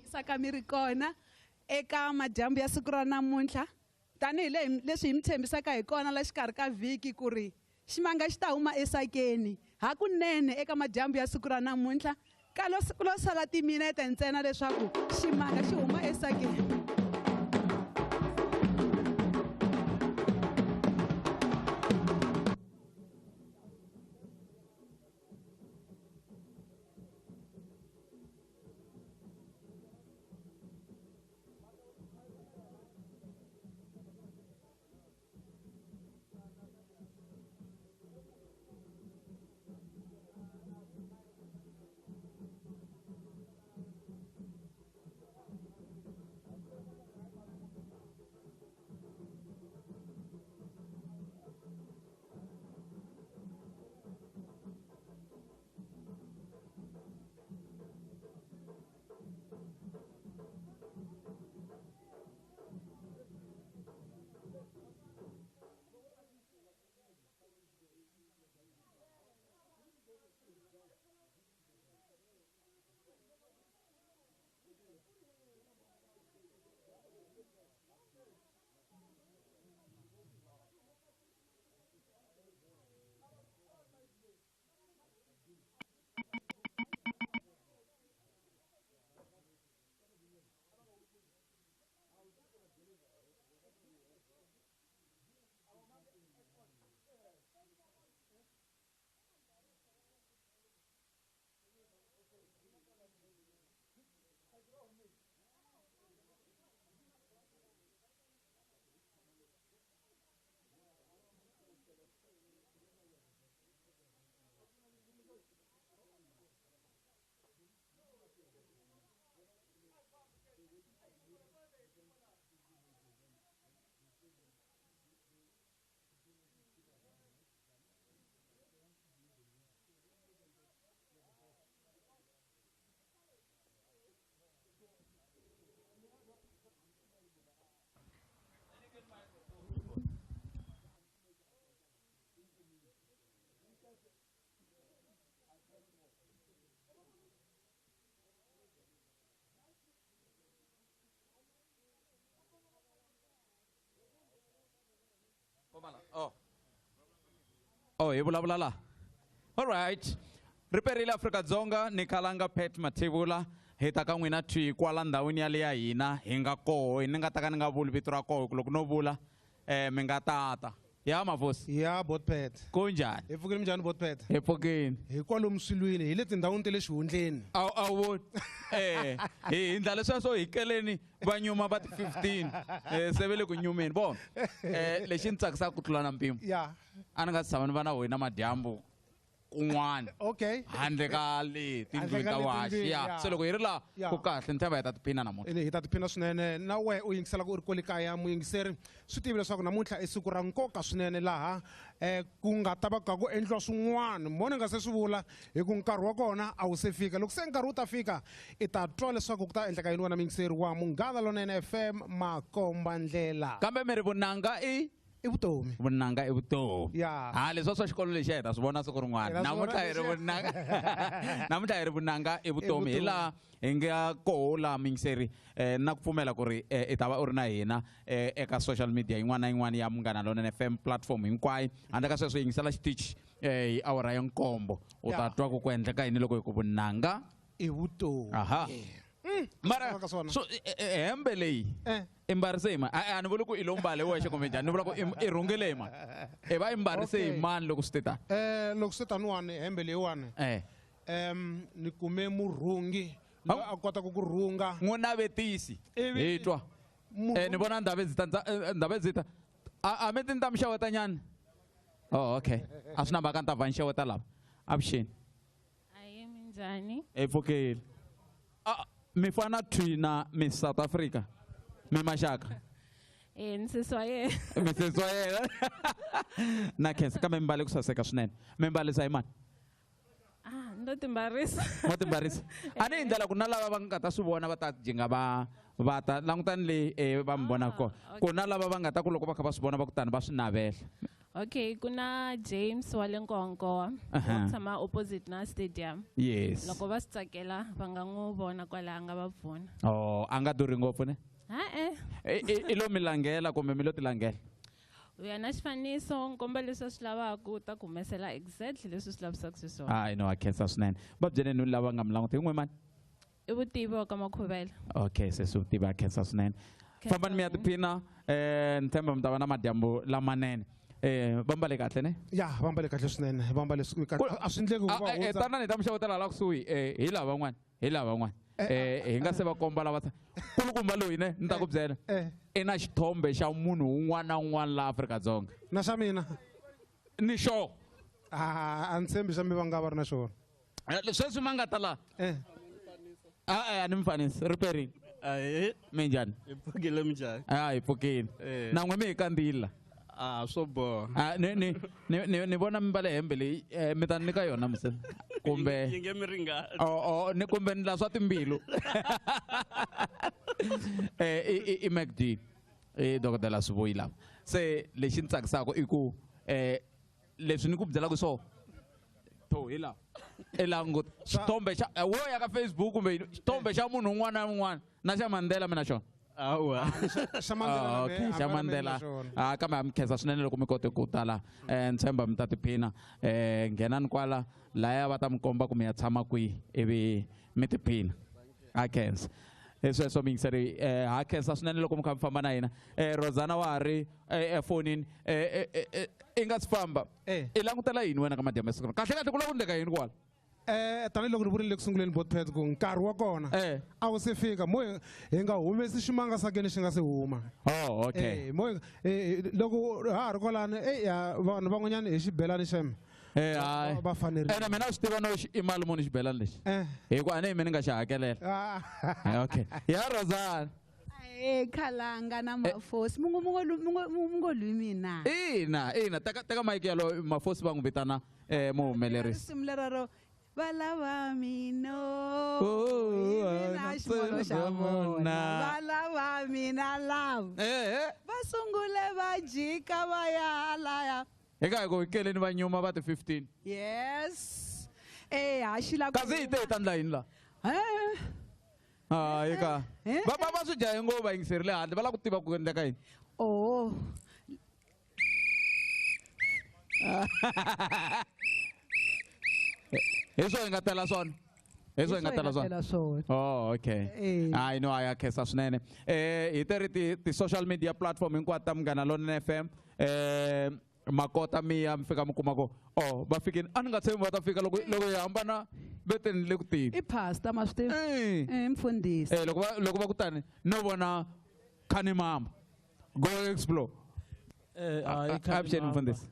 Sakamiri kona eka madyambu ya siku ra namuntlha tanihi leswi hi mi tshembisaka hi kona la xikarhi ka vhiki ku ri ximanga xi ta huma esakeni hakunene eka madyambu ya siku ra namuntlha ku lo sala timinete ntsena leswaku ximanga xi huma esakeni. Oh, hi vulavula la. All right. Riperile Afrika-Dzonga ni khalanga Pet Mathebula hi ta ka n'wina twi kwala ndhawini ya le ya hina hi nga koho ni nga ta ka ni nga vuli vito ra koho loko no vula mi nga tata. Ya mafosi. Ya botpet. Kunjani? Hi pfukile njhani botpet? Hi pfukile. Hi kwalomu swilwini hi le tindhawini ta le xihundleni. Awu hi ndla leswiya hi keleni va nyuma va ti 15 se ve le ku nyumeni vona lexi ni tsakisaka ku tlula na mpimo Ya. a ni nga si tshama ni va na wena madyambu kun'wana Okay. handle ka le tindlwini ta waxi ya se loko hi ri laha ku kahle ni tshemba hi ta tiphina namuntlha Hi ta tiphina swinene na we u yingiselaka u ri kwale kaya muyingiseri swi tivi leswaku namuntlha i siku ra nkoka swinene laha ku nga ta va ka ku endliwa swin'wana mo ni nga se swi vula hi ku nkarhi wa kona a wu se fika loko se nkarhi wu ta fika i ta twa leswaku ku ta endleka yini wena muyingiseri wa Munghana Lonene FM makombandlela kambe mi ri vunanga i vutomi. vunanga i vutomi Ya. leswiwa swa xikolo lexi hi ta swi vona siku rin'wana namuntlha hi ri vunanga namuntlha hi ri vunanga i vutomi hi laha hi nga koho laha muyingiseri na ku pfumela ku ri i ta va u ri na hina eka social media yin'wana na yin'wana ya Munghana Lonene FM platform hinkwayo handle ka sweswo yingisela xitichi hi awara ya nkombo u ta twa ku endleka yini loko hi ku vunanga I vutomi. aha mara so hembe leyi i mbarise hi mani a ni vuli ku i lo mbale wexe kumbe njhani ni vula ku i rhungele hi mani i va i mbarise hi mani loko swi te tani Loko swi taniwani hembe leyiwani ni kume murhungi loyi a kotaka ku rhunga n'winavetisi hi twa ni vona ndhave zita a mi ti ni ta mi xeweta nyani okay a swi na mhaka ni ta va ni xeweta lava avuxeni Ahee minjhani? hi pfukile mi fana twina mi South Africa mi maxaka Nsesi wa yena. misesi wa yena na khensa kambe mi mbale ku saseka swinene mi mbalisa hi mani Ndo timbarisa. mo timbarisa a ni hi ndlela ku na lava va nga ta swi vona va ta jinga va ta langutani leyi va mi vonaka kona ku na lava va nga ta ku loko va kha va swi vona va kutani va swi navela Okay, kuna James wa le Nkonko. Tshama opposite na stadium. yes Loko va swi tsakela va nga n'wi vona kwala a nga va pfuna. a nga durhi ngopfu ne i lo mi langela kumbe mi lo ti langela U ya na xifaniso nkomba leswi swi lavaka u ta ku humesela exactly leswi swi lavisaka xiswona. i know a khensa swinene va byele ni lava nga mi languti n'we mani I vutivi wa ka Makhuvela. okay se swi tiva a khensa swinene fambani mi ya tiphina ni tshemba mi ta va na madyambu lamanene va mbale kahle ne ya va mbale kahle swinene va mbale kahle a swi endleki ku va hundza tanani hi ta mi xewetela laha kusuhi hi lava van'wani hi lava van'wani hi nga se va komba lava kulukumba loyi ne ni ta ku byela i na xithombe xa munhu un'wana na un'wana laha Afrika-Dzonga na xa mina ni xo a ni tshembi xa mi va nga va ri na xona sweswi ma nga ta laha a ni mi fanisi riperini mi njhani Hi pfukile minjhani? hi pfukile na n'we mi hi kandziyila Swo boha. ni vona mi mbale hembe leyi mi ta nyika yona mise kumbe Yi nge mi ringani. ni kumbe ni la swa timbilu i MacD i dokodela Swivoyi lava se lexi ni tsakisaka i ku leswi ni ku byelaka swona to hi laha i languta xithombe xa wo ya ka Facebook kumbe xithombe xa munhu un'wana na un'wana na xa Mandela mina xona Awa. xa Mandela okay xa Mandela kambe ha mi khensa swinene loko mi kote ku tala ni tshemba mi ta tiphina nghenani kwala laya va ta mi komba ku mi ya tshama kwihi ivi mi tiphina ha khensa sweswo miyingiseri ha khensa swinene loko mi kha mi famba na hina Rozana wa ha ri efonini i nga si famba i langutela yini wena ka madyambu ya siku kahle kahle ku lava ku endleka yini kwala tanihiloko ni vurile ku sunguleni botpet ku nkarhi wa kona a wu se fika mo hi nga humesi ximanga sakeni xi nga se huma okay mo loko ha ha ri kwalani vanhu van'wanyana hi xibelani xeme va fanerile ene mina swi tiva no i mali muni xibelani lexi hikuva a ni hi mi ni nga xi hakelela okay ya Rozana khalanga na mafosi mungo lwi mina ina teka mayiki yalo mafosi va n'wi vitana muhumelerisi risimu lerero valava mino xivolo xa vona valava mina lava va sungule va jika va ya halaya eka hi ku hikeleni va nyuma va ti 15 yes haxila kasi hi te hi ta ndla yini laha eka va swi jahe ngopfu va yingiserile handle va lava ku tiva ku endleka yini Eso hi nga tela swona. Eso hi nga tela swona. Oh, okay. I know I khensa swinene. Hi ti social media platform hinkwato ta Munghana Lonene FM. Makota miya mi fika mi kuma ko va fikini a ni nga tshembi va ta fika loko hi hambana beteni le ku tivi I pastor ma swi tivi mfundhisi loko va kutani no vona khani mama go explore avuxeni mfundhisi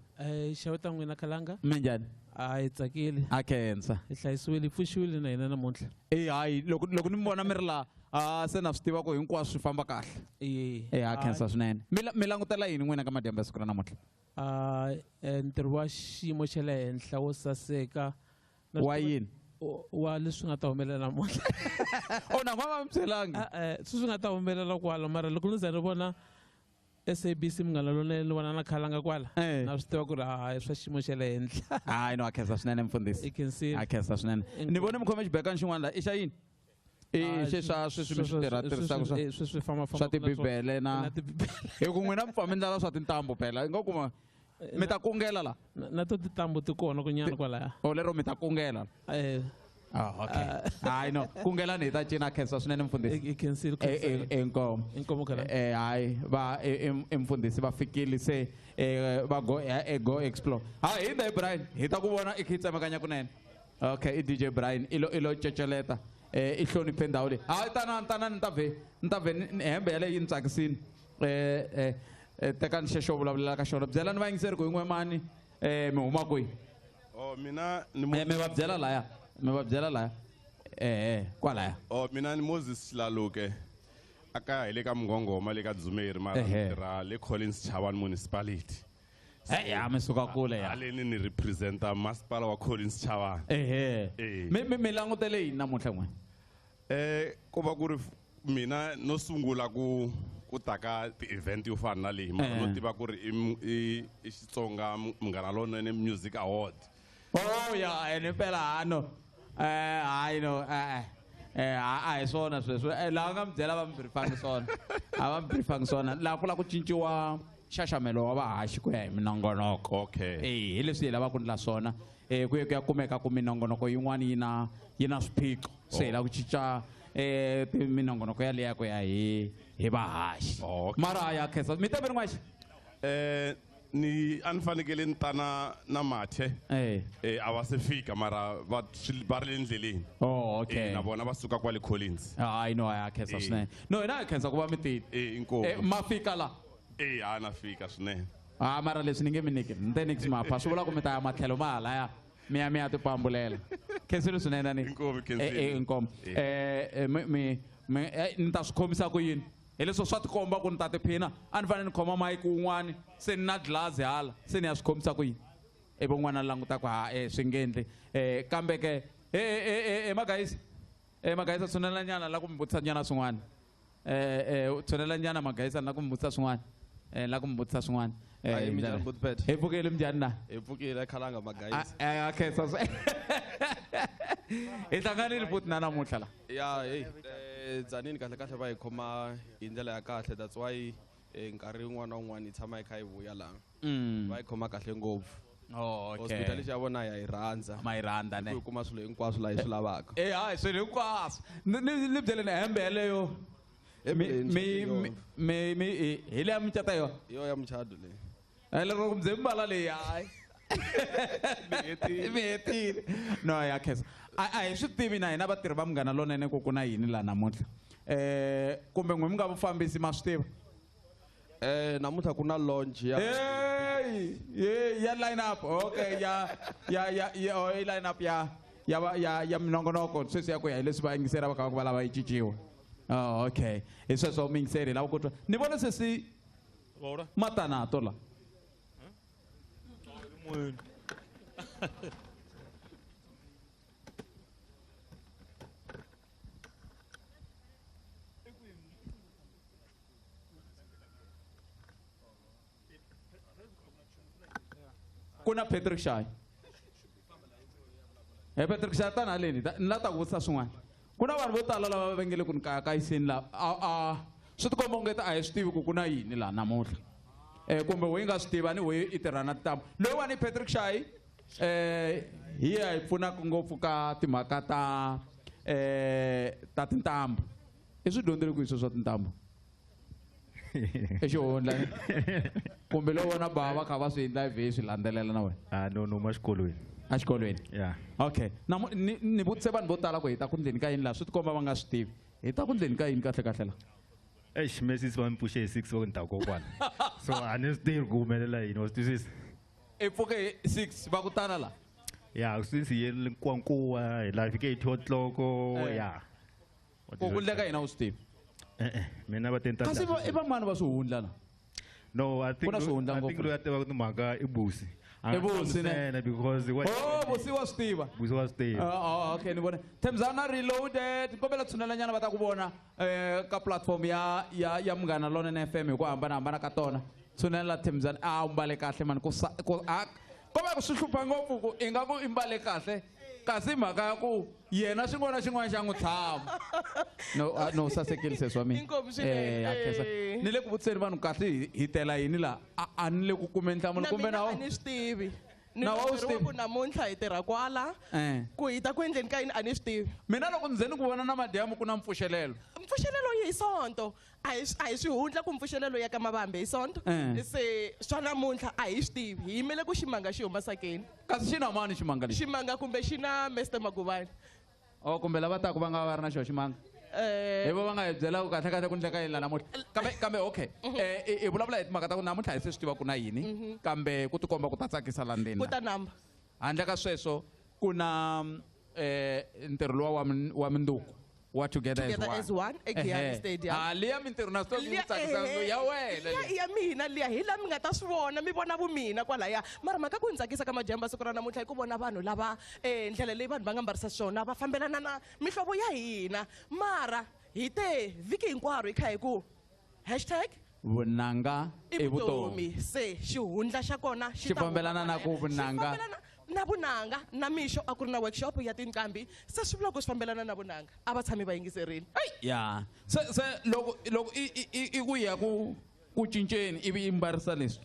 xewe ta n'wina khalanga minjhani hi tsakile a khensa hi hlayisiwile hi pfuxiwile na hina namuntlha hayi loko ni mi vona mi ri laha se na swi tiva ku hinkwaswo swi famba kahle a khensa swinene mi langutela yini n'wina ka madyambu ya siku ra namuntlha ntirho wa xiyimo xa le henhla wo saseka wa yini wa leswi nga ta humelela namuntlha na n'wana mi byelanga swi nga ta humelela kwala mara loko ni za ni vona SABC Munghana Lonene ni vona na khalanga kwala na swi tiva ku ri swa xiyimo xa le henhla hayi no a khensa swinene mfundhisi a khensa swinene ni vone mi khome xibekani xin'wana la i xa yini sweswi mi swi tirhisaka swa tibibele na hi ku n'wina mi pfa mi ndlala swa tintambu phela i nga kuma mi ta kungela la na to tintambu ti kona kunyana kwalaya lero mi ta kungela okay hayi no kungela ni hi ta cina khensa swinene mfundhisi inkomo hayi va mfundhisi va fikile se va go explore hayi hi da Brian hi ta ku vona i kha i tsemakanya kunene okay i DJ Brian ilo ceceleta i hloniphe ndhawu leyi hayi tanani ni ta vhe hembe yaleyo yi ni tsakisini tekani xexo vulavulelaka xona byelani vayingiseri ku yin'we mani mi huma kwihi mi va byela laya kwalaya mina ni Moses Xilaluke aka hi le ka Mngongoma le ka Dzumeri mara tirha le Collins Chabane municipality mi suka kule ya haleni ni representa masipala wa Collins Chabane mi langutele yini namuntlha n'wina ku va ku ri mina no sungula ku taka ti-event yo fana na leyi mara no tiva ku ri i Xitsonga Munghana Lonene Music Award ene phela ano hayi no a hi swona sweswo laha nga mi byela va mi birifangi swona a va mi birifangi swona laha ku la ku cinciwa nxaxamelo wa vahaxi ku ya hi minongonoko hi leswi hi lavaka ku endla swona ku ya kumeka ku minongonoko yin'wana yi na swiphiqo se hi lava ku cinca minongonoko yaleya ku ya hi vahaxi mara ya khensa mi teve rin'waxi ni a ni fanekele ni ta na mathe a va se fika mara va ri le ndleleni na vona va suka kwale Collins hayi no ya khensa swinene no hina hi khensa ku va mi tile ma fika la a na fika swinene mara leswi ni nge mi niki ni te niki mapha swi vula ku mi ta ya matlhelo ma halaya mi ya ti pambulela khensile swinene ani inkomo ni ta swi khomisa ku yini hi leswo swa tikomba ku ni ta tiphina a ni fanele ni khoma mayiki wun'wani se ni na glass hala se ni ya swi khomisa ku yini ivi n'wana ni languta ku swi nge endli kambe ke magayisi tshunela nyana la ku mi vutisa nyana swin'wana tshunela nyana magayisa na ku mi vutisa swin'wana la ku mi vutisa swin'wana hi pfukile minjhani na hi pfukile khalanga magayisi khensa hi hlanganile futhi na namuntlha la dzanini kahle kahle va hi khoma hi ndlela ya kahle that's why nkarhi wun'wana na wun'wana hi tshama hi kha hi vuya laha va hi khoma kahle ngopfu hospitality ya vona ya hi rhandza ma hi rhandza ne hi kuma swilo hinkwaswo laha hi swi lavaka hayi swilo hinkwaswo ni byeleni hembe yaleyo hi leya mincata yo ya muchado leyi loko ku bye mbala leyi hayi mi hetile no ya khensa a hi swi tivi na hina vatirhi va Munghana Lonene ku na yini laha namuntlha kumbe n'we mi nga vufambisi ma swi tiva namuntlha ku na launch ya line up okay ya line up ya minongonoko sweswi ya ku ya hi leswi va yingiseri va kha va lava yi cinciwa okay hi sweswo mi yingiseri lava ku twa ni vona sesi matanato la kuna Patrick Shai Patrick Shai tana haleni ni la ta ku vutisa swin'wana ku na vanhu vo tala lava va ngele ku ni kayiseni laha swi tikomba ungeta a hi swi tivi ku na yini laha namuntlha kumbe we nga swi tiva ni we i tirha na tintambu loyiwani Patrick Shai hi ya hi pfunaka ngopfu ka timhaka ta tintambu i swi dyondzile ku swa tintambu exihundla kumbe lo vona bava kha va swi endla vhe swi landzelela na wena no maxikolweni exikolweni yeah okay ni vutise vanhu vo tala ku hi ta ku ndleni ka yini laha swi tikomba va nga swi tivi hi ta ku ndleni ka yini kahle kahle la mesisi va mi pfuxe hi 6 wa ni ta kokwana so a ni swi tivi ku humelela yini wa swi twisisa i pfuke hi 6 va ku tala la ya since hi yele nkuwankuwa hi la fike hi thotloko ya ku endleka yini a wu swi tivi mina va tenta kasi i va mani va swihundla la no I think loyi a tivaka timhaka i busi busi because busi wa swi tiva busi wa swi tiva okay ni vona Themzana Reloaded kombela tshunela nyana va ta ku vona ka platform ya Munghana Lonene FM hi ku hambanahambana ka tona tshunela Themzana a mbale kahle mani kombela ku swi hlupha ngopfu ku i nga ku i mbale kahle kasi mhaka ya ku yena xin'wana na xin'wana xa n'wi tshama no sasekile sesi wa mina ni le ku vutiseni vanhu kahle hi tela yini laha a ni le ku kumeni nhlamulo kumbe nawo a ni swi tivi na wa swi tivi ku namuntlha hi tirha kwala ku hi ta ku endleni ka yini a ni swi tivi mina loko ndzeni ku vona na madyamu ku na mpfuxelelo yi hi sonto a hi swihundla ku mpfuxelelo ya ka Mabambe hi sonto se swa namuntlha a hi swi tivi hi yimele ku ximanga xi huma sakeni kasi xi na mani ximanga lexi ximanga kumbe xi na Mr Maguvani kumbe lava taku va nga va ri na xona ximanga hi va nga hi byela ku kahle kahle ku endleka yini la namuntlha kambe okay hi vulavula hi timhaka ta ku namuntlha hi se swi tiva ku na yini kambe ku tikomba ku ta tsakisa la ndzeni ku ta namba handle ka sweswo ku na ntirho lowa wa minduku wa Together as One eGiyani Stadium liya mintirho na swi tsakisa ya wena ya mina liya hi la mi nga ta swi vona mi vona vumina kwalaya mara mhaka ku ni tsakisa ka majambu siku ra namuntlha hi ku vona vanhu lava ndlela leyi vanhu va nga mbarisa swona va fambelana na mihlovo ya hina mara hi te vhiki hinkwaro hi kha hi ku #vunanga i vutomi se xihundla xa kona xi fambelana na ku vunanga na vunanga na mixo a ku ri na workshop ya tinqambi se swi vula ku swi fambelana na vunanga a va tshami va yingiserile ya se loko i ku ya ku cinceni ivi i mbarisa leswi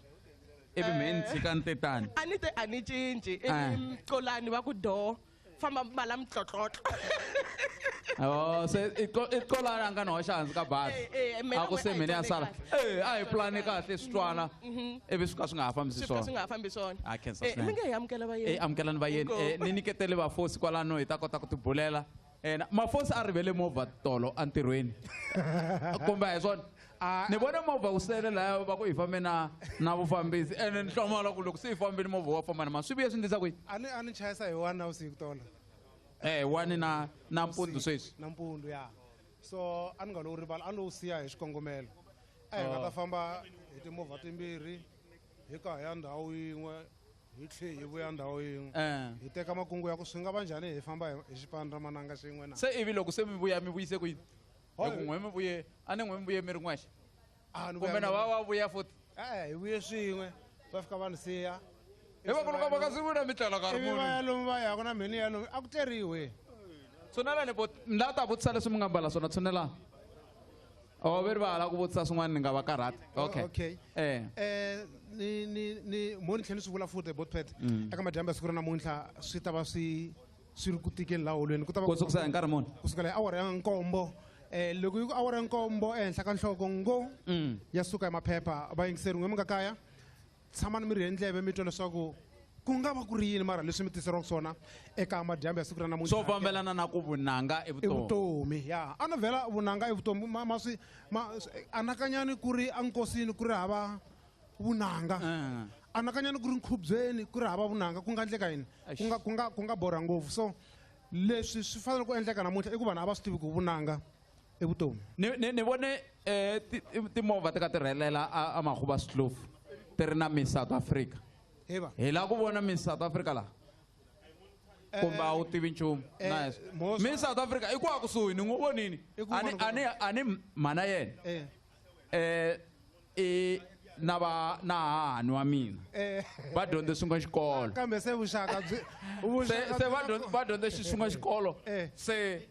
ivi me ni tshika ni tetani a ni cinci kolani va ku do famba mbala mtlotlotlo se ikolani a nga ni hoxa hansi ka basi a ku se mene ya sala a hi plani kahle swi twana ivi swi ka swi nga ha fambisi swona mi nge hi amukela vayeni amukelani vayeni ni nyiketele vafosi kwalano hi ta kota ku tibulela mafosi a rivele movha tolo entirhweni kumbe hi swona ni vona movha wu sele laya va ku hi fambe na vufambisi ene ni hlamala ku loko se hi fambile movha wa famba na swi vuye swi ndlisa kwihi a ni chayisa hi 1 navusiku tolo wani na mpundzu sweswi na mpundu ya so a ni nga lowu rivala a ni lowu siya hi xikongomelo hi nga ta famba hi timovha timbirhi hi ka hi ya ndhawu yin'we hi tlhe hi vuya ndhawu yin'we hi teka makungu ya ku swi nga va njhani hi famba hi xipano ra mananga xin'we na se ivi loko se mi vuya mi vuyise kwini loko n'we mi vuye a ni n'we mi vuye mi ri n'wexe kumbe na va vuya futhi hi vuye swin'we va fika va ni siya hi va ku loko va ka swi vula mi tlela nkarhi muni va ya lomu va yaka na mini ya lomu a ku teriwe tshunelani ni la ta vutisa leswi mi nga mbala swona tshunelani ve ri va hala ku vutisa swin'wana ni nga va karhati okay ni mo ni tlhela ni swi vula futhi botpet eka madyambu ya siku ra namuntlha swi ta va swi ri ku tikeni laha holweni ku ta va ku sukisa hi nkarhi muni kusukela hi awara ya 9 loko yi ku awara ya 9 ehenhla ka nhloko ngo ya suka hi maphepha vayingiseri n'we mi nga kaya tshamani mi ri hi ndleve mi twa leswaku ku nga va ku ri yini mara leswi mi tiseriwaka swona eka madyambu ya siku ra namuntlha swo fambelana na ku vunanga i vutomi ya a no vhela vunanga i vutomi anakanyani ku ri enkosini ku ri hava vunanga anakanyani ku ri nkhubyeni ku ri hava vunanga ku nga endleka yini ku nga borha ngopfu so leswi swi fanele ku endleka namuntlha i ku vanhu a va swi tivi ku vunanga i vutomi ni vone timovha ti ka tirhelela a makhuva swihlofu ti ri na Miss South Africa hi la ku vona Miss South Africa laha kumbe a wu tivi nchumu Miss South Africa i ku a kusuhi ni n'wi vonini ani mhana yena na hahani wa mina va dyondze sungula xikolo kambe se vuxaka se va dyondze xi sungula xikolo se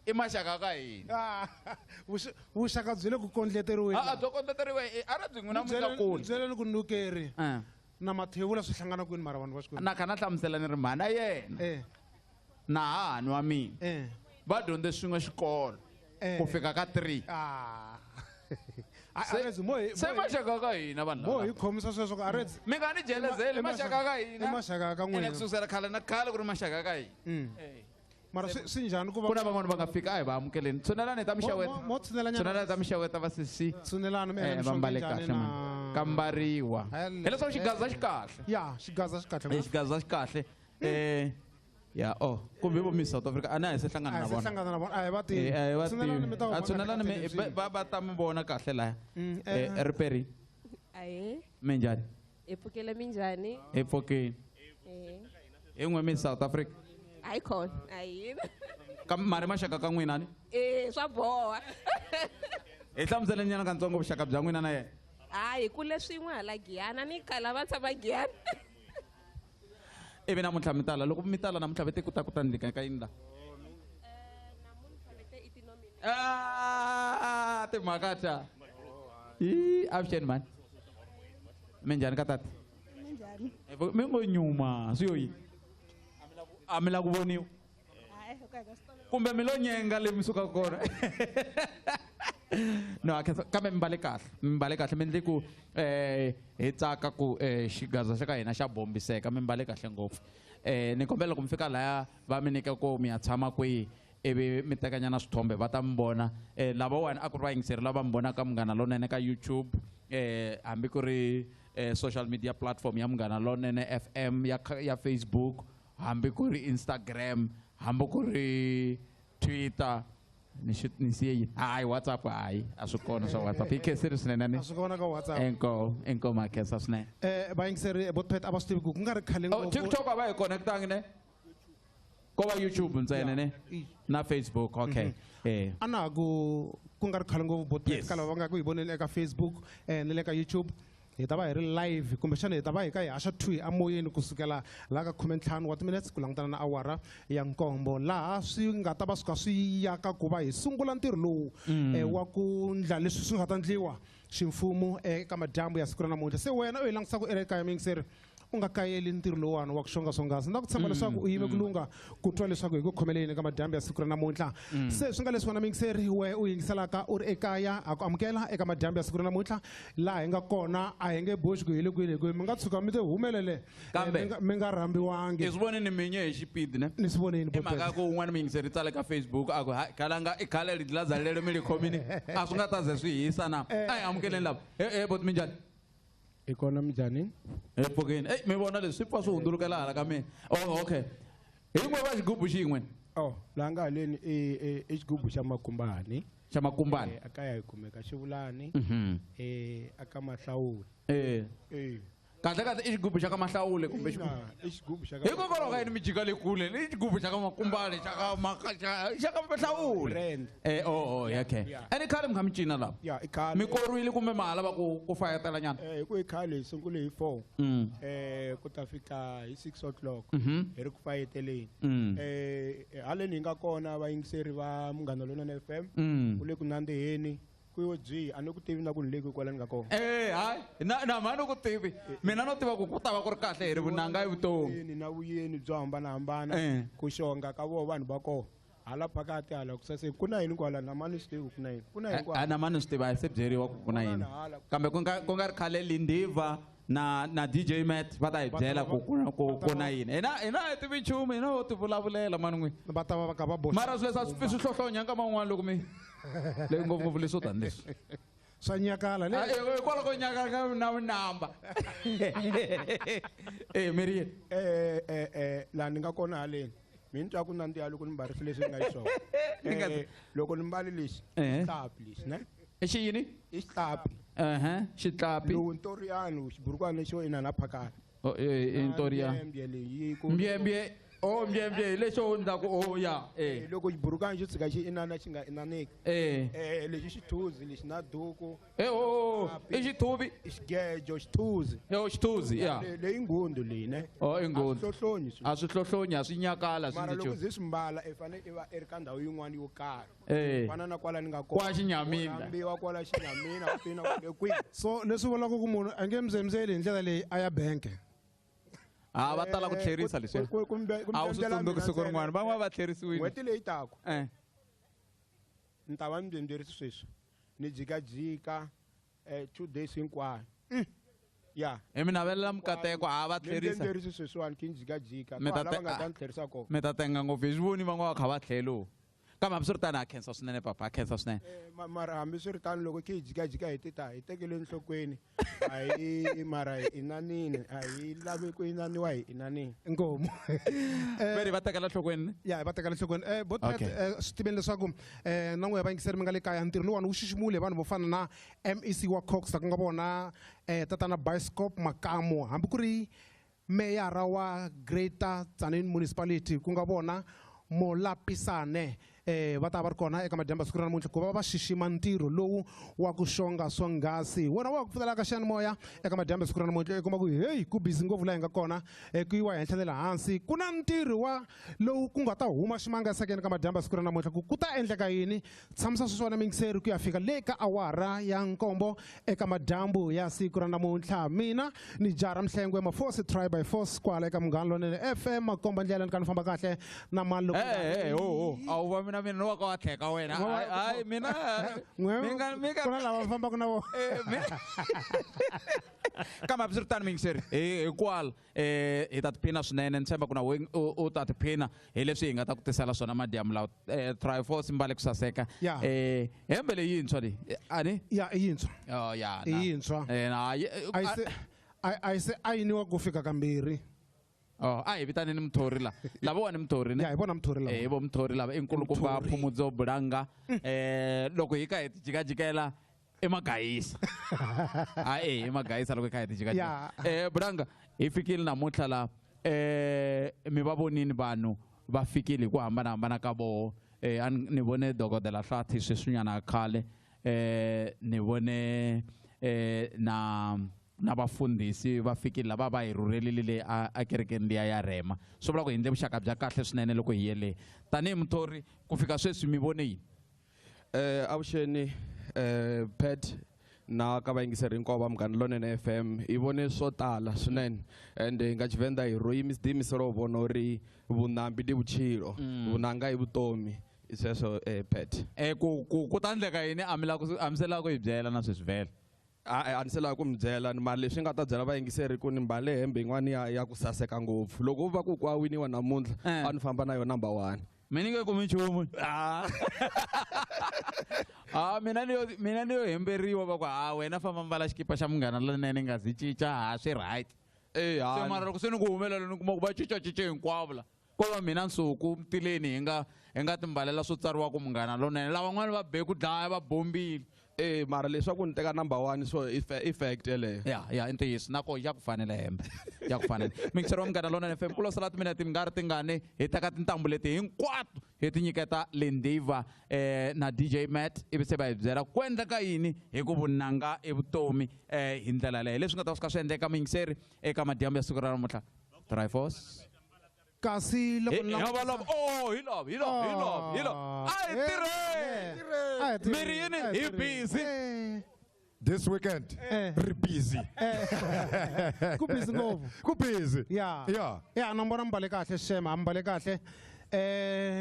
I maxaka ka hina. Vuxaka byi le ku kondleteriweni. Byo kondleteriwe a ri byi n'wina mutakulu. Byeleni ku nukeri. Na mathevula swi hlangana kwini mara vanhu va swi na khana hlamusela ni ri mhana yena na hahani wa mina va dyondze swin'we xikolo ku fika ka 3 se maxaka ka hina vanhu lava hi khomisa sweswo ka aretse mi nga ni jelezeli maxaka ka hina maxaka ka n'wina ku susela khale na khale ku ri maxaka ka hina mara swi njhani ku va ku na van'wana va nga fika a hi va amukeleni tshunelani ta mixaweta ta mixaweta va sisi va mbale kahle mani ka mbariwa hi leswaku xigaza xi kahle ya xigaza xi kahle xigaza xi kahle ya kumbe vo miss South Africa a na hi se hlangana na vona a hi va tivi a tshunelani va ta mi vona kahle laya riperi Aye. minjhani Hi pfukile minjhani? hi pfukile hi n'we miss South Africa Hayi khona. Ayini. mari maxaka ka n'wina ni Swa boha. hi hlamuseleni nyana katsongo vuxaka bya n'wina na yena Hayi kule swin'we hala Giyana ni kala va tshama Giyana. ivi namuntlha mi tala loko mi tala namuntlha vete ku ta ndlika ka yini la timhaka ta avuxeni mani minjhani ka tati mi ngo nyuma swi yo yini a mi la ku voniwa kumbe mi lo nyenga le mi suka kona no kambe mi mbale kahle mi endle ku hi tsaka ku xigaza xa ka hina xa bombiseka mi mbale kahle ngopfu ni kombela loko mi fika laya va mi nyika ku mi ya tshama kwihi ivi mi tekanyana swithombe va ta mi vona lavawani a ku ri vayingiseri lava mi vonaka Munghana Lonene ka YouTube hambi ku ri social media platform ya Munghana Lonene FM ya Facebook hambi ku ri Instagram hambi ku ri Twitter ni siye yini hayi WhatsApp hayi a swi kona swa WhatsApp hi khenseri swinene ni a swi kona ka WhatsApp enko ma khensa swinene vayingiseri vo peta a va swi tivi ku nga ri khale ngopfu TikTok a va hi connectangi ne ko va YouTube ntsena ne na Facebook okay a na ku nga ri khale ngopfu vo peta ka lava va nga ku hi voneni eka Facebook ni le ka YouTube hi ta va hi ri live kumbexana hi ta va hi ka hi haxa 2 amoyeni kusukela laha ka 15 wa timinutes ku langutana na awara ya nkombo laha swi nga ta va swi kha swi yaka ku va hi sungula ntirho lowu wa ku ndla leswi swi nga ta ndliwa ximfumo eka madyambu ya siku ra namuntlha se wena u hi langutisaka ekaya mingiseri u nga kayeli ntirho lowuwani wa ku xongaswongaza na ku tshemba leswaku u yime ku lunga ku twa leswaku hi ku khomeleni eka madyambu ya siku ra namuntlha se swi nga leswi wena mingiseri we u yingiselaka u ri ekaya a ku amukela eka madyambu ya siku ra namuntlha laha hi nga kona a hi nge boxi ku hi le kwini hi ku mi nga tshuka mi ti humelele mi nga rhambiwangi hi swi voneni minye hi xipidi ne ni swi voneni i mhaka ku un'wana miyingiseri tsale ka Facebook a ku kalanga i khale ridlaza lelo mi li khomini a swi nga ta ze swi hisa na a hi amukeleni lava boti minjhani ikona minjhani epfukeni mi vona leswi swi pfa swi hundzulukela hala ka mina okay hi n'we va xigubu xin'we laha nga haleni i xigubu xa makumbani a kaya hi kumeka xivulani aka mahlawuli kahle kahle i xigubu xa ka mahlawule kumbe hikokwalaho ka yini mi jika le kule i xigubu xa ka makumbani xa ka mahlawule okay ene khale mi kha mi cina lava mi koriwile kumbe ma lava ku fayetela nyana ku i khale hi sungule hi 4 ku ta fika hi 6 o'clock hi ri ku fayeteleni haleni hi nga kona vayingiseri va Munghana Lonene FM ku le ku nandziheni kuyo byi a ni ku tivi na ku ni le kwalani nga kona hayi na mhani ku tivi mina no tiva ku ta va ku ri kahle hi ri vunanga hi vutomi na vuyeni byo hambanahambana ku xonga ka vo vanhu va kona hala phakati hala ku sase ku na yini kwala na mani swi tivi ku na yini ku na yini na mani swi tiva hi se byeriwa ku na yini kambe ku nga ri khale Lindiva na DJ Matt va ta hi byela ku na yini hina hi tivi nchumu hina ho ti vulavulela mani n'wini va ta va ka va boxa mara swilo leswi swi hlohlonya ka man'wana loko mi leyi ngopfungopfu leswo tani leswi swa nyakala hikwalaho ko nyakala na namba miri laha ni nga kona haleni mi ni twa ku nandziha loko ni mbarisi leswi ni nga yi swona loko ni mbali lexi xihlapi lexi ne i xiyini i xihlapi xihlapi lowu ntoriyani xiburukwana lexo ina na phakati intoriya mbyembye Oh mbyembe leswo ndzaku oh ya loko xiburukani xi tshika xi inana xi nga inaneki lexi xithuzi lexi na duku i xithuvi xigejo xithuzi xithuzi ya leyi ngundu leyi ne i ngundu a swi hlohlonyi a swi nyakala mara loko zi swi mbala i fanele i va i ri ka ndhawu yin'wana yo karhi fana na kwala ni nga kwa xinyamini ambiwa kwala xinyamini a fina kumbe kwihi so leswi vulaka ku munhu a nge mzemzeli hi ndlela leyi a ya benke va tala ku tlherisa leswi a wu swi tsundzuki siku rin'wana van'wana va tlherisiwile n'hweti leyi tako ni ta va ni byembyerisi sweswi ni jikajika 2 days hinkwayo ya mi navelela mukateko va tlherisa byembyerisi sweswiwani ki ni jikajika lava nga ta ni tlherisa kona mi ta tenga ngopfu hi swi voni van'wana va kha va tlhelo kambe hambi swi ri tani a khensa swinene papa a khensa swinene mara hambi swi ri tani loko ki hi jikajika hi tita hi tekele enhlokweni mara hi inanini a hi lavi ku inaniwa hi inanini inkomo veri va tekela nhlokweni ya va tekela nhlokweni botet swi tiveni leswaku na n'wehe vayingiseri mi nga le kaya ntirho lowani wu xiximule vanhu vo fana na mec wa cox ku nga vona tatana bioscope makamo hambi ku ri meyara wa greater Tzaneen municipality ku nga vona Molapisane va ta va ri kona eka madyamba siku ra namuntlha ku va va xixima ntirho lowu wa ku xonga swonghasi wena wa ku pfumelaka xiyanimoya eka madyamba siku ra namuntlha i kuma ku heyi ku busy ngopfu laha hi nga kona ku yiwa henhla ne le hansi ku na ntirho wa lowu ku nga ta huma ximanga esakeni ka madyamba siku ra namuntlha ku ta endleka yini tshamisa sweswiwona mingiseri ku ya fika le ka awara ya nkombo eka madyambu ya siku ra namuntlha mina ni jara mhlengwe maforce try by force kwala eka Munghana Lonene FM makomba ndlela ni ka ni famba kahle na mali loko awu va mina no wa ka tlheka wena hayi mina kuna lava fambaka na vona kambe hambi swi ri tani mingiseri hikwala hi ta tiphina swinene ni tshemba ku na we u ta tiphina hi leswi hi nga ta ku tisela swona madyamu lawa triforce mbale ku saseka hembe leyi yintshwa leyi ani ya i yintshwa ya i yintshwa a yi yiniwa ku fika kambirhi hi vitaneni muthori la lava ni muthori hi vona muthori lava hi vo muthori lava i nkulukumba Phumudzo Bulanga loko hi ka hi ti jikajikela emagayisa emagayisa loko hi kha hi ti jikajikela Bulanga hi fikile namuntlha la mi va vonini vanhu va fikile hi ku hambanahambana ka voho ni vone dokodela Hlathi sweswinyana khale ni vone na vafundhisi va fikile lava va hi rhurhelile a kerekeni liya ya rema swi vula ku hi endle vuxaka bya kahle swinene loko hi yele tanihi muthori ku fika sweswi mi vone yini avuxeni pet na ka vayingiseri hinkwavo va Munghana Lonene FM hi vone swo tala swinene ende hi nga Tshivenda hi tiyimisela u vona u ri vunambi ni vuchilo vunanga hi vutomi hi sweswo pet ku ta endleka yini a mi se lava ku hi byela na sweswi vhele a ni se lava ku mi byela mara leswi nga ta byela vayingiseri ku ni mbale hembe yin'wana ya ku saseka ngopfu loko u va ku a winiwa namuntlha a ni famba na yo number 1 mi ni nge kumi nchumu mina ni yo hemberiwa va ku wena famba mbala xikipa xa Munghana Lonene nga zi cinca swi right se mara loko se ni ku humelela ni kuma ku va cincacince hinkwavo la ko va mina nsuku tileni hi nga timbalela swo tsariwa ku Munghana Lonene lavan'wana va be ku dlaya va bombile mara leswaku ni teka number 1 so effect yeleyo ya i ntiyiso nako ya ku fanela hembe ya ku fanela mingiseri wa Munghana Lonene FM kulo sala timinete mi nga ri tingane hi teka tintambu leti hinkwato hi ti nyiketa Lindiva na DJ Matt ivi se va hi byela ku endleka yini hi ku vunanga vutomi hi ndlela leyo leswi nga ta fika swi endleka mingiseri eka madyambu ya siku ra namuntlha Triforce kasi loko hi love ai miri yini hi busy this weekend busy ku busy ngopfu ku busy ya na mbona mbale kahle shema mbale kahle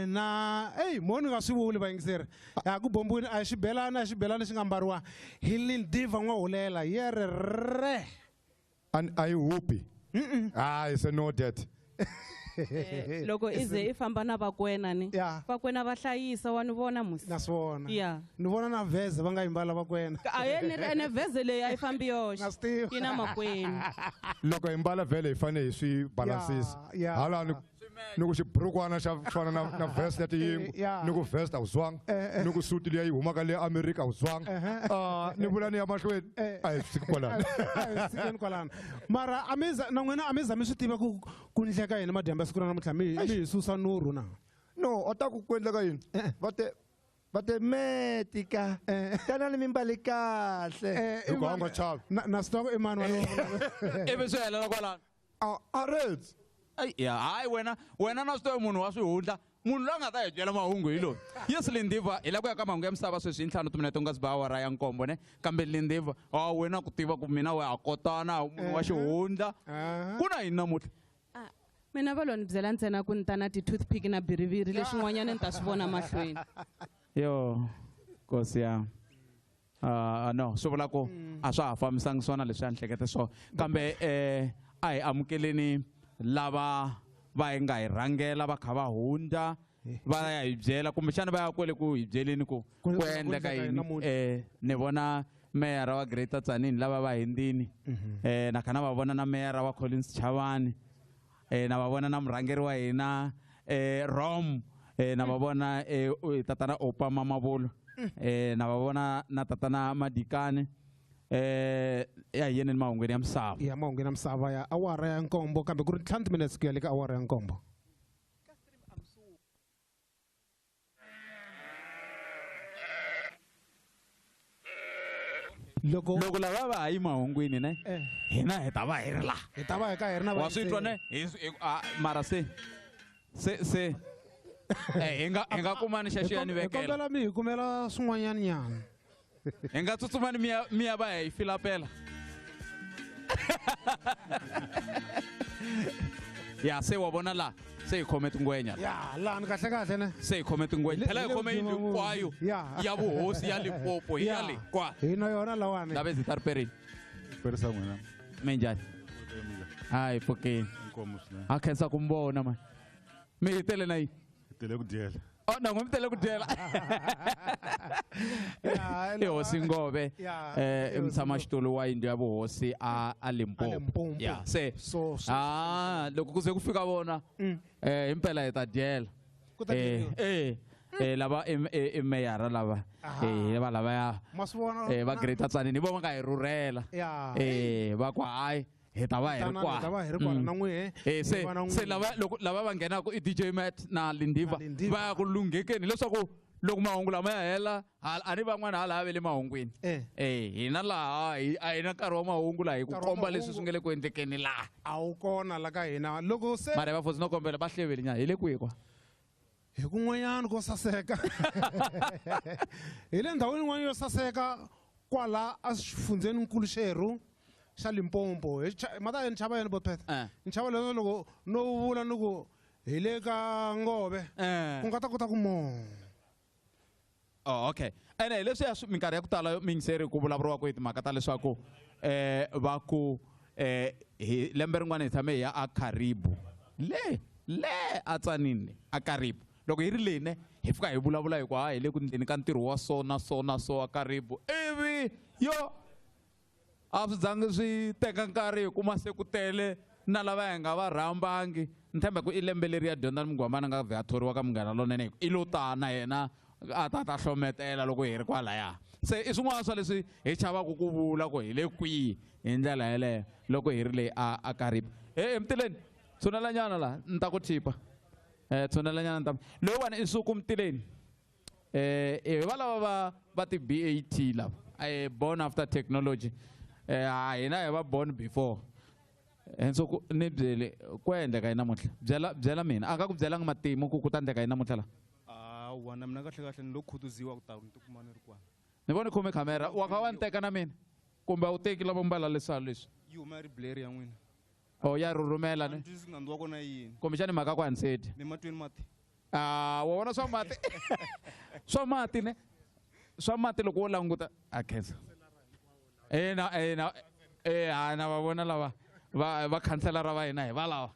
na moni nga swi vuli vayingiseri ya ku bombuni a xibelana xi nga mbariwa hi Lindiva n'wa hulela yerere are you happy it's a no debt loko ize ifamba na vakwena ni vakwena va hlayisa wa ni vona musi na swona ya ni vona na veze va nga yimbala vakwena ene veze leyi a yi fambi yoxe yi na makwenu loko hi mbala vhele hi fane hi swi balansisa halani ni ku xiburukwana xa fana na vest ya tiyingu ni ku vest a wu zwanga ni ku suti leyi humaka le America a wu zwanga ni vula ni ya mahlweni a hi fiki kwalano mara na n'wina a mi za mi swi tiva ku endleka yini madyambu ya siku ra namuntlha mi hi susa nurhu na no a ta ku endleka yini va te metika tanani mi mbale kahle loko a nga chavi na swi tiva ku i mani ivi swi helela kwalano areds hayi wena na swi tiva munhu wa swihundla munhu loyi a nga ta hi byela mahungu hi loyi yes Lindiva hi la ku ya ka mahungu ya misava sweswi hi ntlhanu timinete u nga si ba awara ya nkombo ne kambe Lindiva wena ku tiva ku mina we a kotana munhu wa xihundla ku na yini namuntlha mina va lo ni byela ntsena ku ni ta na ti-toothpick na biriviri leswin'wanyana ni ta swi vona mahlweni yo nkosi ya no swi vula ku a swa ha fambisangi swona leswi a ni hlekete swona kambe a hi amukeleni lava va hi nga hi rhangela va kha va hundza va ya hi byela kumbexana va ya kwele ku hi byeleni ku endleka yini ni vona meyara wa Greater Tzaneen lava va hindzini na khana va vona na meyara wa Collins Chavani na va vona na murhangeri wa hina Rom na va vona tatana Opa Mamabolo na va vona na tatana Madikane ya yini mahungweni ya misava ya mahungweni ya misava ya awara ya nkombo kambe ku ri 30 minutes ku ya le ka awara ya nkombo loko lava va hayi mahungwini ne hina hi ta va hi ri la hi ta va hi ka hi ri na wa swi twa ne mara se hi nga kumani xa xiyani vekela hi kombela mi hi kumela swin'wanyana nyana hi nga tsutsumani mi ya va hi filapela ya se wa vona la se hi khome tingwenya ya la ni kahle ne se hi khome tingwenya phela hi khome yindlu hinkwayo ya vuhosi ya Limpopo hi ya le kwa hi na yona lawani lave zi ta ri perini perisa n'wina mi njhani hayi pfukeni a khensa ku mi vona mani mi hi tele na yini hi tele ku dyela na n'we mi tele ku dyela i hosi Ngove i mutshamaxitulu wa yindlu ya vuhosi a Limpopo ya se loko ku ze ku fika vona himpela hi ta dyela lava i meyara lava va lavaya va Greater Tzaneen vo va nga hi rhurhela va ku hayi hi ta va hi ri kwa na n'we se lava va nghenaka i DJ Matt na Lindiva va ya ku lunghekeni leswaku loko mahungu lama ya hela a ni van'wana hala va le mahungwini hina laha a hi na nkarhi wa mahungu laha hi ku komba leswi swi nga le ku endlekeni laha a wu kona la ka hina loko se mara hi vafundzi no kombela va hleveli nyana hi le kwihi kwa hi kun'wanyana ko saseka hi le ndhawini yin'wana yo saseka kwala a xifundzeninkulu xerhu xa Limpopo mata ni chava yini bopheta ni chava leswo loko no vula ni ku hi le ka Ngove ku nga ta kota ku okay ene leswi ya minkarhi ya ku tala mingiseri ku vulavuriwaka hi timhaka ta leswaku va ku hi lembe rin'wana hi tshame hi ya a Karibu le a Tzaneen a Karibu loko hi ri lene hi fika hi vulavula hi ku hi le ku ndleni ka ntirho wa so na a Karibu ivi yo a swi zangi swi teka nkarhi hi kuma se ku tele na lava hi nga va rhambangi ni tshemba ku i lembe leri ya dyondza Munghana nga vhe a thoriwa ka Munghana Lonene i lo tana yena a ta hlometela loko hi ri kwalaya se i swin'wana swa leswi hi chavaka ku vula ku hi le kwihi hi ndlela yeleyo loko hi ri le a Karibu emtileni tshunela nyana la ni ta ku thipa tshunela nyana ni ta loyiwani i suku mtileni va lava va ti BAT lava born after technology hina hi va born before henso ni byele ku endleka hi namuntlha byela mina a nga ku byelanga matimu ku ta endleka hi namuntlha la wana mina kahle ni lo khutuziwa ku ta ni tikuma ni ri kwana ni vona khome khamera wa kha wa ni teka na mina kumbe a wu teki lavo mbala leswi yi huma ri blare ya n'wina ya rhurhumela ne nandzu wa kona yini kumbexani mhaka ku haniseti ni matweni mati wa vona swa mati swa mati ne swa mati loko wo languta a khensa na va vona lava va khanselara va hina hi va lava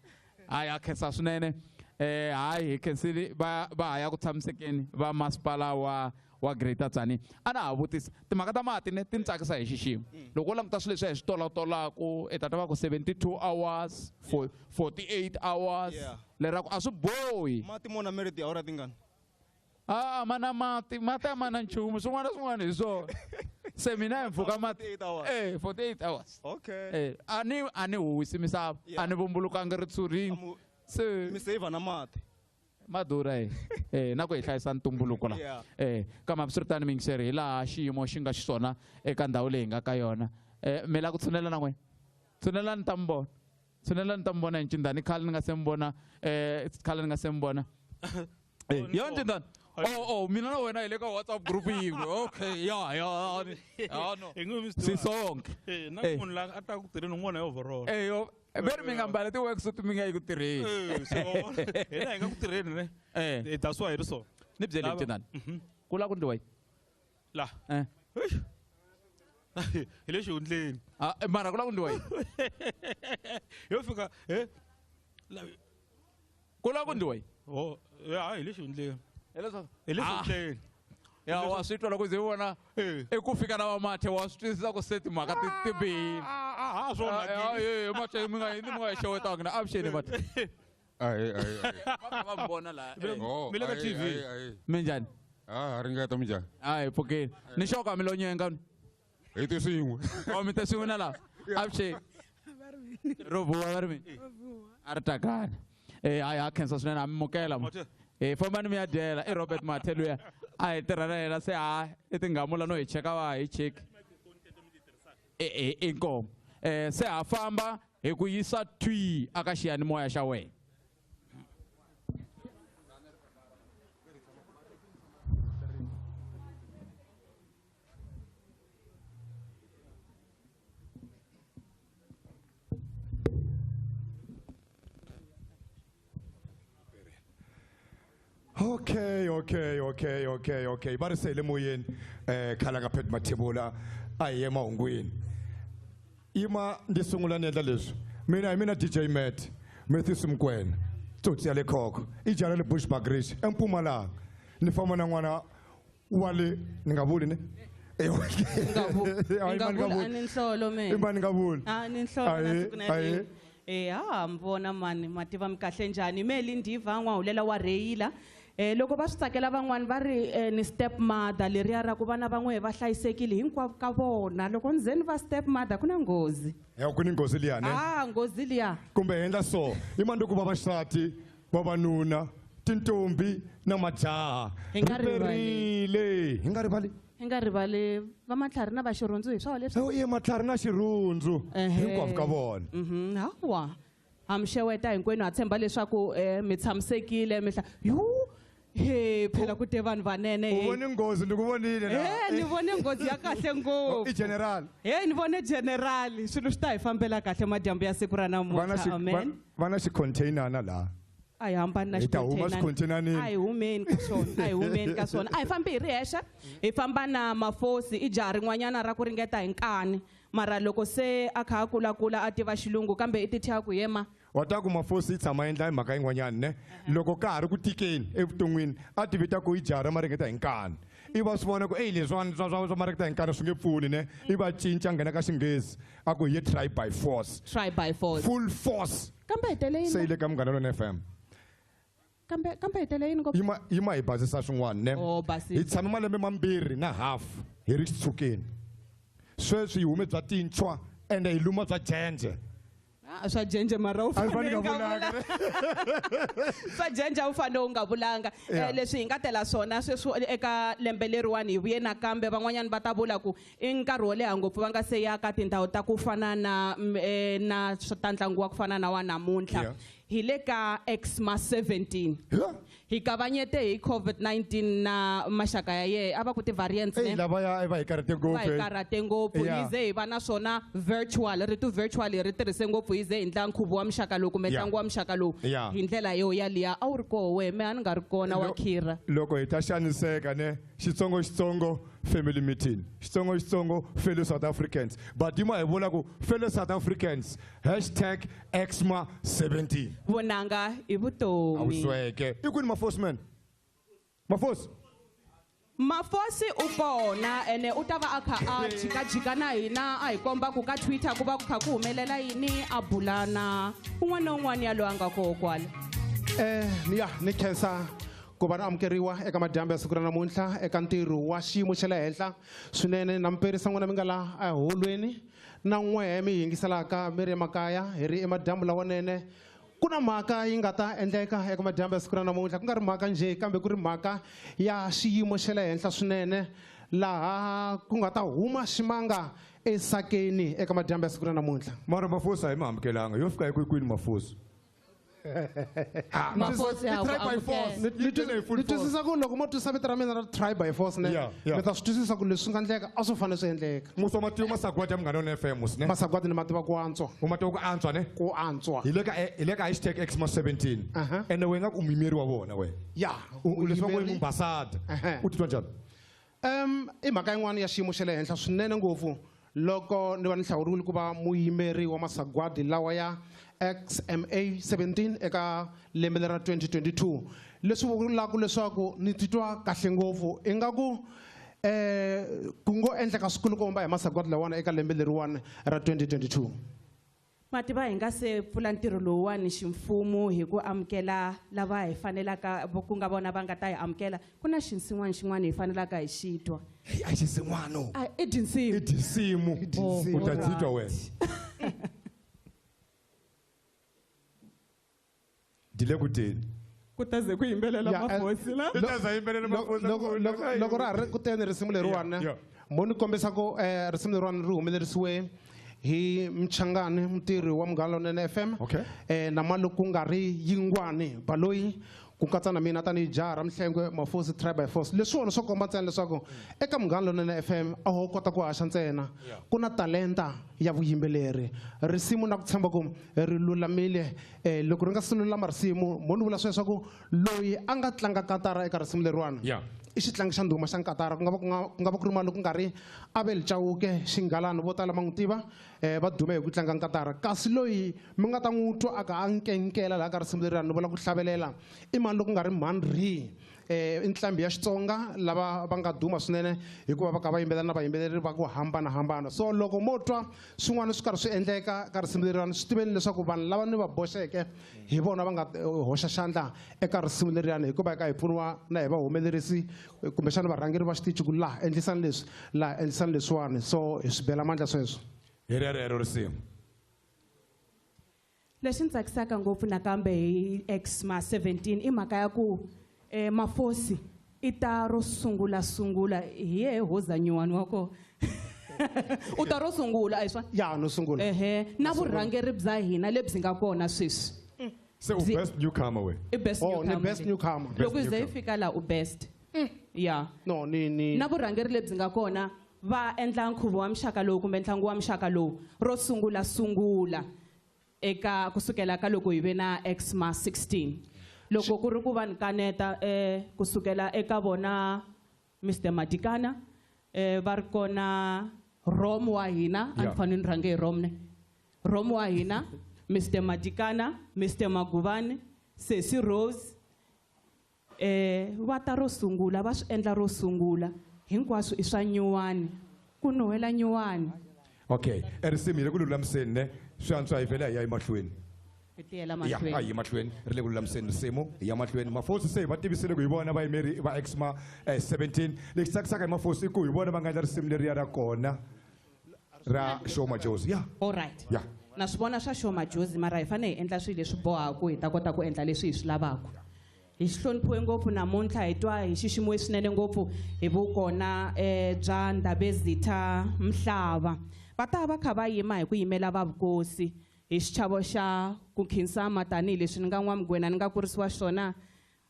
hayi a khensa swinene hayi hi khensile va ha ya ku tshamisekeni va masipala wa Greater Tzaneen ana ha vutisa timhaka ta mati ne ti ni tsakisa hi xiximo loko u languta swilo leswi hi swi tolatolaka i ta tiva ku 72 hours 48 hours lera ku a swi bohi mati mona meriti awara tingani mana mati a mana nchumu swin'wana na swin'wana hi swona se mina hi mpfuka mati 48 hours okay a ni huwisi misava a ni vumbulukangi ritsurini se mi save na mati madura na ku hi hlayisa ntumbuluko la kambe hambiswiritano mingiseri hi laha xiyimo xi nga xiswona eka ndhawu leyi hi nga ka yona mi la ku tshunela na n'wina tshunelani ta mi vona tshunelani ta mi vona hi ncindani khale ni nga se mi vona yo ncindani mina na wena hi le ka WhatsApp group yin'we okay ya no sisonke na munhu la a ta ku tirheni un'wana hi overall veri mi nga mbali ti-worksuit mi nga yi ku tirheni hina hi nga ku tirheni ne hi ta swa hi ri so ni byele ncindani ku la ku ndliwa yi la hi le xihundleni mara ku la ku ndliwa yi yo fika ku la ku ndliwa yi hi le xihundleni hi le xihundleni ya wa swi twa loko ze vona eku fika na vamathe wa swi twisisa ku se timhaka ti bihile mathe mi nga xewetanga na avuxeni mathe va mi vona laha mi le ka TV minjhani ringeta minjhani hi pfukeni ni xoka mi lo nyenga hi ti swin'we mi te swin'we na laha avuxeni ro vuwa va ri mi a ri takani hayi ha khensa swinene ha mi mukela fambani mi ya dyela i Robert Mathe luya a hi tirha na yena se i tingamula no hi cheka va hi cheki inkomo se ha famba hi ku yisa twi aka xiyanimoya xa wena Okay. Va ri sele moyeni khala nga pheti mathebula a hi ye mahungwini yima ndi sungula ni endla leswi mina DJ Matt Mathis Mkwena tsotsi ya le khokho i jara le Bushbuckridge eMpumalanga ni famba na n'wana wa le ni nga vuli ne mvona mani mativa mi kahle njhani meli ndiva n'wahulela wa rheyila loko va swi tsakela van'wani va ri ni step mother leriya ra ku vana van'we va hlayisekile hinkwavo ka vona loko ndzeni va step mother ku na nghozi ku ni nghozi liya ne nghozi liya kumbe endla so i mani ku vavasati vavanuna tintombi na majaha hi nga rivali va matlhari na va xirhundzu hi swona leswi matlhari na xirhundzu hinkwavo ka vona hawa hamxeweta hinkwenu ha tshemba leswaku mi tshamisekile phela ku te vanhu vanene vone nghozi ni ku vonile ni vone nghozi ya kahle ngopfu general ni vone generali swilo swi ta hi fambela kahle madyambu ya siku ra namuntlha amen va na xicontainer na laha a hi hambani na xicontainer a hi humeni ka swona a hi fambi hi ri hexe hi famba na mafosi i jaha rin'wanyana ra ku ringeta hi nkani mara loko se a kha a kulakula a tiva xilungu kambe i tithya ku yema wa ta ku mafosi i tshama endla hi mhaka yin'wanyana ne loko ka ha ri ku tikeni evuton'wini a ti vita ku i jaha ra maringeta hi nkani i va swi vona ku leswiwani swa maringeta hi nkani swi nge pfuni ne i va cinca nghena ka xinghezi a ku hi ye try by force full force kambe hi se yi le ka Munghana Lonene FM kambe hi tele yini yima hi basisa swin'wana ne hi tshame malembe mambirhi na half hi ri xitshukeni sweswi hi hume bya tintshwa ende hi luma bya jenje swa jenje mara u swa jenje u fanele u nga vulanga leswi hi nga tela swona sweswi eka lembe leriwani hi vuye nakambe van'wanyana va ta vula ku i nkarhi wo leha ngopfu va nga se ya ka tindhawu ta ku fana na ta ntlangu wa ku fana na wa namuntlha hi le ka XMA17 hi kavanyete hi COVID-19 na maxaka ya ye a va ku ti-variants lavaya va hi karate ngopfu hi ze hi va na swona virtual ritu virtual hi ri tirhise ngopfu hi ze hi ndla nkhuvo wa muxaka lowu kumbe ntlangu wa muxaka lowu hi ndlela yo yaliya a wu ri koho we me a ni nga ri kona wa khira loko hi ta xaniseka ne xitsongo family meeting xitsongo fellow South Africans but yima hi vula ku fellow South Africans #XMA17 vonanga i vutomi awusweke i kwini mafosi man mafosi Mafosi u kona ene u ta va a kha a jikajika na hina a hi komba ku ka Twitter ku va ku kha ku humelela yini a bulana un'wana na un'wana ya loyi a nga koho kwala. Ni khensa ku va na amukeriwa eka madyambu ya siku ra namuntlha eka ntirho wa xiyimo xa le henhla swinene na mperisa n'wina mi nga la eholweni na n'wehe mi yingiselaka mi ri emakaya hi ri emadyambu lawanene. Ku na mhaka yi nga ta endleka eka madyambu ya siku ra namuntlha ku nga ri mhaka njhe kambe ku ri mhaka ya xiyimo xa le henhla swinene laha ku nga ta huma ximanga esakeni eka madyambu ya siku ra namuntlha. Mara Mafosi a hi mi amukelanga yo fika kwini Mafosi? Ni twisisa ku loko mo twisa vito ra mina ra try by force ne mi ta swi twisisa ku leswi nga endleka a swi fanele swi endleka. Musomatiwa Masagwadi ya Munghana Lonene FM ne? Masagwadi ni mativa ku antswa. U mativa ku antswa ne? Ku antswa. Hi le ka hashtag XMA17 ende we nga ku muyimeri wa vona we. Ya. Leswi va ngo i ambassador. U titwa njhani? I mhaka yin'wana ya xiyimo xa le henhla swinene ngopfu loko ni va ni hlawuriwile ku va muyimeri wa masagwadi lawa ya XMA17 eka lembe ra 2022. Leswi vulaka leswaku ni titwa kahle ngopfu ingaku ku ngo endleka swikulukumba hi masagwadi lawana eka lembe leriwani ra 2022. Mativa hi nga se pfula ntirho lowuwani ximfumo hi ku amukela lava hi fanelaka ku nga vona va nga ta hi amukela ku na xinsin'wana xin'wana hi fanelaka hi xitwa. A xinsin'wana i tinsimu. I tinsimu u ta titwa wena. Dile kuteni kutaze ku yimbelela Mafosi la kutaze yimbelela Mafosi loko ra ri kuteni risimu leriwani mo ni kombisa ku risimu leriwani ri humelerisiwe hi Mchangani mutirhi wa Munghana Lonene FM na maloko nga ri Yingwani Baloyi ku katsa na mina tanihi jaha ra Mhlengwe Mafosi try by force. Leswiwani swo komba ntsena leswaku eka Munghana Lonene FM a ho kota ku haxa ntsena ku na talenta ya vuyimbeleri. Risimu na ku tshemba ku ri lulamile loko ri nga si lulama risimu mo ni vula sweswaku loyi a nga tlanga katara eka risimu leriwani i xitlangi xa ndhuma xa nkatara ku nga va ku ri maloko nga ri Abel Chauke Xingalani vo tala ma n'wi tiva va dume hi ku tlanga nkatara kasi loyi mi nga ta n'wi twa aka a nkenkela laha ka risimu leriwani ni vula ku hlavelela i mani loko nga ri Mhandri i nqambi ya Xitsonga lava va nga duma swinene hikuva va ka va yimbelela na vayimbeleri va ku hambanahambana. So loko mo twa swin'wana swi karhi swi endleka ka risimu leriwani swi tiveni leswaku vanhu lava ni va boxeke hi vona va nga hoxa xandla eka risimu leriwani hikuva eka hi pfuniwa na hi vahumelerisi kumbexana varhangeri va xitichi ku laha endlisani leswi laha endlisani leswiwani so hi swi bela mandla sweswo. Hi rero risimu leswi ni tsakisaka ngopfu nakambe hi XMA17 i mhaka ya ku Mafosi i ta ro sungula hi ye hoza nyuwani wa ko u ta ro sungula a hi swona ya no sungula na vurhangeri bya hina lebyi nga kona sweswi se u best newcomer we i best newcomer best newcomer loko ze fika la u best ya no ni na vurhangeri lebyi nga kona va endla nkhuvo wa mixaka lowu kumbe ntlangu wa mixaka lowu ro sungula eka kusukela ka loko hi ve na XMA16 loko ku ri ku va ni kaneta kusukela eka vona Mr Madikana va ri kona Rom wa hina a ni fanele ni rhange hi Rom wa hina Mr Madikana Mr Maguvani Sesi Rose va ta ro sungula va swi endla ro sungula hinkwaswo i swa nyuwani ku nuhela nyuwani. Okay risimu le ku lulamiseni ne swi antswa hi vhela hi ya emahlweni ya hi mahlweni ri le ku lulamiseni risimu hi ya mahlweni. Mafosi se va tivisile ku hi vona vayimeri va XMA17 lexi tsakisaka hi Mafosi i ku hi vona va nga endla risimu leriya ra kona ra Show Majozi all right na swi vona swa Show Majozi mara hi fanele hi endla swilo leswi bohaku hi ta kota ku endla leswi hi swi lavaka. Hi hloniphiwe ngopfu namuntlha hi twa hi xiximiwe swinene ngopfu hi vukona bya Ndabezitha Mhlava va ta va kha va yima hi ku yimela vavukosi hi xichavo xa ku khinsama tanihileswi ni nga n'wamugwena ni nga kurisiwa xona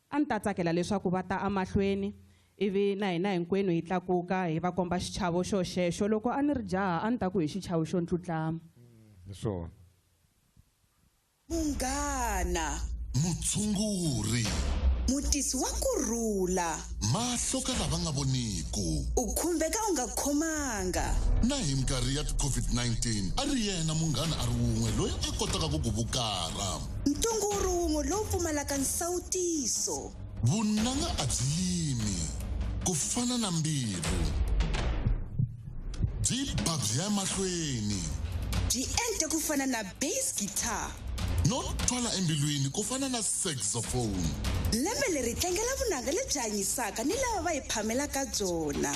a ni ta tsakela leswaku va ta amahlweni ivi na hina hinkwenu hi tlakuka hi va komba xichavo xo xexo loko a ni ri jaha a ni ta ku hi xichavo xo ntlutlama swona Munghana mutshunguri mutisi wa kurhula mahlo ka lava nga voniku u khumbeka u nga khomanga na hi minkarhi ya COVID-19 a ri yena munghana a ri wun'we loyi a kotaka ku ku vukala ntunguru wun'we lowu pfumalaka nsawutiso vunanga a byi yimi ku fana na mbilu byi ba byi ya mahlweni byi ente ku fana na bass guitar no twala embilwini ku fana na saxophone lembe leri tlangela vunanga lebyi hanyisaka ni lava va hi phamelaka byona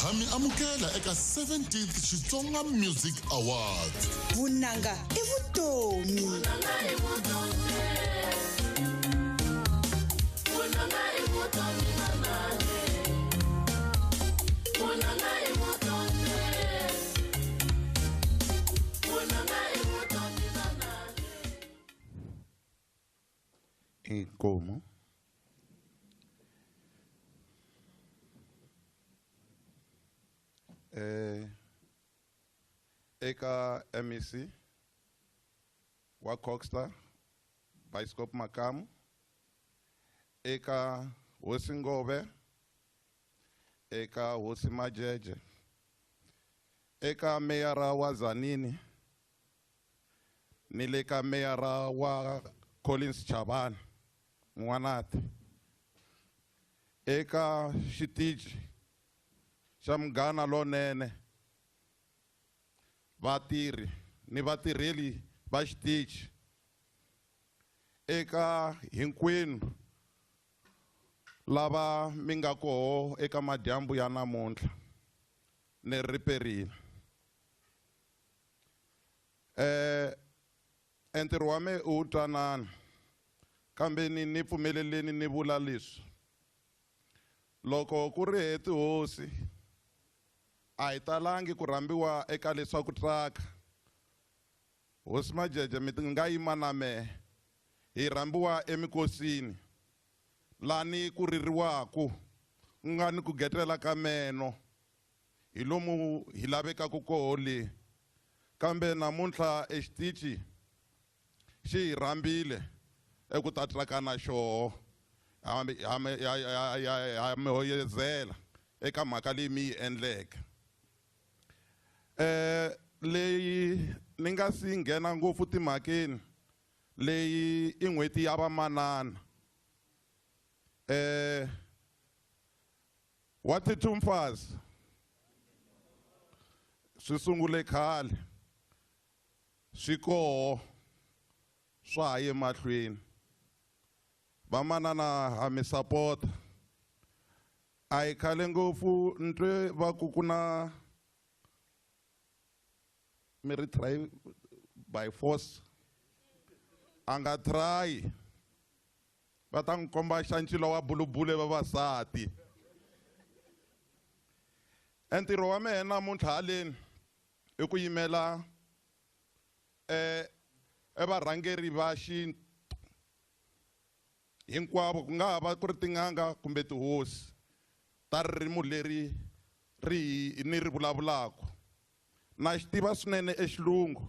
hami amukela eka 17th Xitsonga Music Awards vunanga i vutomi Inkomo eka MEC wa Coxstar Bioscope Makamu eka Hosi Ngove eka Hosi Majeje eka meyara wa Zanini ni le ka meyara wa Collins Chabane Mwanati eka xitichi xa Munghana Lonene vatirhi ni vatirheli va xitichi eka hinkwenu lava mi nga koho eka madyambu ya namuntlha ni riperile entirho wa me u twanana kambe ni pfumeleleni ni vula leswi loko ku ri he tihosi a hi talangi ku rhambiwa eka leswaku traka Hosi Majeje mi nga yima na mehe hi rhambiwa emikosini lani ku ririwaku ku nga ni ku getela ka meno hi lomu hi lavekaku koho le kambe namuntlha exitichi xi hi rhambile eku ta trakana xoho ha mi hoyezela eka mhaka leyi mi yi endleke leyi ni nga si nghena ngopfu timhakeni leyi i n'hweti ya vamanana wa titumfazi swi sungule khale swi koho swa ha ye mahlweni vamanana ha mi sapota a hi khale ngopfu ntwe va ku ku na mi ri try by force a nga try va ta n'wi komba xancilo wa bulubule vavasati entirho wa mehe namuntlha haleni i ku yimela varhangeri va xintu hinkwavo ku nga ha va ku ri tin'anga kumbe tihosi ta ririmi leri ni ri vulavulaka na xi tiva swinene exilungu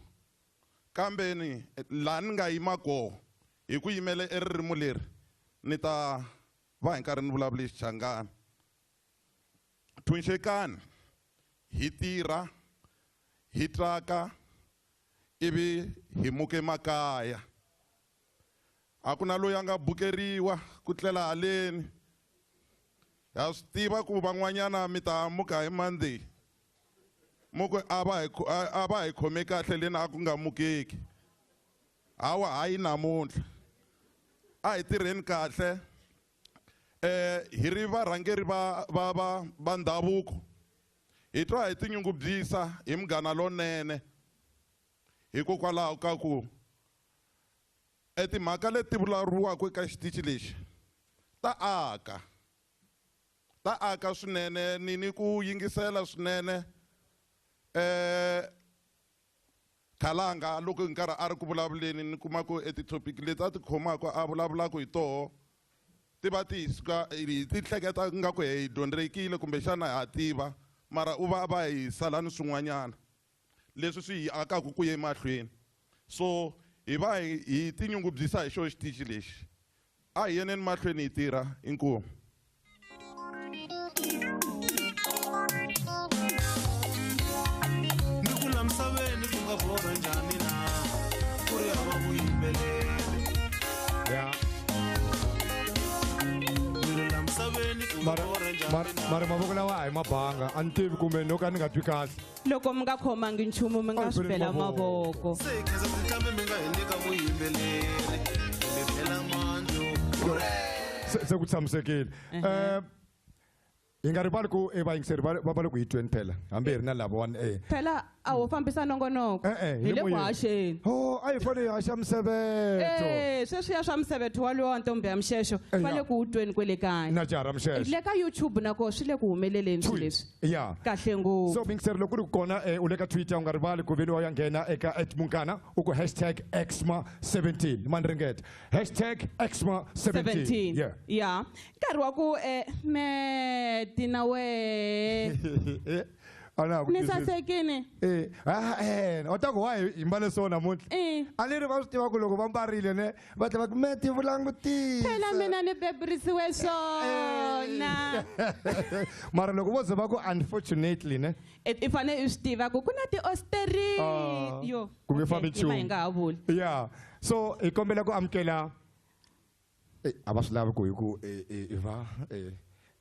kambe ni laha ni nga yima koho hi ku yimela eririmi leri ni ta va hi nkarhi ni vulavule xichangana thunxekani hi tirha hi traka ivi hi muke makaya a ku na loyi a nga bukeriwa ku tlela haleni ha swi tiva ku van'wanyana mi ta muka hi Monday muku a va hi khome kahle leni a ku nga mukeki hawa hayi namuntlha a hi tirheni kahle hi ri varhangeri va ndhavuko hi twa hi tinyungubyisa hi Munghana Lonene hikokwalaho ka ku timhaka leti vulavuriwaka eka xitichi lexi ta aka swinene ni ku yingisela swinene khalanga loko hi nkarhi a ri ku vulavuleni ni kuma ku titopic leti a ti khomaka a vulavulaka hi toho ti va ti ti hleketa nga ku hi dyondzerekile kumbexana ha tiva mara u va hi sala ni swin'wanyana leswi swi hi akaka ku ye mahlweni so hi va hi tinyungubyisa hi xo xitichi lexi a hi yeneni mahlweni hi tirha inkomu ni ku la misaveni ku nga borha njhani na ku ri hava vuyimbeleri ni la misaveni ku nga borha njhani mara mavoko lawa a hi mabanga a ni tivi kumbe no ka ni nga twi kahle loko mi nga khomangi nchumu mi nga swi bela mavoko se khensa tinqambi mi nga hi nyika vuyimbeleri mi phela mandlo se ku tshamisekile hi nga rivali ku vayingiseri va va le ku hi tweni phela hambi hi ri na lava 1A phela a ho fambisa nongonoko hi le ku haxeni a hi fane hi haxa misevetho sweswiya swa misevetho walowo wa ntombi ya mixexo va le ku tweni kwele kaya na jaha ra mixexo le ka YouTube nako swi le ku humeleleni swi leswi ya kahle ngopfu so muyingiseri loko ku ri kona u le ka Twitter u nga rivali ku veni wa ya nghena eka @Munghana u ku #XMA17 mani ringeta #XMA17 ya nkarhi wa ku meti na we ni sasekini u ta ku wa hi mbale so namuntlha a ni ri va swi tiva ku loko va mbarile ne va tlhela va ku meti vulangutisa phela mina ni bebirisiwe swona mara loko vo ze va ku unfortunately ne i fane i swi tiva ku na ti-austerity yo ku nge fambi nchumu hi nga ha vuli ya so hi kombela ku amukela a va swi lavi ku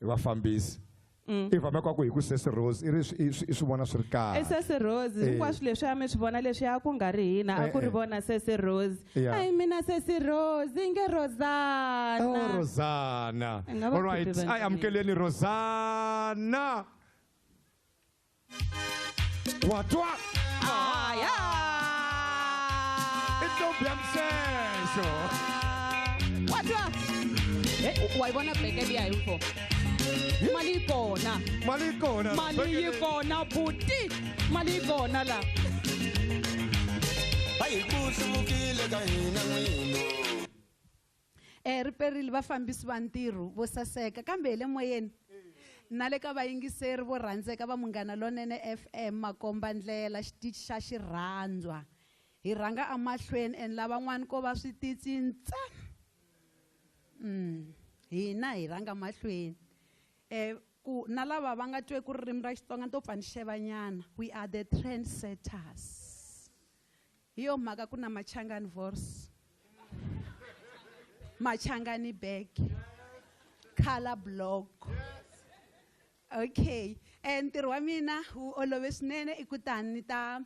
hi vafambisi i vame kwa ku hi ku Sesi Rose i swi vona swi ri kahle Sesi Rose hinkwaswo leswiya mi swi vona leswiya ku nga ri hina a ku ri vona Sesi Rose ayi mina Sesi Rose i nge Rozana Rozana all right ayi amukeleni Rozana watwa aya i ntombi ya mxexo watwa wayibona bheke liya yimfo mali yi kona mali yi kona mali yi kona buti mali yi kona la hayi ku hluvukile ka hina n'wino ri perile vafambisi va ntirho vo saseka kambe hi le moyeni na le ka vayingiseri vo rhandzeka va Munghana Lonene FM makomba ndlela xitichi xa xirhandzwa hi rhanga amahlweni and lavan'wani ko va switichi ntsena hina hi rhanga mahlweni ku na lava va nga twe ku ririmi ra Xitsonga to pfa ni xevanyana we are the trendsetters hi yo mhaka ku na Machangani Vorse Machangani bag color block okay ntirho wa mina wu olove swinene i kutani ni ta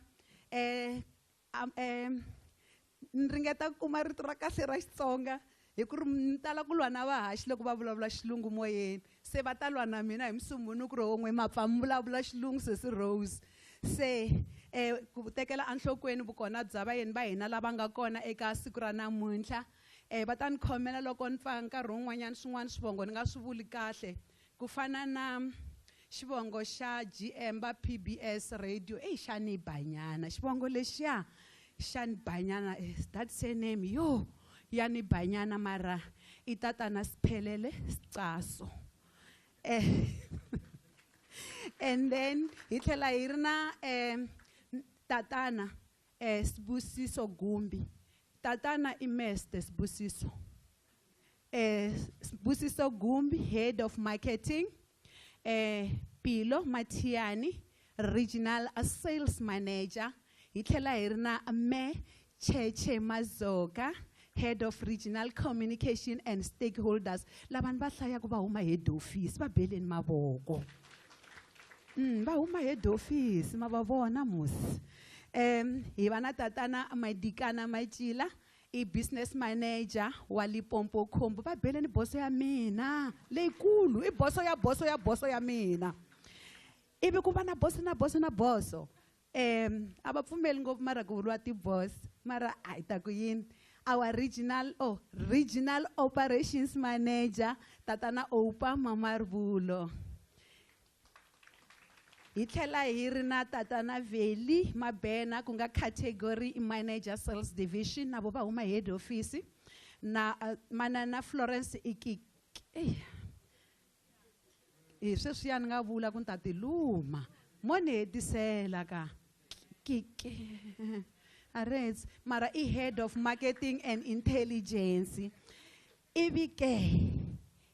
ni ringeta ku kuma rito ra kahle ra Xitsonga hi ku ri ni tala ku lwa na vahaxi loko va vulavula xilungu moyeni se va ta lwa na mina hi Musumuni ku ri won'we mapfa mi vulavula xilungu Sesi Rose se ku tekela enhlokweni vukona bya vayeni va hina lava nga kona eka siku ra namuntlha va ta ni khomela loko ni pfa nkarhi wun'wanyana swin'wana swivongo ni nga swi vuli kahle ku fana na xivongo xa GM va PBS radio xa ni banyana xivongo lexiya xa ni banyana that surname yo yani banyana mara itatana siphelele sicaso and then hi tlhela hi ri na tatana Sibusiso Gumbi tatana Imeste Sibusiso Sibusiso Gumbi head of marketing Pilo Matiani regional sales manager hi tlhela hi ri na me Cheche Mazoka head of regional communication and stakeholders lavani va hlayaka va huma head office va beleni mavoko va huma head office ma va vona musi hi va na tatana Madikana Macila i business manager wa Limpopo Khombo va beleni boso ya mina leyikulu i boso ya mina ivi ku va na boso a va pfumeli ngopfu mara ku vuriwa ti-boss mara a hi ta ku yini our regional operations manager tatana Oupa Mamarivulo hi tlhela hi ri na tatana Veli Mabena ku nga category manager sales division navo va huma head office na manana Florence Ikiki sweswiya ni nga vula ku ni ta ti luma mo ni hetisela ka Arets mara I head of marketing and intelligence ivi ke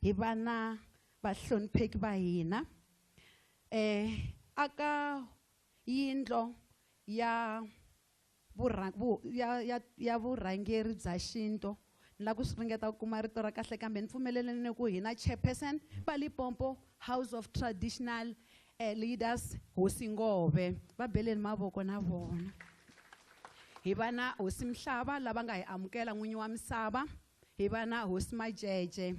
hi vana vahlonipheki va hina aka yindlo ya vurhangeri bya xinto ni la ku swi ringeta ku kuma rito ra kahle kambe ni pfumeleleni ku hina chairperson va Limpopo House of Traditional Leaders Hosi Ngobe va beleni mavoko na vona. Hi va na Hosi Mhlaba lava nga hi amukela n'winyi wa misava, hi va na Hosi Majeje,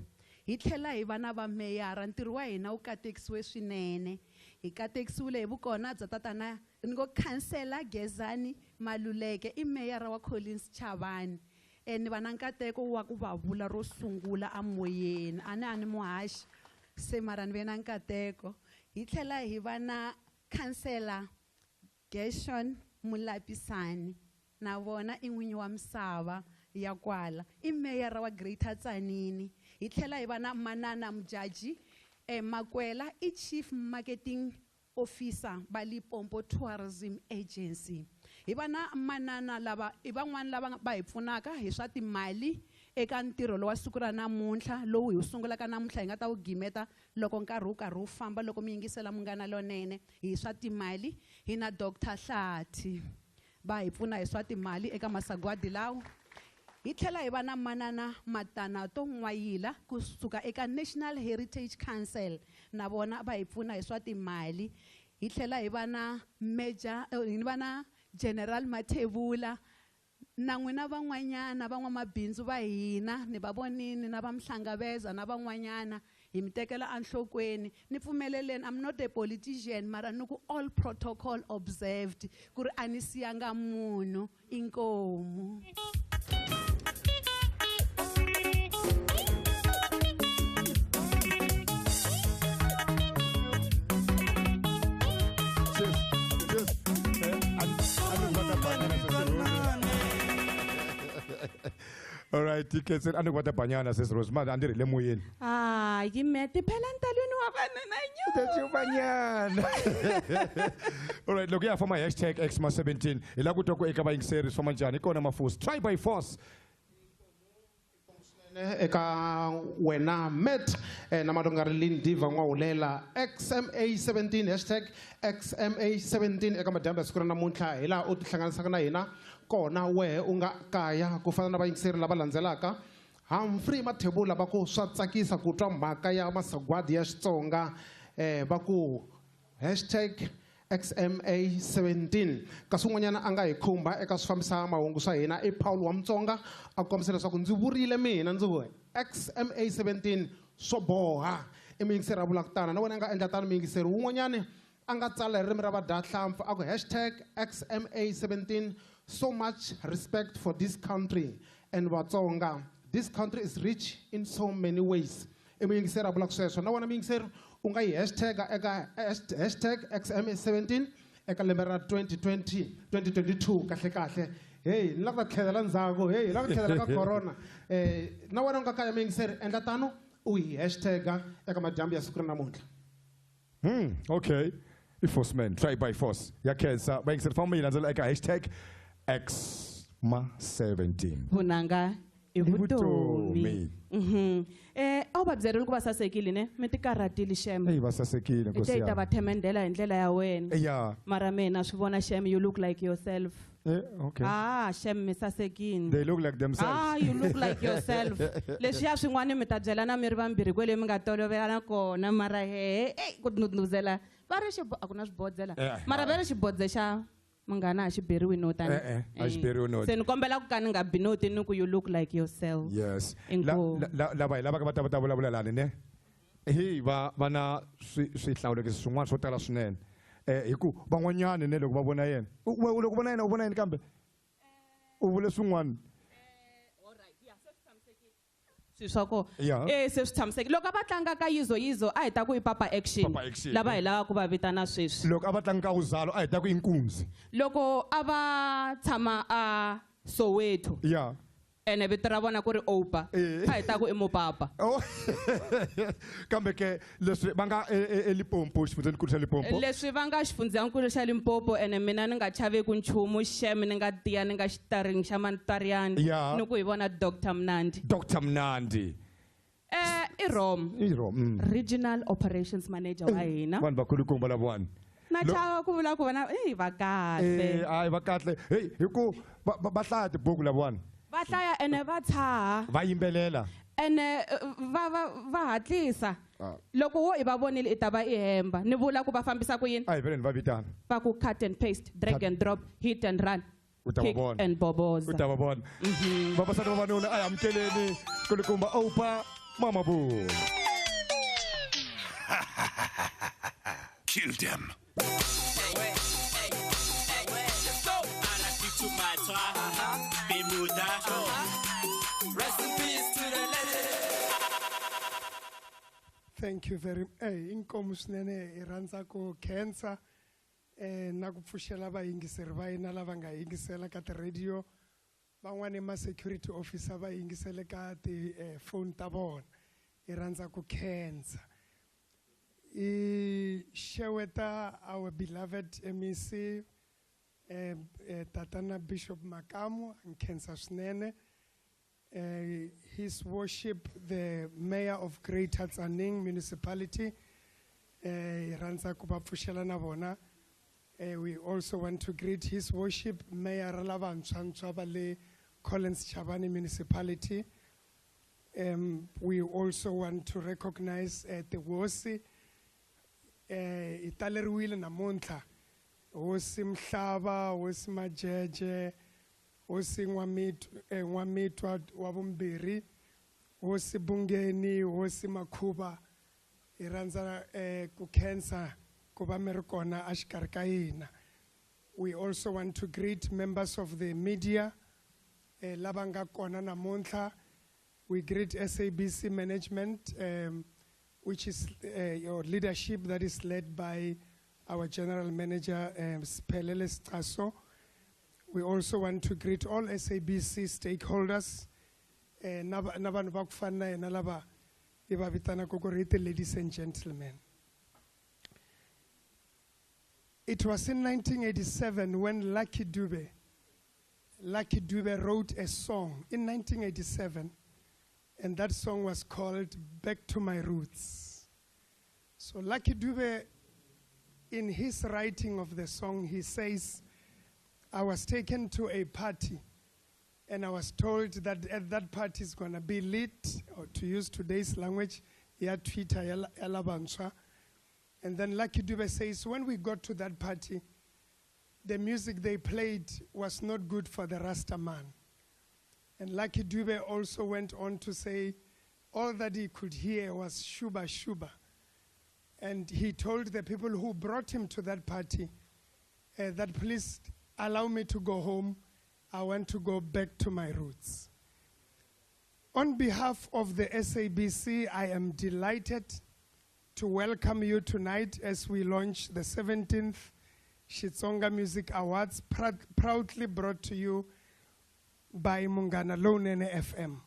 hi tlhela hi va na va meyara. Ntirho wa hina wu katekisiwe swinene. Hi katekisiwile hi vukona bya tatana ni ngo Khansela Gezani Maluleke i meyara wa Collins Chavani. Ni va na nkateko wa ku va vula ro sungula amoyeni. A ni muhaxi se mara ni ve na nkateko. Hi tlhela hi va na Khansela Gershon Mulapisani, na vona i n'winyi wa misava ya kwala, i meyara wa Greater Tzaneen. Hi tlhela hi va na Manana Mujaji Makwela i Chief Marketing Officer ba Limpopo Tourism Agency. Hi va na manana lava i van'wana lava va hi pfunaka hi swa timali eka ntirho lowa siku ra namuntlha lowu hi sungulaka namuntlha hi nga ta wu gimeta loko nkarhi wu karhi wu famba loko mi yingisela Munghana Lonene hi swa timali. Hi na Dr. Hlati va hi pfuna hi swa timali eka masagwadi lawo. Hi tlhela hi va na manana Matanato N'wayila kusuka eka National Heritage Council, na vona va hi pfuna hi swa timali. Hi tlhela hi va na hi va na General Mathebula na n'wina van'wanyana van'wamabindzu va hina ni va vonini na va Mhlangaveza na van'wanyana hi mi tekela enhlokweni. Ni pfumeleleni, I'm not a politician mara ni ku all protocol observed ku ri a ni siyanga munhu. Inkomu. All right, tickets and what the banyana says Rosemary and the Lemoyen. Ah, you met the Pelantalino of banyan. All right, look here for my hashtag XMA17. Ilagutoko Ekabaying series for Manjani, Konama Force. Try by force. Eka wena met na madongarilini diva ngwaulela XMA17 hashtag XMA17 eka madamba siku ra namuntlha hi laha u tihlanganisaka na hina kona wehe u nga kaya ku fana na vayingiseri lava landzelaka. Humphrey Mathebula va ku swa tsakisa ku twa mhaka ya masagwadi ya Xitsonga va ku hashtag XMA17 kasi un'wanyana a nga hi khumba eka swifambisa mahungu swa hina i Paul wa Mutsonga a kombisa leswaku ndzi vurile mina ndzi vuye XMA17 swo boha i muyingiseri a vulaka tano na wena a nga endla tano muyingiseri wun'wanyani a nga tsala hi ririmi ra vadyahlampfi a ku hashtag XMA17 so much respect for this country and Vatsonga. This country is rich in so many ways. I muyingiseri a vulaka sweswo na wena muyingiseri u nga yi hashtag eka hashtag XMA17 eka lembe ra 2022 kahle kahle. Hey, ni lava ku tlhelela ndzhaku. Hey, lava ku tlhelela ka corona. Na wena u nga kaya muyingiseri endla tano u yi hashtag eka madyambu ya siku ra namuntlha. Okay. Enforcement, try by force. Ya kensa, vayingiseri family landzela eka hashtag XMA17. Vunanga i vutomi. A wu va byerile ku va sasekile ne mi ti karhatile Shem. Hey, va sasekile nkosi yami. yami. Ta va themendela hi ndlela ya wena. Yeah. Mara mina swi vona Shem, you look like yourself. Okay. Ah, Shem mi sasekile. They look like themselves. Ah, you look like yourself. Leswiya swin'wana mi ta byelana mi ri vambirhi kwele mi nga tolovelana kona mara he ku nudnuzela va ri a ku na swibodzela mara va ri xibodze xa Munghana a xi beriwi notani. A xi beriwi noti. Se ni kombela ku ka ni nga binoti ni ku you look like yourself. Yes. Lava va ta vulavula lani ne. Hey, va na swihlawulekisi swin'wana swo tala swinene. Hi ku van'wanyana ne loko va vona yena. Loko vona yena u vona yena kambe u vule swin'wana. Swiswako Yeah. se swi tshamiseki loko va tlanga ka yizo a hi ta ku i papa action lava hi lava ku va vitana sweswi. Loko a va tlanga ka uzalo a hi ta ku inkunzi. Loko a va tshama a Soweto Yeah. ene vito ra vona ku ri Opa a hi ta ku i mupapa. Kambe ke leswi va nga eLimpopo xifundzeninkulu xa Limpopo. Leswi va nga xifundzeninkulu xa Limpopo ene mina ni nga chaveku nchumu Shem ni nga tiya ni nga xitaringi xa Mantariyani ni ku hi vona Dr. Mnandi. Dr. Mnandi. I Rom. Regional Operations Manager wa hina. Vanhu vakulukumba lavawani. Na chava ku vula ku vona va kahle. Ai va kahle. Hey, hi ku va hlaya tibuku lavawani. Va hlaya ene va tshaha. Va yimbelela. and va hatlisa loko wo I va vonile I ta va I hemba ni vula ku va fambisa ku yini a hi vele ni va vitana va ku cut and paste drag and drop hit and run u ta va kick vona and boboza u ta va vona vavasati vavanuna a hi amukeleni kulukumba opa mama bull Kill them. Rest in peace to the legend. Thank you very much. Inkomu swinene I rhandza ku khensa na ku pfuxela vayingiseri va hina lava nga yingisela ka ti-radio van'wani ma-security officer va yingisele ka ti-phone ta vona I rhandza ku khensa I xeweta our beloved MEC Tatana Bishop Makamu and khensa swinene His Worship, the Mayor of Greater Tzaneen Municipality, Ranza Kuba Pushelana Bona. We also want to greet His Worship, Mayor Ralavan Chanchabale Collins Chabani Municipality. We also want to recognize the Wosi, Italerwil Namonta, Wosi Mhlaba, Wosi Majeje, Wosi Nwamitwa Wabumbiri, Wosi Bungeni, Wosi Makuba, Iranza Kukensa, Kuba Merikona Ashkarkaina. We also want to greet members of the media, Labanga Kona Namonta. We greet SABC management, which is your leadership that is led by our general manager, Spelele Strasso. We also want to greet all SABC stakeholders, ladies and gentlemen. It was in 1987 when Lucky Dube wrote a song in 1987, and that song was called Back to My Roots. So Lucky Dube, in his writing of the song, he says, I was taken to a party and I was told that at that party is going to be lit, or to use today's language, Twitter. And then Lucky Dube says, when we got to that party, the music they played was not good for the Rasta man. And Lucky Dube also went on to say, all that he could hear was shuba shuba. And he told the people who brought him to that party that please allow me to go home. I want to go back to my roots. On behalf of the SABC, I am delighted to welcome you tonight as we launch the 17th Shitsonga Music Awards, proudly brought to you by Munghana Lonene FM,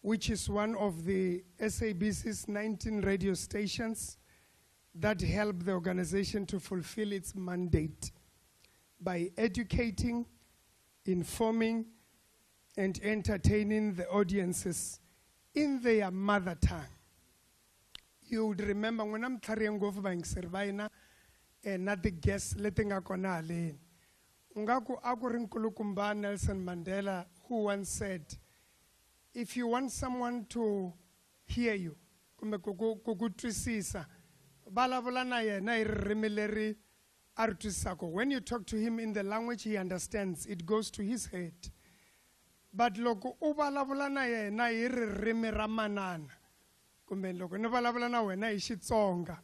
which is one of the SABC's 19 radio stations that help the organization to fulfill its mandate by educating, informing, and entertaining the audiences in their mother tongue. You would remember when I'm carrying over by Servaina and not the guests letting a kona lane. Ungaku Akurin Kulukumba Nelson Mandela, who once said, if you want someone to hear you, when you talk to him in the language he understands, it goes to his head. But loko ubalabulana yena iririmi ramanana, kumbe loko nibalabulana wena iXitsonga,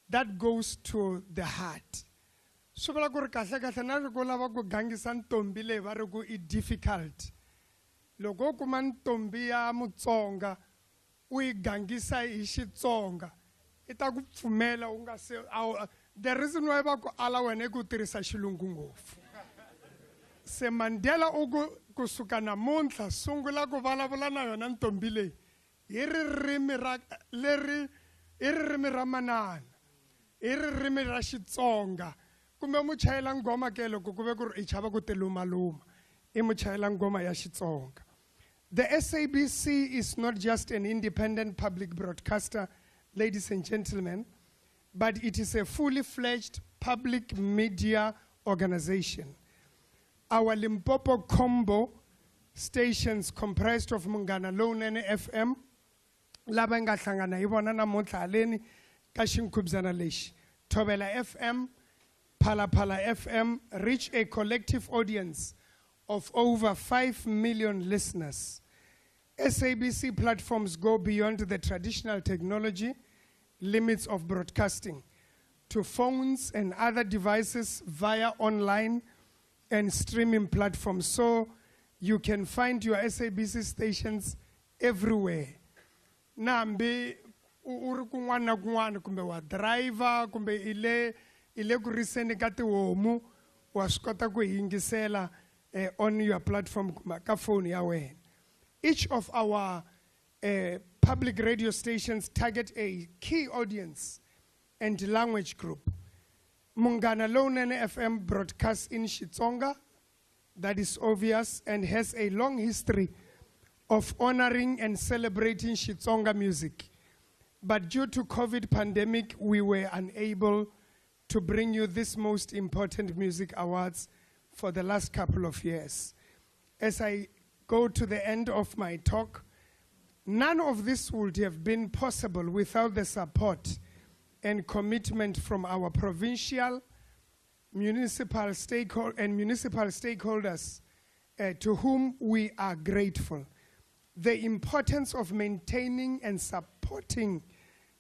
that goes to the heart. So bala ku ri kahle kahle na loko lava ku gangisa ntombi leyi va ri ku I difficult. Loko u kuma ntombi ya Mutsonga u yi gangisa hi Xitsonga, I ta ku pfumela u nga se the reason why va ku ala wena I ku tirhisa xilungu ngopfu. Se Mandela u ku suka namuntlha sungula ku vulavula na yona ntombi leyi hi ririmi ra manana, hi ririmi ra Xitsonga. Kumbe muchayela ngoma ke loko ku ve ku ri I chava ku ti lumaluma I muchayela ngoma ya Xitsonga. The SABC is not just an independent public broadcaster, ladies and gentlemen, but it is a fully fledged public media organization. Our Limpopo combo stations comprised of Munghana Lonene FM, lava nga hlangana hi vona namuntlha haleni ka xinkhubzana lexi. Thobela FM, Phala Phala FM reach a collective audience of over 5 million listeners. SABC platforms go beyond the traditional technology limits of broadcasting to phones and other devices via online and streaming platforms. So you can find your SABC stations everywhere. Nambi uri kun'wana na kun'wana kumbe wa driver kumbe ile ku riseni ka tihomu wa swi kota ku yingisela on your platform ka phone ya wena. Each of our public radio stations target a key audience and language group. Munghana Lonene FM broadcasts in Xitsonga, that is obvious, and has a long history of honoring and celebrating Xitsonga music. But due to COVID pandemic, we were unable to bring you this most important music awards for the last couple of years. As I go to the end of my talk, none of this would have been possible without the support and commitment from our provincial, municipal stakeholders to whom we are grateful. The importance of maintaining and supporting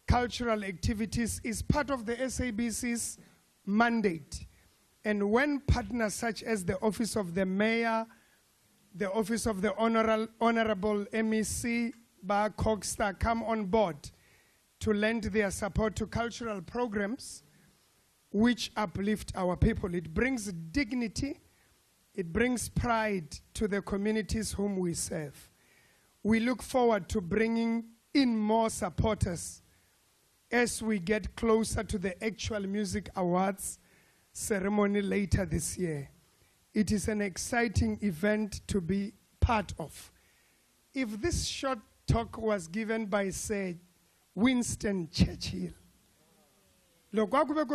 cultural activities is part of the SABC's mandate. And when partners such as the Office of the Mayor, the Office of the Honorable MEC, Bar Cogstar come on board to lend their support to cultural programs which uplift our people, it brings dignity, it brings pride to the communities whom we serve. We look forward to bringing in more supporters as we get closer to the actual Music Awards ceremony later this year. It is an exciting event to be part of. If this short talk was given by, say, Winston Churchill, Sir Winston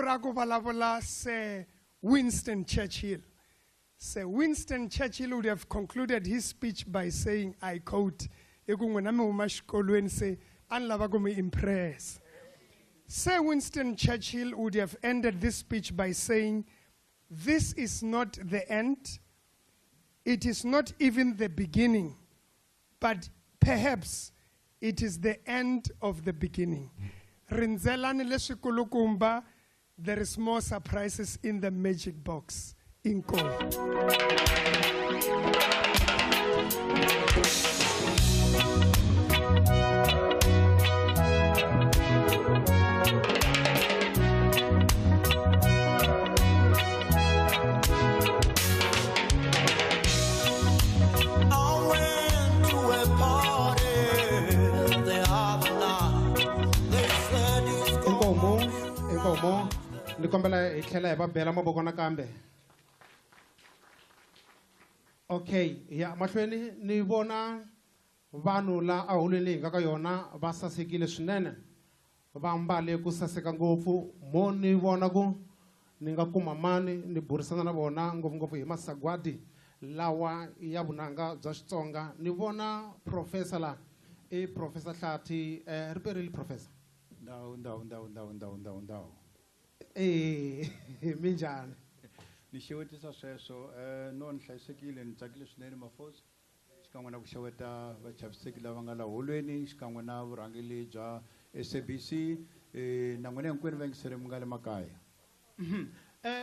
Churchill, Sir Winston Churchill would have concluded his speech by saying, I quote, impress. Sir Winston Churchill would have ended this speech by saying, this is not the end, it is not even the beginning, but perhaps it is the end of the beginning. Rinzelani leshikulukumba, there is more surprises in the magic box. Inko. Okay, ya mahlweni ni vona vanhu la ahuleni nga ka yona va sasekile swinene va mbale ku saseka ngopfu mo ni vona ku ni nga kuma mani ni burisana na vona ngopfungopfu hi masagwadi lawa ya vunanga bya Xitsonga. Ni vona professor la professor Hlati riperile professor ndawu minjani ni xewetisa sweswo no ni hlayisekile ni tsakile swinene mafosi xikan'we na ku xeweta vachaviseki lava nga la holweni xikan'we na vurhangeli bya SABC na n'wina hinkwenu va yingiseri mi nga le makaya.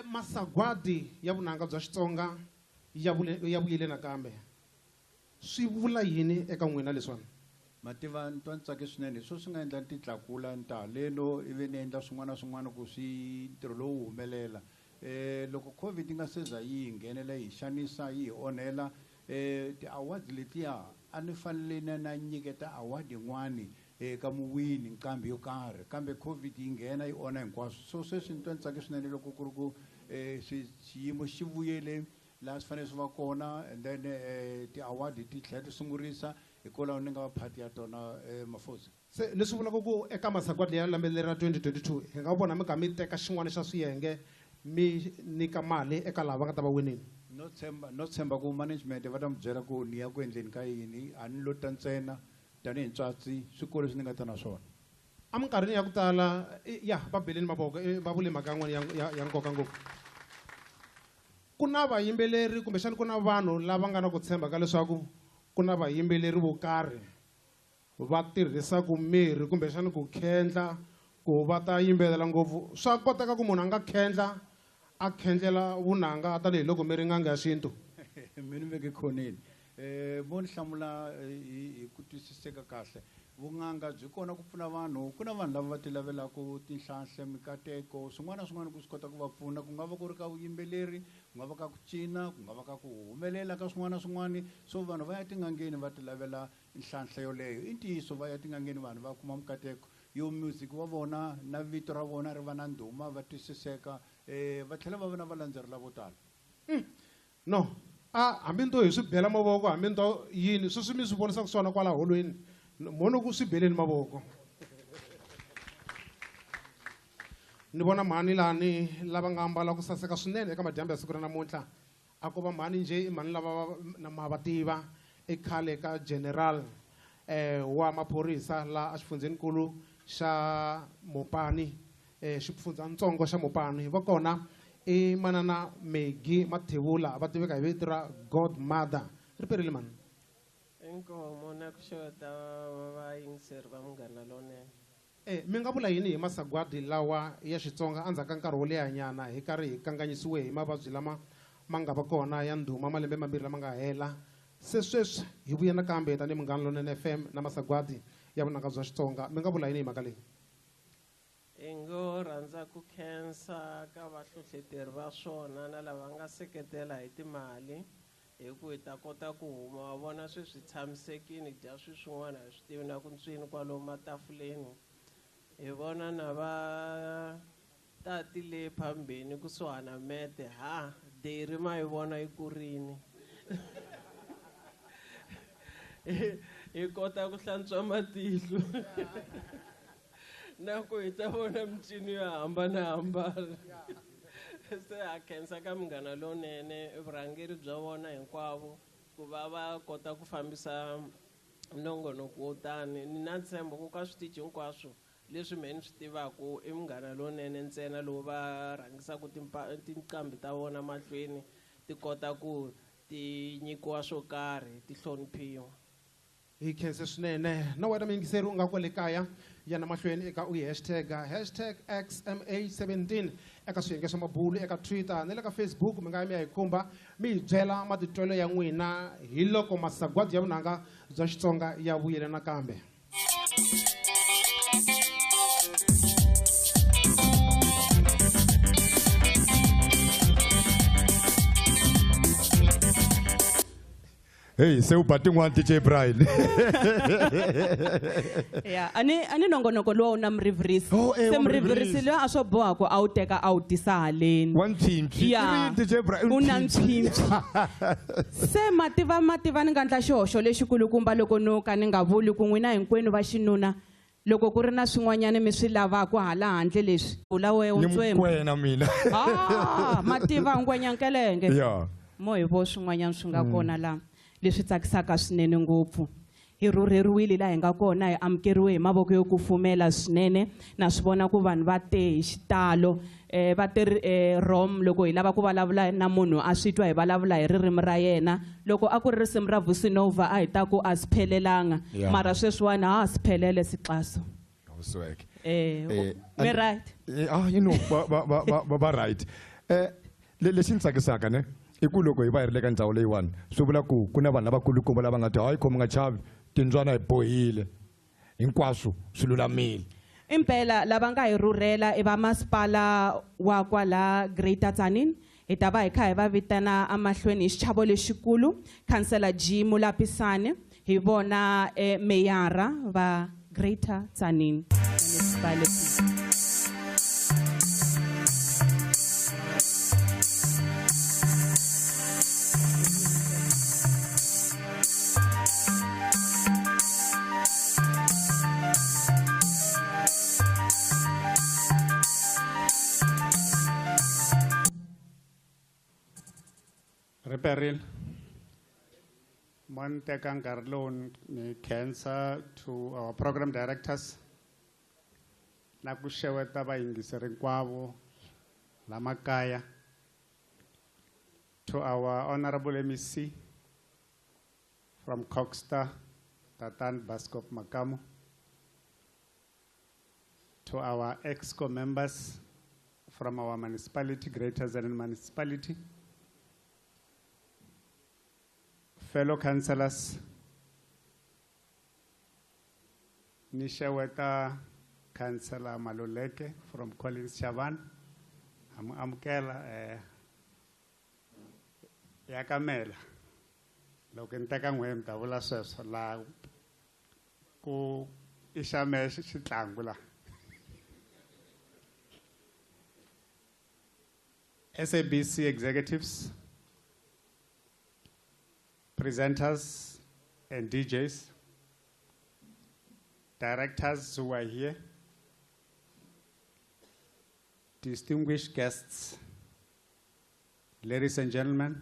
Masagwadi ya vunanga bya Xitsonga ya vuyile nakambe swi vula yini eka n'wina leswiwani? Mativa ni twa ni tsake swinene hi swo swi nga endla ni titlakula ni ta haleno ivi ni endla swin'wana na swin'wana ku swi ntirho lowu humelela. Loko COVID yi nga se za yi nghenela yi xanisa yi onhela ti-awards letiya a ni fanele na nyiketa award yin'wani eka muwini nqambi yo karhi, kambe COVID yi nghena yi onha hinkwaswo. So sweswi ni twa ni tsake swinene loko ku ri ku xiyimo xi vuyele laha swi fanele swi va kona, and then ti-award ti tlhela ti sungurisa hikwalaho ni nga va phati ya tona mafosi. Se leswi vulaka ku eka masagwadi ya lembe leri ra 2022 hi nga vona mi kha mi teka xin'wana xa swiyenge mi nyika mali eka lava nga ta va winini? no tshemba ku management va ta mi byela ku ni ya ku endleni ka yini a ni lo ta ntsena tanihi ntswatsi swikolo leswi ni nga ta na swona Aminkarhini ya ku tala ya va beleni mavoko va vule mhaka yin'wana ya nkoka ngopfu. Ku na vayimbeleri kumbexana ku na vanhu lava nga na ku tshemba ka leswaku ku na vayimbeleri vo karhi va tirhisaka mirhi kumbexana ku khendla ku va ta yimbelela ngopfu. Swa koteka ku munhu a nga khendla a khendlela vunanga tanihiloko mi ri n'anga ya xintu. mina veke khoneni vo ni hlamula hi ku twisiseka kahle vun'anga byi kona ku pfuna vanhu ku na vanhu lava va ti lavelaka tinhlanhla mikateko swin'wana na swin'wana ku swi kota ku va pfuna ku nga va ku ri ka vuyimbeleri ku nga va ka ku cina ku nga va ka ku humelela ka swin'wana na swin'wana so vanhu va ya tin'angeni va ti lavela nhlahla yoleyo i ntiyiso va ya tin'angeni vanhu va kuma mikateko yo music wa vona na vito ra vona ri va na ndhuma va twisiseka va tlhela va va na valandzeri lavo tala No, hambi nto hi swi bela mavoko hambi nto yini sweswi mi swi vonisaka swona kwala holweni mono ku swi beleni mavoko. Ni vona mhani lani lava nga ambala ku saseka swinene eka madyambu ya siku ra namuntlha a ko va mhani njhe i mhani lava ma va tiva i khale ka general wa maphorisa la exifundzeninkulu xa Mopani xifundzatsongo xa Mopani va kona i manana Megi Mathebula va tiveka hi vito ra Godmother ri perile mani inkomo na ku xota vayingiseri va Munghana Lonene. Mi nga vula yini hi masagwadi lawa ya Xitsonga endzhaku ka nkarhi wo lehanyana hi karhi hi kanganyisiwe hi mavabyi lama ma nga va kona ya ndhuma malembe mambirhi lama nga hela se sweswi hi vuye nakambe tanihi Munghana Lonene FM na masagwadi ya vunanga bya Xitsonga mi nga vula yini hi mhaka leyi? Hi ngo rhandza ku khensa ka vahlohloteri va swona na lava nga seketela hi timali hi ku hi ta kota ku huma wa vona sweswi tshamisekile dya swin'wana hi swi tivi na ku ntswini kwalomu matafuleni hi vona na va tati le phambeni kusuhana mete deri ma yi vona yi kurini hi kota ku hlantswa matihlo na ku hi ta vona mincini yo hambanahambana se ha khensa ka Munghana Lonene vurhangeri bya vona hinkwavo ku va va kota ku fambisa nongonoko wo tani ni na ntshembo ku ka switichi hinkwaswo leswi me ni swi tivaku i Munghana Lonene ntsena lowu va rhangisaka tinqambi ta vona mahlweni ti kota ku ti nyikiwa swo karhi ti hloniphiwa. Hi khense swinene na wena muyingiseri u nga kwale kaya yana mahlweni eka u hashtag XMA17 eka swiyenge swa mabulu eka Twitter na le ka Facebook mi nga ya mi ya hi khumba mi hi byela matitwelo ya n'wina hi loko masagwadi ya vunanga bya Xitsonga ya vuyile nakambe. Hey, se u bati n'wana DJ Brian. Yeah, ani nongonoko lowu na murivirisi. Se murivirisi loyi a swo boha ku a wu teka a wu tisa haleni. Wa ntshintshi. Yeah. DJ Brian. U na ntshintshi. Se mativa ni nga endla xihoxo lexikulukumba loko no ka ni nga vuli ku n'wina hinkwenu va xinuna loko ku ri na swin'wanyana mi swi lavaka hala handle leswi. Vula wewe untswembu. Ni mkwena mina. Mativa ngwenyankelenge. Yeah. Mo hi vo swin'wanyana swi nga kona la. Leswi tsakisaka swinene ngopfu hi rhurheriwile laha hi nga kona hi amukeriwe hi mavoko yo kufumela swinene na swi vona ku vanhu va te hi xitalo va te rom loko hi lava ku vulavula na munhu a swi twa hi vulavula hi ririmi ra yena loko a ku ri risimu ra Vusinova a hi ta ku a siphelelanga mara sweswiwani ha siphelele sixaso mi right you know ba right lexi ni tsakisaka ne i ku loko hi va hi ri le ka ndhawu leyiwani swi vula ku ku na vanhu lavakulukumba lava nga ti hayi khomi nga chavi timbyana hi bohile hinkwaswo swi lulamile impela lava nga hi rhurhela i vamasipala wa kwala Greater Tzaneen hi ta va hi kha hi va vitana amahlweni hi xichavo lexikulu Councillor G Mulapisane hi vona meyara va Greater Tzaneen. Reperil. Montekang Garlon cancer to our program directors. Nakushewe taba ingisering kwabo lamakaya. To our honorable MEC from Coxstar, Tatan Baskop Makamu. To our EXCO members from our municipality, Greater Zanin municipality. Fellow councillors, Nishaweta Councillor Maluleke from Collins Chavan, Amkela Yakamela, Lokentakang Wem Tavula Sos, La Ku Ishamesh Chitangula. SABC executives, presenters and DJs, directors who are here, distinguished guests, ladies and gentlemen,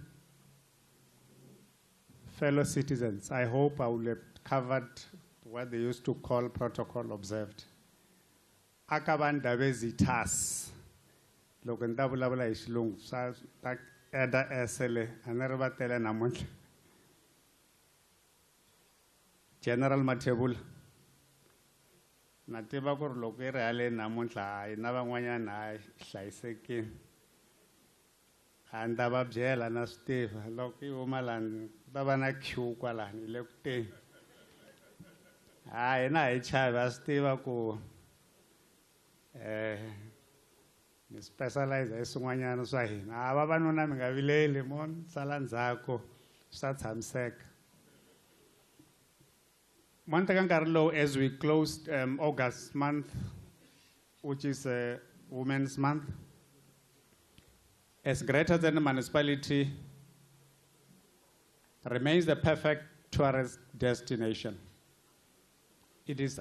fellow citizens, I hope I will have covered what they used to call protocol observed. Akabanda bezitas. Lokendabula islung sa tak eda esele anerba tele namun. General Matebul. Natiba kor lokere ale namun la inaba ngwanya na hlaisekin. Andaba bjela na Steve loki umalan baba na queue kwala ni lekte. Ai na ichava Steve ko ni specialize esungwanyana swahina ababanona mingavileli mon salanzako sathamseka Montegangarlo, as we closed August month, which is Women's Month, as Greater than the municipality remains the perfect tourist destination. It is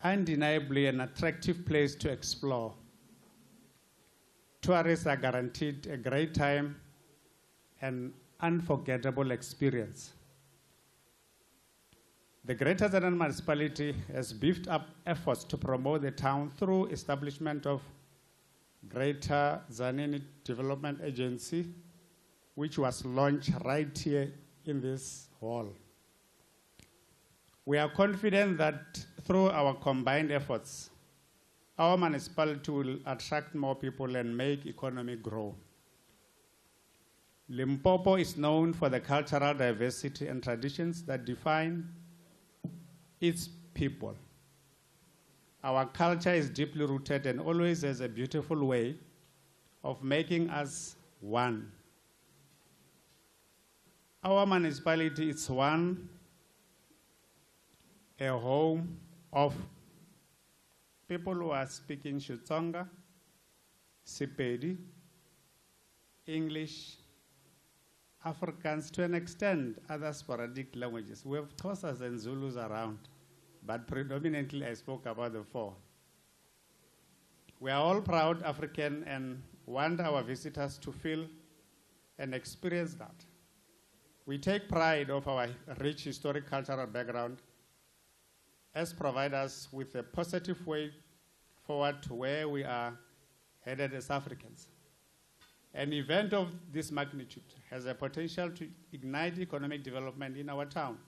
undeniably an attractive place to explore. Tourists are guaranteed a great time and unforgettable experience. The Greater Zanan municipality has beefed up efforts to promote the town through establishment of Greater Zanin Development Agency, which was launched right here in this hall. We are confident that through our combined efforts, our municipality will attract more people and make economy grow. Limpopo is known for the cultural diversity and traditions that define its people. Our culture is deeply rooted and always has a beautiful way of making us one. Our municipality is one, a home of people who are speaking Xitsonga, Sepedi, English, Afrikaans, to an extent, other sporadic languages. We have Xhosas and Zulus around, but predominantly I spoke about the four. We are all proud African and want our visitors to feel and experience that. We take pride of our rich historic cultural background as provide us with a positive way forward to where we are headed as Africans. An event of this magnitude has a potential to ignite economic development in our town.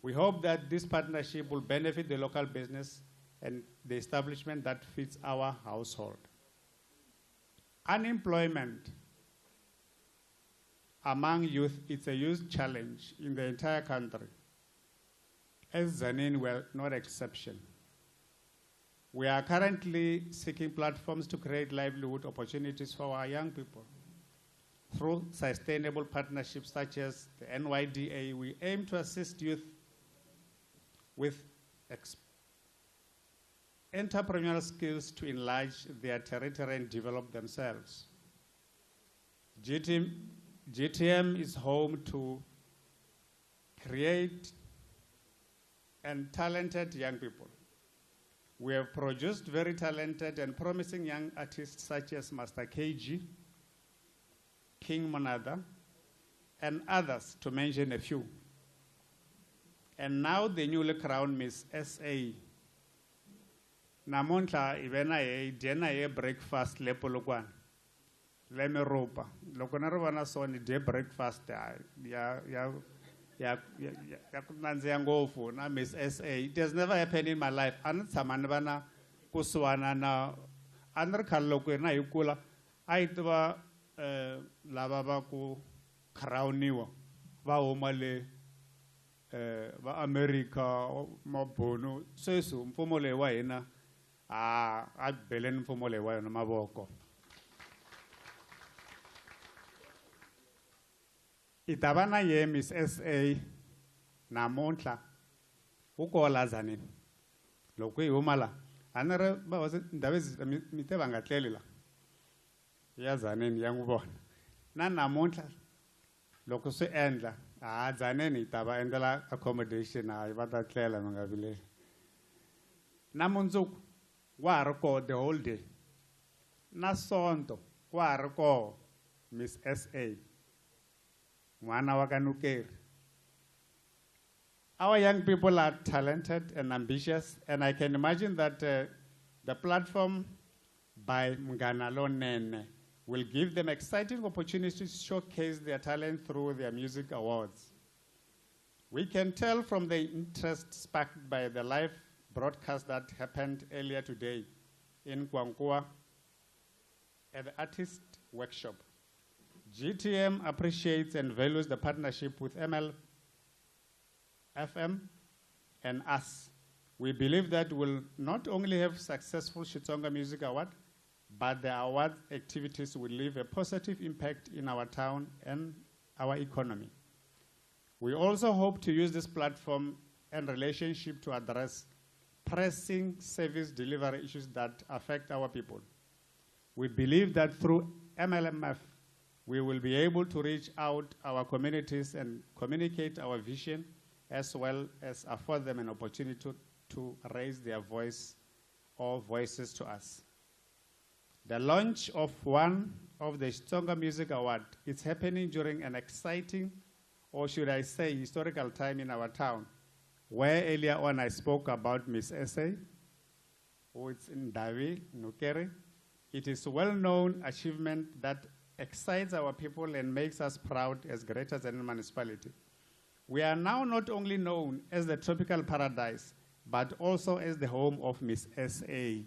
We hope that this partnership will benefit the local business and the establishment that fits our household. Unemployment among youth is a huge challenge in the entire country. As Zanin, we're not exception. We are currently seeking platforms to create livelihood opportunities for our young people. Through sustainable partnerships such as the NYDA, we aim to assist youth with entrepreneurial skills to enlarge their territory and develop themselves. GTM is home to create and talented young people. We have produced very talented and promising young artists such as Master KG, King Monada, and others, to mention a few. And now the newly crowned Miss SA. Namonta ibena dinner breakfast lepolokwan. Let me ropa. Lokonarwana son day breakfast ya Miss SA. It has never happened in my life. An samanbana kuswana na andar kalokwe na yukula aitwa lababa ku crowniwa va omale va America mabono sesu mfumo le wa hina a belen mfumo le wa yona mavoko. Itabana ye Miss SA namonhla ukola zanini lokho yomala anere ba wase ndabe mithe bangahleli la yazaneni yangubona na namonhla lokho se endla zaneni itaba endela accommodation hayi batatlela mangavile namunzuku wa reko the whole day na sonto wa reko Miss SA mwana wakanukeri. Our young people are talented and ambitious, and I can imagine that the platform by Munghana Lonene will give them exciting opportunities to showcase their talent through their music awards. We can tell from the interest sparked by the live broadcast that happened earlier today in Kwankua at the artist workshop. GTM appreciates and values the partnership with ML FM and us. We believe that we'll not only have successful Shitsonga Music Award, but the award activities will leave a positive impact in our town and our economy. We also hope to use this platform and relationship to address pressing service delivery issues that affect our people. We believe that through MLMF, we will be able to reach out our communities and communicate our vision, as well as afford them an opportunity to raise their voice or voices to us. The launch of one of the Shitsonga Music Award is happening during an exciting, or should I say historical time in our town, where earlier on I spoke about Miss SA, who is in Davi, Nukere. It is a well-known achievement that excites our people and makes us proud as Greater Zen municipality. We are now not only known as the tropical paradise, but also as the home of Miss SA.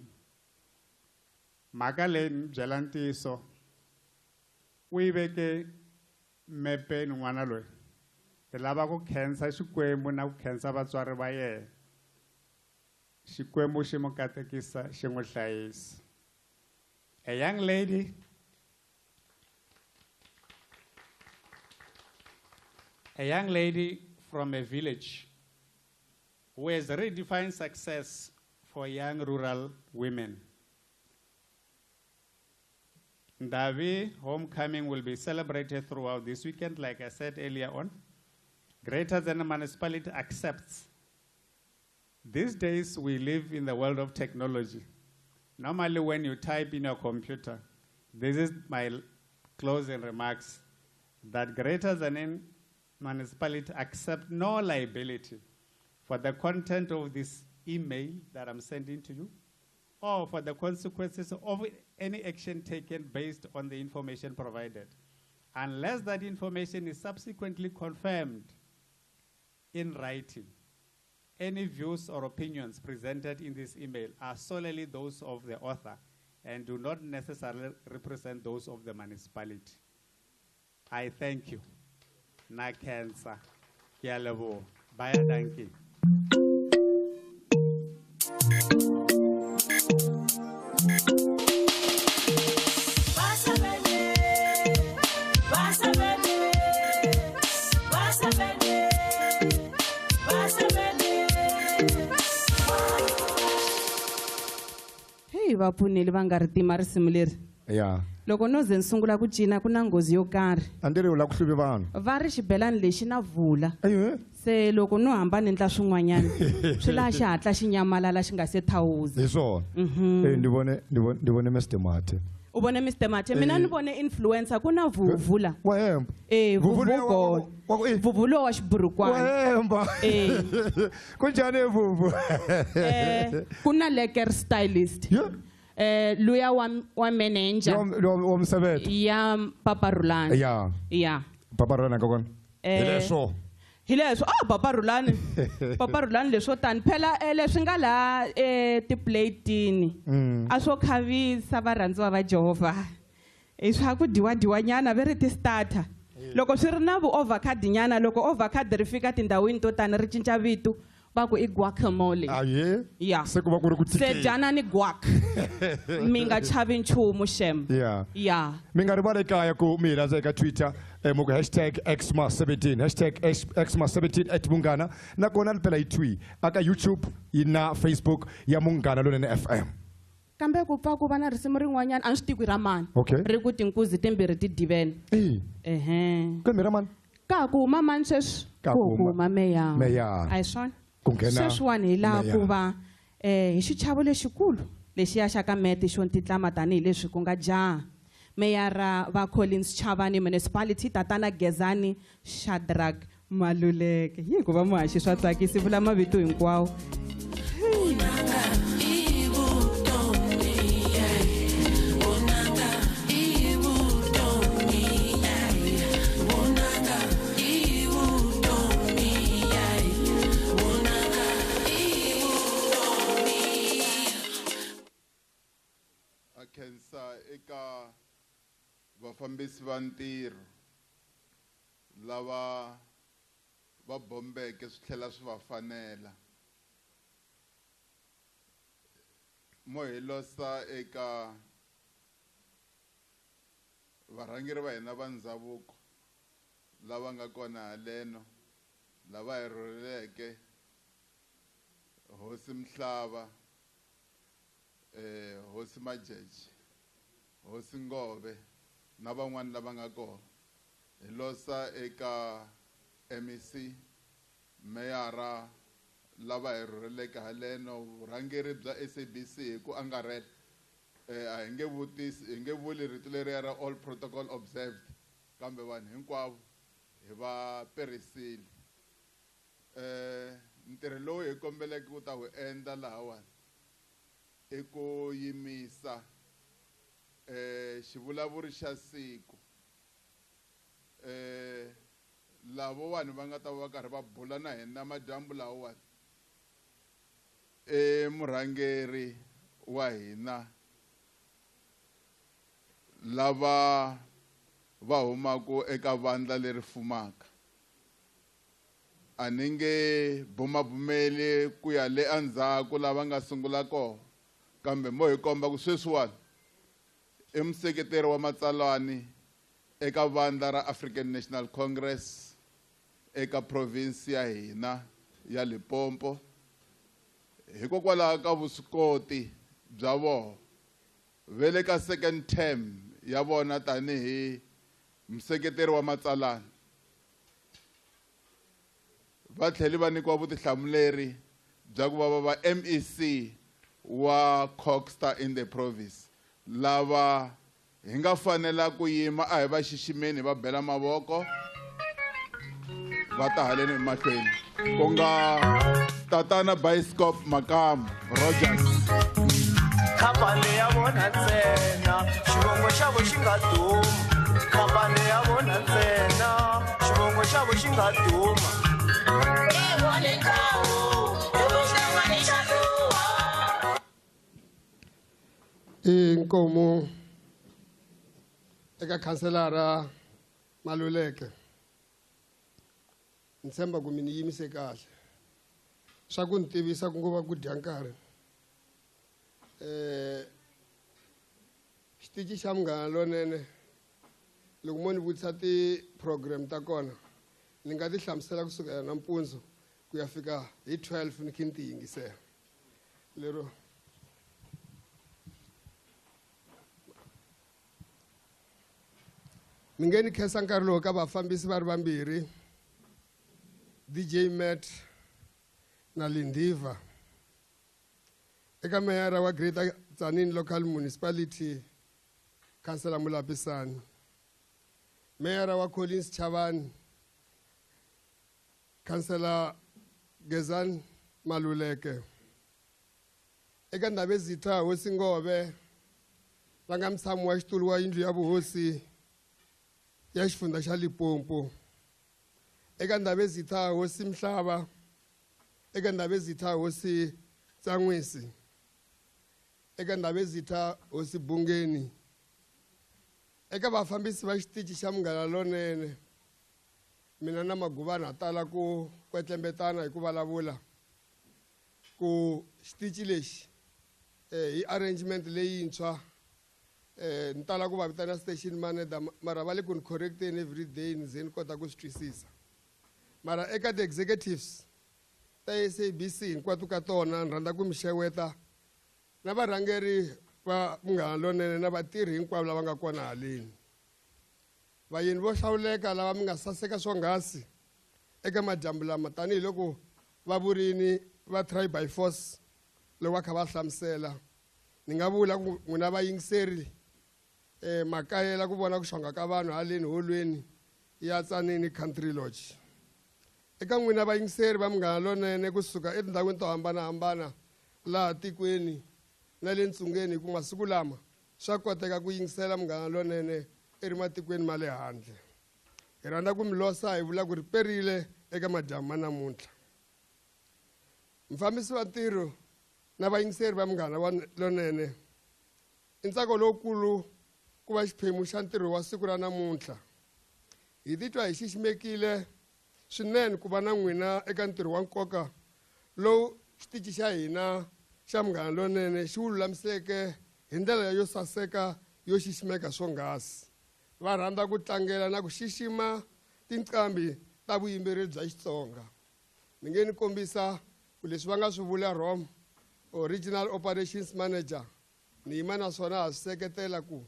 Magalen Jalantiso, we beke mepe nwanalwe. Elabako cancer, shikwemu na cancer batsware baye. Shikwemu shimokatekisa shimoshais. A young lady from a village who has redefined success for young rural women. Ndavi homecoming will be celebrated throughout this weekend, like I said earlier on. Greater Zen municipality accepts. These days we live in the world of technology. Normally when you type in your computer, this is my closing remarks, that Greater Zen municipality accept no liability for the content of this email that I'm sending to you, or for the consequences of any action taken based on the information provided, unless that information is subsequently confirmed in writing. Any views or opinions presented in this email are solely those of the author and do not necessarily represent those of the municipality. I thank you. Na cancer. Kialabo. Bye, thank you. Hey, vapuneli va nga ri tima risimu leri. Yeah. Loko no ze nsungula ku cina ku na nghozi yo karhi. Andiri ula ku hluvi vanhu. Va ri xibelani lexi na vula. Se loko no hambana ndla swin'wanyana swi la xi hatla xi nyamalala xi nga se thawuza. Hi swona. Ndivone Mr. Mate. ubone Mr Mathe mina nibone influencer kuna Vuvula wahemba Vuvulo wa xiburukwana wahemba kunjani Vuvu kuna lekker stylist luya wa manager womsebenzi ya Papa Rulani ya Papa Rulani kokona hileswo Papa Rulani Papa Rulani leswo tani phela leswi nga la tiplatini a swo khavisa varhandziwa va Jehova swa ku diwa nyana ve ri ti starter loko swi ri na vu ovacard nyana loko ovacard ri fika tindhawini to tani ri cinca vito va ku i guacamole se ku va ku ri ku se dyana ni guac mi nga chavi nchumu shem mi nga rivali kaya ku mi hi rhandza eka Twitter muku #XMA17 #XMA17 @Munghana nakona phela yi-twi aka YouTube na Facebook ya Munghana Lonene FM kambe ku pfa ku va na risimu rin'wanyana a ni swi tivi ra mani ri ku tinkuzi timbirhi ti divene kambe ra mani ka ku huma mani sweswi ku huma meyara a hi swona sweswiwani hi laha ku va hi xichavo lexikulu lexiya xa ka mete xo titlama tanihileswi ku nga jaha meyara va Collins Chavani municipality tatana Gezani Shadrack Maluleke yi ku va muhaxi swa tsakisi vula mavito hinkwawo eka vafambisi va ntirho lava va bombeke swi tlhela swi va fanela mo hi losa eka varhangeri va hina va ndhavuko lava nga kona haleno lava hi rhurheleke hosi Mhlava hosi Majeje hosi Ngove na van'wana lava nga kona hi losa eka MEC meyara lava hi rhurheleke haleno vurhangeri bya SABC hi ku angarhela a hi nge vuli rito leriya ra all protocol observed kambe vanhu hinkwavo hi va perisile ntirho lowu hi kombeleke ku ta wu endla lahawani i ku yimisa xivulavuri xa siku lavo vanhu va nga ta va karhi va bula na hina madyambu lahawani murhangeri wa hina lava va humaka eka vandla leri fumaka a ni nge bumabumeli ku ya le endzhaku lava nga sungula kona kambe mo hi komba ku sweswiwani i museketeri wa matsalwani eka vandla ra African National Congress eka province ya hina ya Limpopo hikokwalaho ka vuswikoti bya vona vele ka second term ya vona tanihi museketeri wa matsalana va tlhela va nyikiwa vutihlamuleri bya ku va MEC wa Coxstar in the province lava hi nga fanela ku yima a hi va xiximeni va bela mavoko va ta haleni emahlweni ku nga tatana Bioscope Makamu Rogers khampani ya vona ntsena xivongo xa vo xi nga duma khampani ya vona ntsena xivongo xa vo xi nga duma inkomo eka khanselara Maluleke ni tshemba ku mi ni yimise kahle swa ku ni tivisa ku ngo va ku dya nkarhi xitichi xa Munghana Lonene loko mo ni vutisa ti-program ta kona ni nga ti hlamusela kusukela nampundzu ku ya fika hi 12 ni khi ni ti yingisela lero ni nge ni khensa nkarhi lowu ka vafambisi va ri vambirhi DJ Matt na Lindiva eka meyara wa Greater Tzaneen Local Municipality Councillor Mulapisani, Mayor wa Collins Chavani, Councillor Gezan Maluleke, eka ndaba ezitha hosi Ngobe langamtshami wa xitulu wa yindlu ya vuhosi ya xifundza xa Limpopo, eka ndaba ezitha hosi Mhlava, eka ndaba ezitha hosi Tsangwisi, eka ndaba ezitha hosi Bungeni, eka vafambisi va xitichi xa Munghana Lonene. Mina na maguvana tala ku kwetlembetana hi ku vulavula ku xitichi lexi hi arrangement leyintshwa ni tala ku va vitana station manager mara va le ku ni correcteni every day ni ze ni kota ku swi twisisa, mara eka the executives ta SABC hinkwato ka tona ni rhandza ku mi xeweta na varhangeri va Munghana Lonene na vatirhi hinkwavo lava nga kona haleni, vayeni vo hlawuleka lava mi nga saseka swonghasi eka madyambu lama tanihiloko va vurini va try by force loko va kha va hlamusela. Ni nga vula ku n'wina vayingiseri makayela ku vona ku xonga ka vanhu haleni holweni ya Tsanini Country Lodge. Eka n'wina vayingiseri va Munghana Lonene kusuka etindhawini to hambanahambana laha tikweni na le ntsungeni hi ku masiku lama swa koteka ku yingisela Munghana Lonene matikweni ma le handle. Hi rhandza ku mi losa hi vula ku ri perile eka madyambu ma namuntlha. Mfambisi wa ntirho na vayingiseri va Munghana Lonene, i ntsako lowukulu ku va xiphemu xa ntirho wa siku ra namuntlha. Hi titwa hi xiximekile swinene ku va na n'wina eka ntirho wa nkoka lowu xitichi xa hina xa Munghana Lonene xi wu lulamiseke hi ndlela yo saseka yo xiximeka swonghasi. Va rhandza ku tlangela na ku xixima tinqambi ta vuyimbeleri bya Xitsonga. Ni nge ni kombisa ku leswi va nga swi vula Rom, Original Operations Manager, ni yima na swona ha swi seketela ku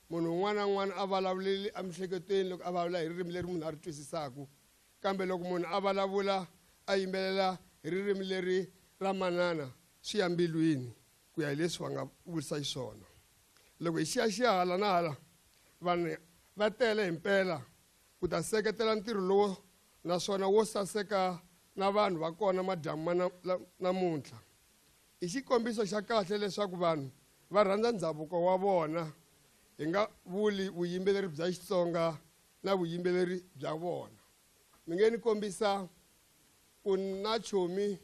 munhu un'wana na un'wana a vulavuleli emihleketweni loko a vulavula hi ririmi leri munhu a ri twisisaka, kambe loko munhu a vulavula a yimbelela hi ririmi leri ra manana swi ya mbilwini ku ya hi leswi va nga vurisa xiswona. Loko hi xiya hala na hala vanhu va tele hi mpela ku ta seketela ntirho lowo naswona wo saseka na vanhu va kona madyambu namuntlha. I xikombiso xa kahle leswaku vanhu va rhandza ndhavuko wa vona, hi nga vuli vuyimbeleri bya Xitsonga na vuyimbeleri bya vona. Mi nge ni kombisa ku na chomi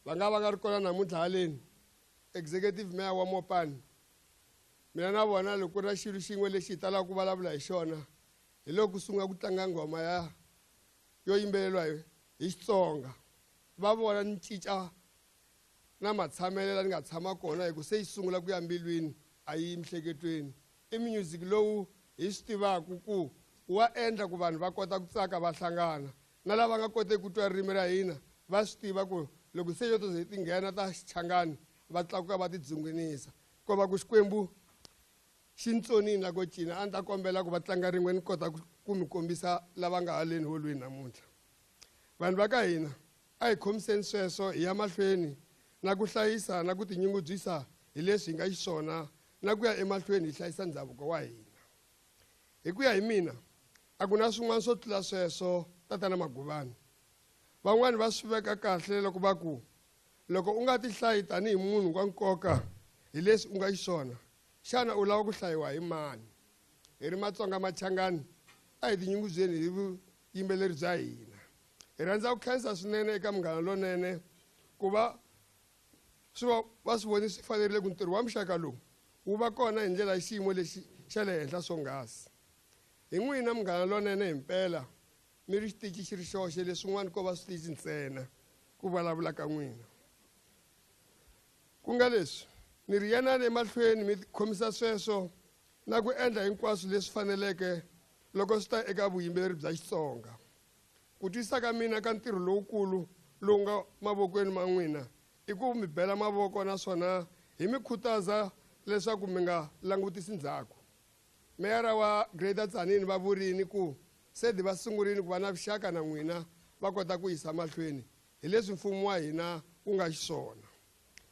va nga ri kona namuntlha haleni, executive mayor wa Mopani. Mina na vona loko ri xilo xin'we lexi hi talaka ku vulavula hi xona hi loko ku sungula ku tlanga nghoma yo yimbeleriwa hi Xitsonga. Va vona ni cinca na matshamelo ni nga tshama kona hi ku se yi sungula ku ya mbilwini a yi mihleketweni. I music lowu hi swi tivaka ku wa endla ku vanhu va kota ku tsaka va hlangana, na lava nga koteki ku twa ririmi ra hina va swi tiva ku loko se yoto ze ti nghena ta xichangani va tlakuka va tidzungunisa. Ko va ku Xikwembu xintsonini la ko cina a ni ta kombela ku va tlanga rin'we ni kota ku mi kombisa lava nga haleni holweni namuntlha. Vanhu va ka hina a hi khomiseni sweswo hi ya mahlweni na ku hlayisa na ku tinyungubyisa hi leswi hi nga xiswona na ku ya emahlweni hi hlayisa ndhavuko wa hina. Hi ku ya hi mina a ku na swin'wana swo tlula sweswo tatana Maguvani. Van'wani va swi veka kahle loko va ku loko u nga ti hlayi tanihi munhu wa nkoka hi leswi u nga xiswona, xana u lava ku hlayiwa hi mani? Hi ri Matsonga Machangani a hi tinyungubyeni hi vuyimbeleri bya hina. Hi rhandza ku khensa swinene eka Munghana Lonene ku va va swi voni swi fanerile ku ntirho wa muxaka lowu wu va kona hi ndlela ya xiyimo lexi xa le henhla swonghasi. Hi n'wina Munghana Lonene hi mpela mi ri xitichi xi ri xoxe, leswin'wana ko va switichi ntsena ku vulavula ka n'wina. Ku nga leswi ni ri yanani emahlweni mi khomisa sweswo na ku endla hinkwaswo leswi faneleke loko swi ta eka vuyimbeleri bya Xitsonga. Ku twisisa ka mina ka ntirho lowukulu lowu nga mavokweni ma n'wina i ku mi bela mavoko naswona hi mi khutaza leswaku mi nga langutisi ndzhaku. Meyara wa Greater Tsanini va vurini ku se va sungurile ku va na vuxaka na n'wina va kota ku yisa mahlweni hi leswi mfumo wa hina ku nga xiswona.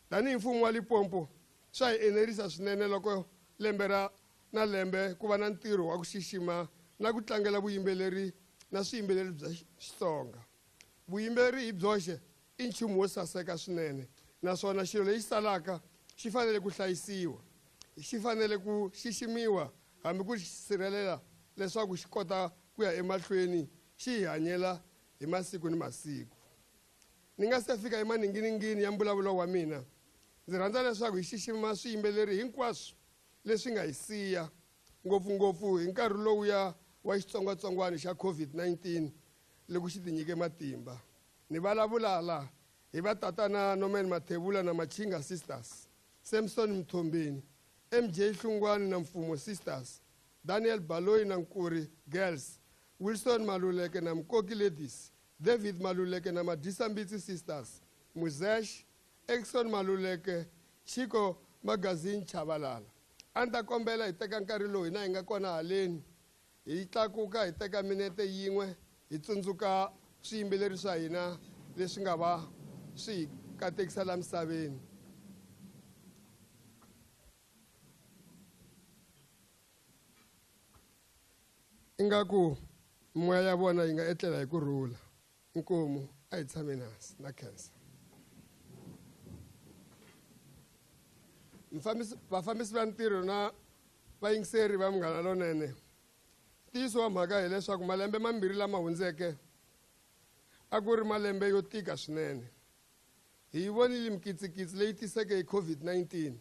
Tanihi mfumo wa Limpopo swa hi enerisa swinene loko lembe ra na lembe ku va na ntirho wa ku xixima na ku tlangela vuyimbeleri na swiyimbeleri bya Xitsonga. Vuyimbeleri hi byoxe i nchumu wo saseka swinene, naswona xilo lexi salaka xi fanele ku hlayisiwa, xi fanele ku xiximiwa hambi ku sirhelela leswaku xi kota ku ya emahlweni xi hi hanyela hi masiku ni masiku. Ni nga se fika emaninginingini ya mbulavulo wa mina, ndzi rhandza leswaku hi xixima swiyimbeleri hinkwaswo leswi nga hi siya, ngopfungopfu hi nkarhi lowuya wa xitsongwatsongwana xa COVID-19 loko xi tinyike matimba. Ni vulavula la hi vatatana Norman Mathebula na Machinga Sisters, Samson Mthombeni, MJ Hlungwane na Mfumo Sisters, Daniel Baloyi na Nkuri Girls, Wilson Maluleke na Mkoki Ladies, David Maluleke na Madisambitsi Sisters, Muzesh, Exxon Maluleke, Chico Magazine Chabalala. Anta kombela hi teka nkarhi lowu hina hi nga kona haleni, hi tlakuka hi teka minete yin'we hi tsundzuka swiyimbeleri swa hina leswi nga va swi katekisa la misaveni. Ingaku moya ya vona yi nga etlela hi kurhula. Inkomu a hi tshameni hansi na khensa. Vafambisi va ntirho na vayingiseri va Munghana Lonene, ntiyiso wa mhaka hileswaku malembe mambirhi lama hundzeke a ku ri malembe yo tika swinene. Hi vonile mikitsikitsi leyi tiseke hi COVID-19,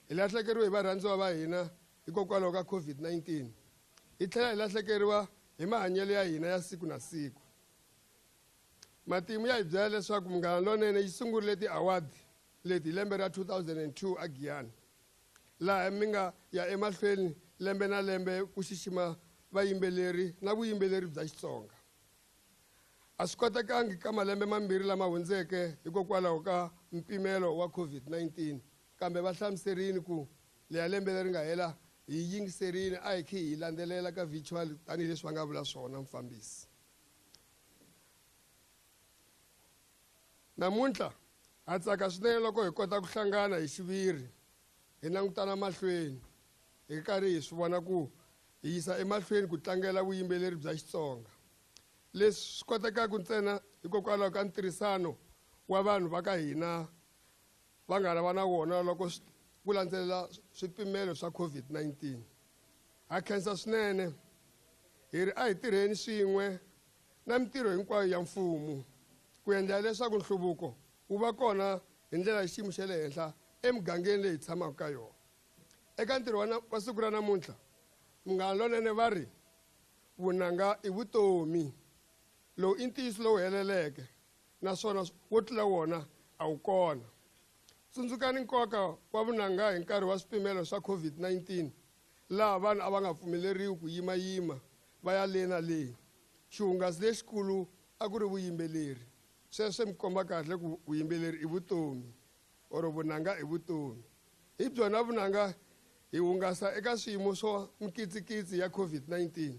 hi lahlekeriwe hi varhandziwa va hina hikokwalaho ka COVID-19, hi tlhela hi lahlekeriwa hi mahanyelo ya hina ya siku na siku. Matimu ya hi byela leswaku Munghana Lonene yi sungurile ti-award leti hi lembe ra 2002 a Giyani, laha mi nga ya emahlweni lembe na lembe ku xixima vayimbeleri na vuyimbeleri bya Xitsonga. A swi kotekangi ka malembe mambirhi lama hundzeke hikokwalaho ka mpimelo wa COVID-19, kambe va hlamuserini ku leya lembe leri nga hela hi yingiserini a hi khi hi landzelela ka virtual tanihileswi va nga vula swona mufambisi. Namuntlha ha tsaka swinene loko hi kota ku hlangana hi xiviri, hi langutana mahlweni, hi karhi hi swi vona ku hi yisa emahlweni ku tlangela vuyimbeleri bya Xitsonga. Leswi swi kotekaka ntsena hikokwalaho ka ntirhisano wa vanhu va ka hina va nga va na wona loko ku landzelela swipimelo swa COVID-19. Ha khensa swinene, hi ri a hi tirheni swin'we na mitirho hinkwayo ya mfumo ku endla leswaku nhluvuko wu va kona hi ndlela ya xiyimo xa le henhla emugangeni leyi hi tshamaka ka yona. Eka ntirho wa siku ra namuntlha, Munghana Lonene va ri vunanga i vutomi, lowu i ntiyiso lowu heleleke, naswona wo tlula wona a wu kona. Tsundzukani nkoka wa vunanga hi nkarhi wa swipimelo swa COVID-19, laha vanhu a va nga pfumeleriwi ku yimayima va ya le na le. Xihungasi lexikulu a ku ri vuyimbeleri. Sweswo mi komba kahle ku vuyimbeleri i vutomi, or vunanga i vutomi. Hi byona vunanga hi hungasa eka swiyimo swo mikitsikitsi ya COVID-19.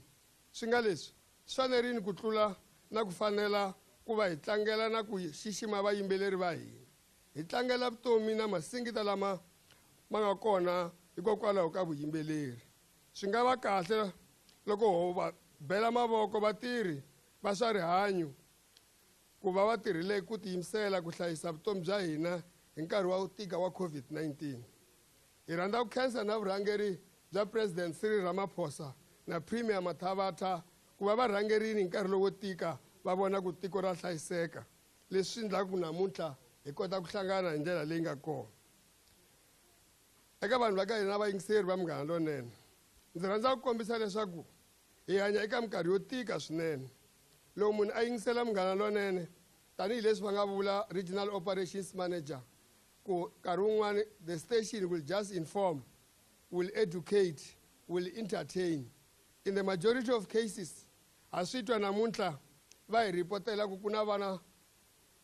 Swi nga leswi swi fanerini ku tlula na ku fanela ku va hi tlangela na ku xixima vayimbeleri va hina. Hi tlangela vutomi na masingita lama ma nga kona hikokwalaho ka vuyimbeleri. Swi nga va kahle loko ho va bela mavoko vatirhi va swa rihanyu ku va va tirhile ku tiyimisela ku hlayisa vutomi bya hina hi nkarhi wa tika wa COVID-19. Hi rhandza ku khensa na vurhangeri bya President Cyril Ramaphosa na Premier Mathavatha ku va va rhangerini hi nkarhi lowo tika va vona ku tiko ra hlayiseka, leswi endlaka ku namuntlha hi kota ku hlangana hi ndlela leyi nga kona. Eka vanhu va ka hina vayingiseri va Munghana Lonene, ndzi rhandza ku kombisa leswaku hi hanya eka minkarhi yo tika swinene. Loko munhu a yingisela Munghana Lonene, tanihileswi va nga vula Regional Operations Manager, ku nkarhi wun'wani the station will just inform, will educate, will entertain. In the majority of cases, ha swi twa namuntlha va hi ripotela ku ku na vana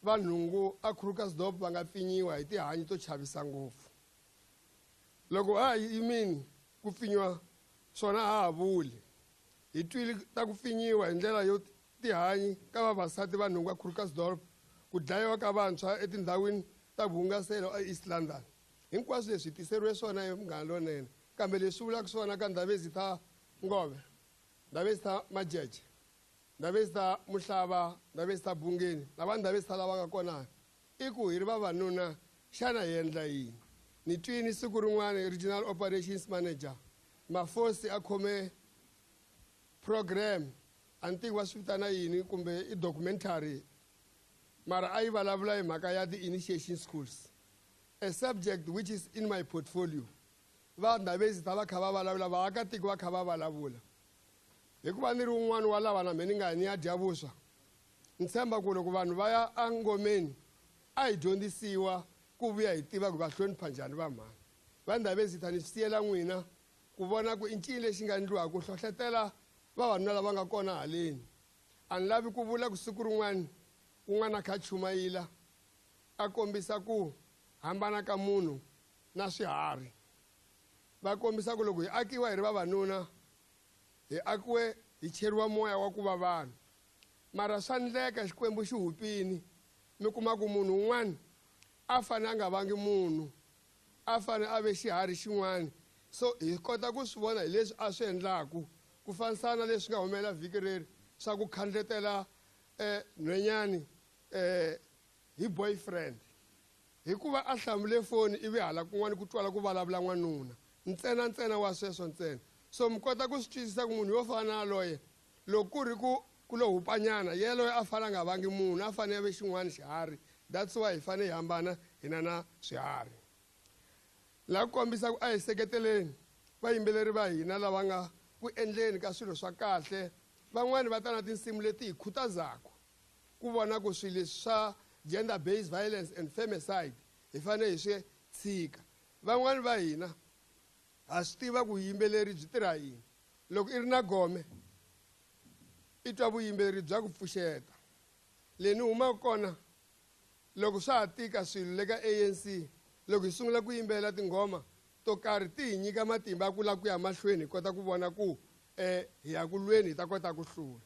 va nhungu a Krugersdorp va nga pfinyiwa hi tihanyi to chavisa ngopfu. Loko ha yimini ku pfinyiwa swona ha vuli, hi twile ta ku pfinyiwa hi ndlela yo tihanyi ka vavasati va nhungu a Krugersdorp, ku dlayiwa ka vantshwa etindhawini ta vuhungaselo eEast London. Hinkwaswo leswi tiseriwe swona hi Munghana Lonene kambe leswi vulaka swona ka ndhawu ezita ngove ndhawu ezita majeje ndhawu ezita muhlava ndhawu ezita bungeni lava ndhawu ezita lava nga kona i ku hi ri vavanuna xana hi endla yini ni twini siku rin'wana regional operations manager mafosi a khome program a ni tivi va swi vitana yini kumbe i documentary mara a yi vulavula hi mhaka ya the-initiation schools a subject which is in my portfolio va ndhawu ezita va kha va vulavula vaakatiko va kha va vulavula hikuva ni ri un'wana wa lava na me ni nga ni ya dya vuswa ni tshemba ku loko vanhu va ya angomeni a hi dyondzisiwa ku vuya hi tiva ku va hlonipha njhani va mhani va ndhawu ezita ni swi siyela n'wina ku vona ku i ncini lexi nga endliwaka ku hlohlotela vavanuna lava nga kona haleni a ni lavi ku vula ku siku rin'wana un'wana kha chumayila a kombisa ku hambana ka munhu na swiharhi va kombisa ku loko hi akiwa hi ri vavanuna hi akiwe hi cheriwa moya wa ku va vanhu mara swa ndleka xikwembu xi hupini mi kuma ku munhu un'wana a fane a nga vangi munhu a fane a ve xiharhi xin'wana so hi kota ku swi vona hi leswi a swi endlaku ku fanisana leswi nga humelela vhiki reri swa ku khandletela nhwenyani hi boyfriend hikuva a hlamule foni ivi hala kun'wana ku twala ku vulavula n'wanuna ntsena wa sweswo ntsena so mi kota ku swi twisisa ku munhu yo fana na loye loko ku ri ku lo hupanyana ye loye a fane a nga vangi munhu a fane a ve xin'wana xiharhi that's why hi fane hi hambana hina na swiharhi laha ku kombisa ku a hi seketeleni vayimbeleri va hina lava nga ku endleni ka swilo swa kahle van'wani va ta na tinsimu leti hi khutazaka ku vona ku swilo leswi swa gender based violence and femicide hi fanele hi swi tshika van'wani va hina ha swi tiva ku vuyimbeleri byi tirha yini loko i ri na gome i twa vuyimbeleri bya ku pfuxeta leyi ni humaka kona loko swa ha tika swilo le ka ANC loko hi sungula ku yimbelela tinghoma to karhi ti hi nyika matimba ya ku lava ku ya mahlweni hi kota ku vona ku hi ya ku lweni hi ta kota ku hlula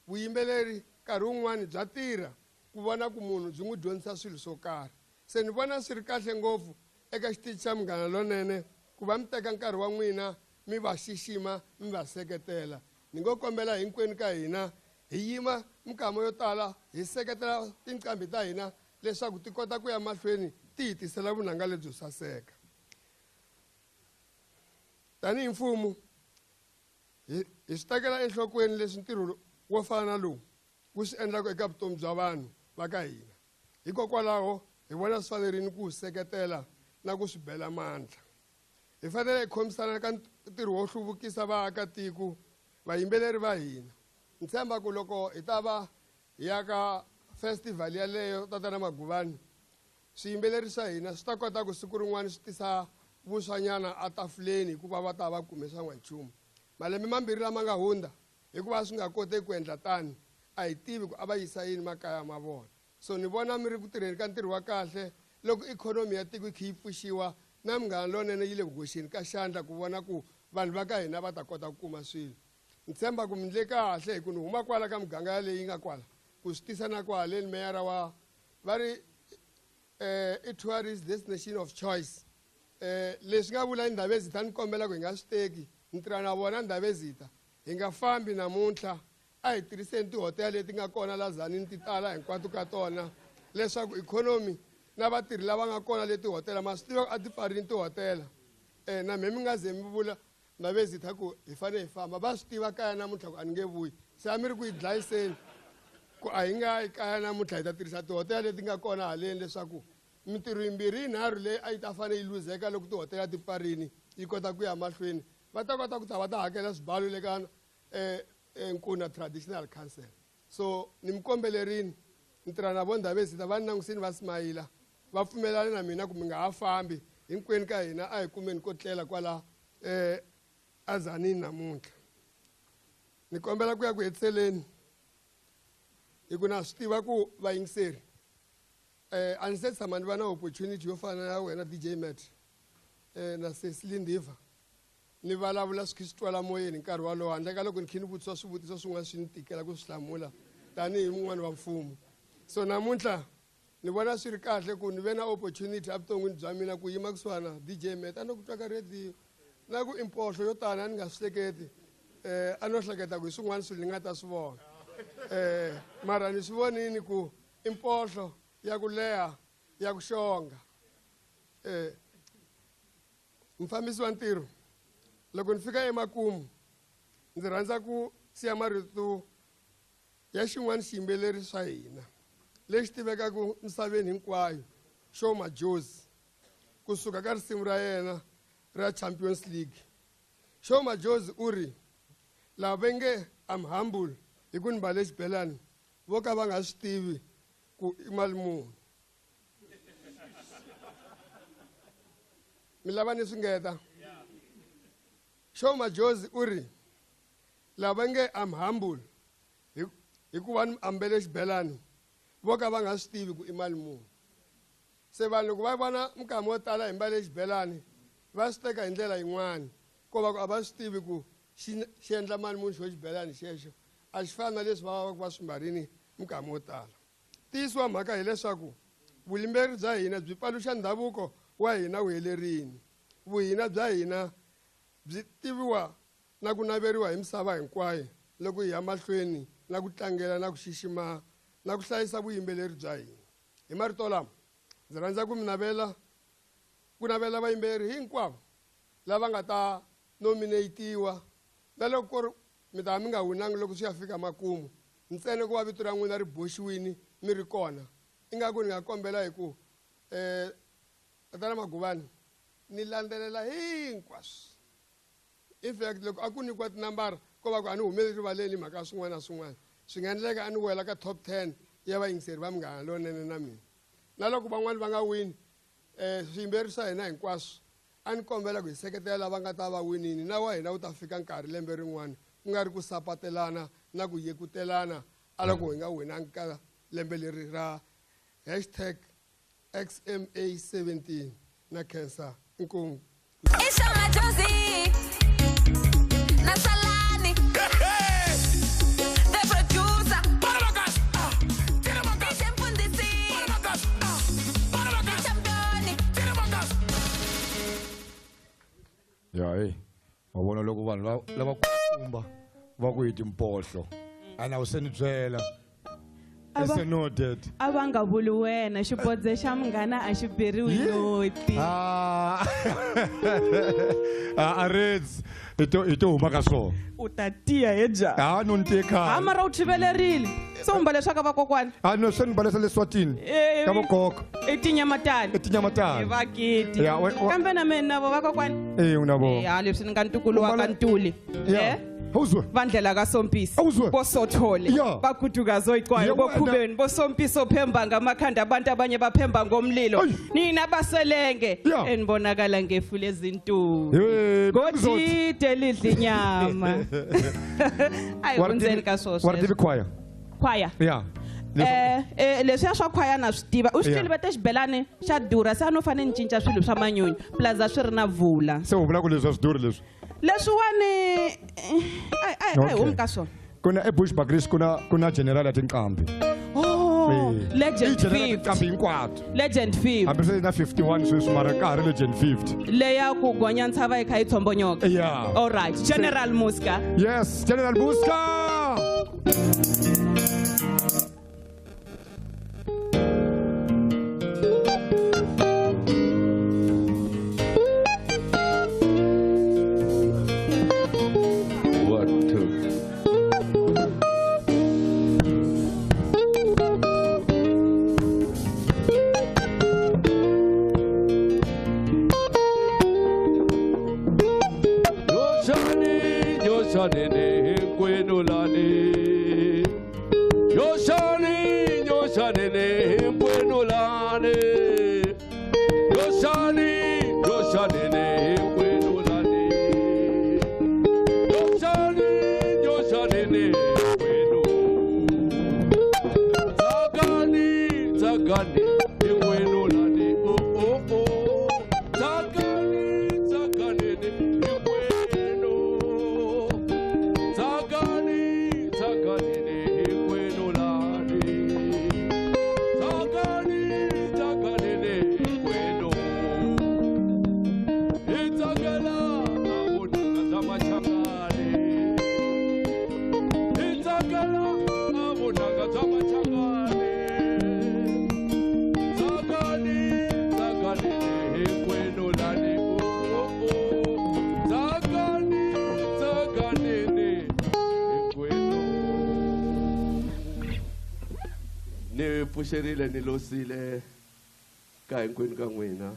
vuyimbeleri nkarhi wun'wani bya tirha ku vona ku munhu byi n'wi dyondzisa swilo swo karhi se ni vona swi ri kahle ngopfu eka xitichi xa Munghana Lonene ku va mi teka nkarhi wa n'wina mi va xixima mi va seketela ni ngo kombela hinkwenu ka hina hi yima minkama yo tala hi seketela tinqambi ta hina leswaku ti kota ku ya mahlweni ti hi tisela vunanga lebyo saseka tanihi mfumo hi swi tekela enhlokweni leswi ntirho wo fana na lowu wu swi endlaka eka vutomi bya vanhu va ka hina hikokwalaho hi vona swi fanerini ku seketela na ku swi bela mandla hi fanele hi khomisana ka ntirho wo hluvukisa vaakatiko vayimbeleri va hina ni tshemba ku loko hi ta va hi ya ka festival yaleyo tatana Maguvani swiyimbeleri swa hina swi ta kota ku siku rin'wana swi tisa vuswanyana atafuleni hikuva va ta va kume swa n'wanchumu malembe mambirhi lama nga hundza hikuva swi nga koteki ku endla tani a hi tivi ku a va yisa yini makaya ma vona so ni vona mi ri ku tirheni ka ntirho wa kahle loko ikhonomi ya tiko yi kha yi pfuxiwa na Munghana Lonene yi le ku hoxeni ka xandla ku vona ku vanhu va ka hina va ta kota ku kuma swilo ni tshemba ku mi ndle kahle hi ku ni huma kwala ka muganga yaleyi nga kwala ku swi tisa na kwaleni meyara wa va ri i tourist destination of choice leswi nga vula ndhawu ezita ni kombela ku hi nga swi teki ni tirha na vona ndhawu ezita hi nga fambi namuntlha a hi tirhiseni tihotela leti nga kona la Tzaneen ti tala hinkwato ka tona leswaku ikhonomi na vatirhi lava nga kona le tihotela ma swi tiva a ti pfarini tihotela na me mi nga ze mi vula ndhawu ezita ku hi fanele hi famba va swi tiva kaya namuntlha ku a ni nge vuyi se a mi ri ku hi dlayiseni ku a hi nga yi kaya namuntlha hi ta tirhisa tihotela leti nga kona haleni leswaku mintirho yimbirhi yinharhu leyi a yi ta fanele yi luzeka loko tihotela ti pfarini yi kota ku ya mahlweni va ta kota ku ta va ta hakela swibalo le ka Nkuna Traditional Council so ni mi kombelerini ni tirha na vo ndhawu ezita va ni langutiseni va smayila va pfumelana na mina ku mi nga ha fambi hinkwenu ka hina a hi kumeni ko tlela kwala a Tzaneen namuntlha ni kombela ku ya ku hetiseleni hi ku na swi tiva ku vayingiseri a ni se tshama ni va na opportunity yo fana na wena DJ Matt na Cecily Ndiva ni vulavula swi swi twala moyeni nkarhi walowo handle ka loko ni kha ni vutisa swivutiso swin'wana swi ni tikela ku swi hlamula tanihi mun'wana wa mfumo so namuntlha ni vona swi ri kahle ku ni ve na opportunity evuton'wini bya mina ku yima kusuhana DJ Matt a ni ku twa ka radio na ku impohlo yo tala ni nga swihleketi ano hleketa ku swin'wana swilo ni nga ta swi vona mara ni swi vonini ku impohlo ya ku leha ya ku xonga mfambisi wa ntirho loko ni fika emakumu ndzi rhandza ku siya marito ya xin'wana xiyimbeleri swa hina lexi tivekaku misaveni hinkwayo Show Majozi kusuka ka risimu ra yena ra Champions League. Show Majozi uri lava va nge I'm humble hi ku ni mbale xibelani vo ka va nga swi tivi ku i mali muni. Mi lava ni swi ngeta. Show Majozi uri lava va nge I'm humble hi ku va ni ambele xibelani vo ka va nga swi tivi ku i mali muni. Se vanhu loko va vona mikama wo tala hi mbale xibelani va swi teka hi ndlela yin'wana ko va ku a va swi tivi ku xi endla mali muni xo xibelani xexo a xi fani na leswi va va swi mbarini mikama wo tala. Ntiyiso wa mhaka hileswaku vuyimberi bya hina byi paluxa ndhavuko wa hina wu helerini. Vuhina bya hina byi tiviwa na ku naveriwa hi misava hinkwayo loko hi ya mahlweni na ku tlangela na ku xixima na ku hlayisa vuyimbeleri bya hina. Hi marito lama ndzi rhandza ku navela vayimbeleri hinkwavo lava nga ta nominatiwa na loko mi ta mi nga winangi loko swi ya fika makumu ntsena ku va vito ra n'wina ri boxiwini mi ri kona ingaku ni nga kombela hi ku tatana Maguvani ni landzelela hinkwaswo. In fact loko a ku nyikiwa tinambara ko va ku a ni humeli rivaleni mhaka swin'wana na swin'wana swi nga endleka a ni wela ka top 10 ya vayingiseri va Munghana Lonene na mina. Na loko van'wana va nga wini swiyimberi swa hina hinkwaswo a ni kombela ku hi seketela lava nga ta va winini na wa hina wu ta fika nkarhi lembe rin'wana ku nga ri ku sapatelana na ku yekutelana a loko hi nga winangi ka lembe leri ra #XMA17 na cancer inkomu. Ya wabona loko vanhu lava kumba va ku hi timpohlo ana useni byela ava nga vuli wena xipodze xa Munghana a xi beriwi noti. Areds i to huma ka swona u ta tiya he ja no ni tiye khale mara u thivelerile so u mbale swa ka vakokwani no se ni mbalesa le Swatini ka vokoko i tinyamatani vakiti kambe na mina navo vakokwani unavo leswi ni nga ntukulu wa ka Ntuli vandlela kasompisi bosothole bakudukazo ikwayo bokhubeni bosompisi ophemba ngamakhanda abantu abanye baphemba ngomlilo nina baselenge enibonakala ngefule ezintuli godide lidla inyama ayi kunzeni kasosho what did choir leswiya swa khwaya na swi tiva u swi tivile vete xibelani xa durha se a no fane ni cinca swilo swa manyunyu plaza swi ri na vula se u vula ku leswi a swi durhi leswi leswiwani ayi humi ka swona kuna ebushbuckridge kuna general ya tinqambi Legend 50 Legend 50 hambi se na 51 sweswi mara ka ha ri Legend 50 leya ku gonya ntshava yi kha yi tsombonyoka all right General Muska yes General Muska ni pfuxerile ni losile ka hinkwenu ka n'wina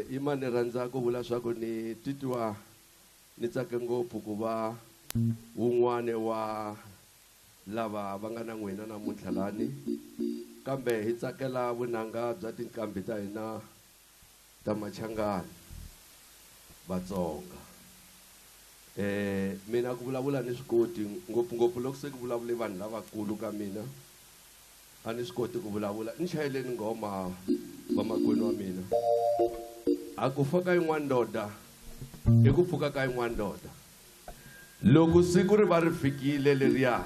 i mani rhandza ku vula swa ku ni titwa ni tsake ngopfu ku va wun'wana wa lava va nga na n'wina namuntlha lani kambe hi tsakela vunanga bya tinqambi ta hina ta Machangani Vatsonga mina ku vulavula ni swi koti ngopfungopfu loko se ku vulavule vanhu lavakulu ka mina a ni swi koti ku vulavula ni chayeleni nghoma vamakwenu wa mina a ku fa ka yin'wana ndoda i ku pfuka ka yin'wana ndoda loko siku ri va ri fikile leriya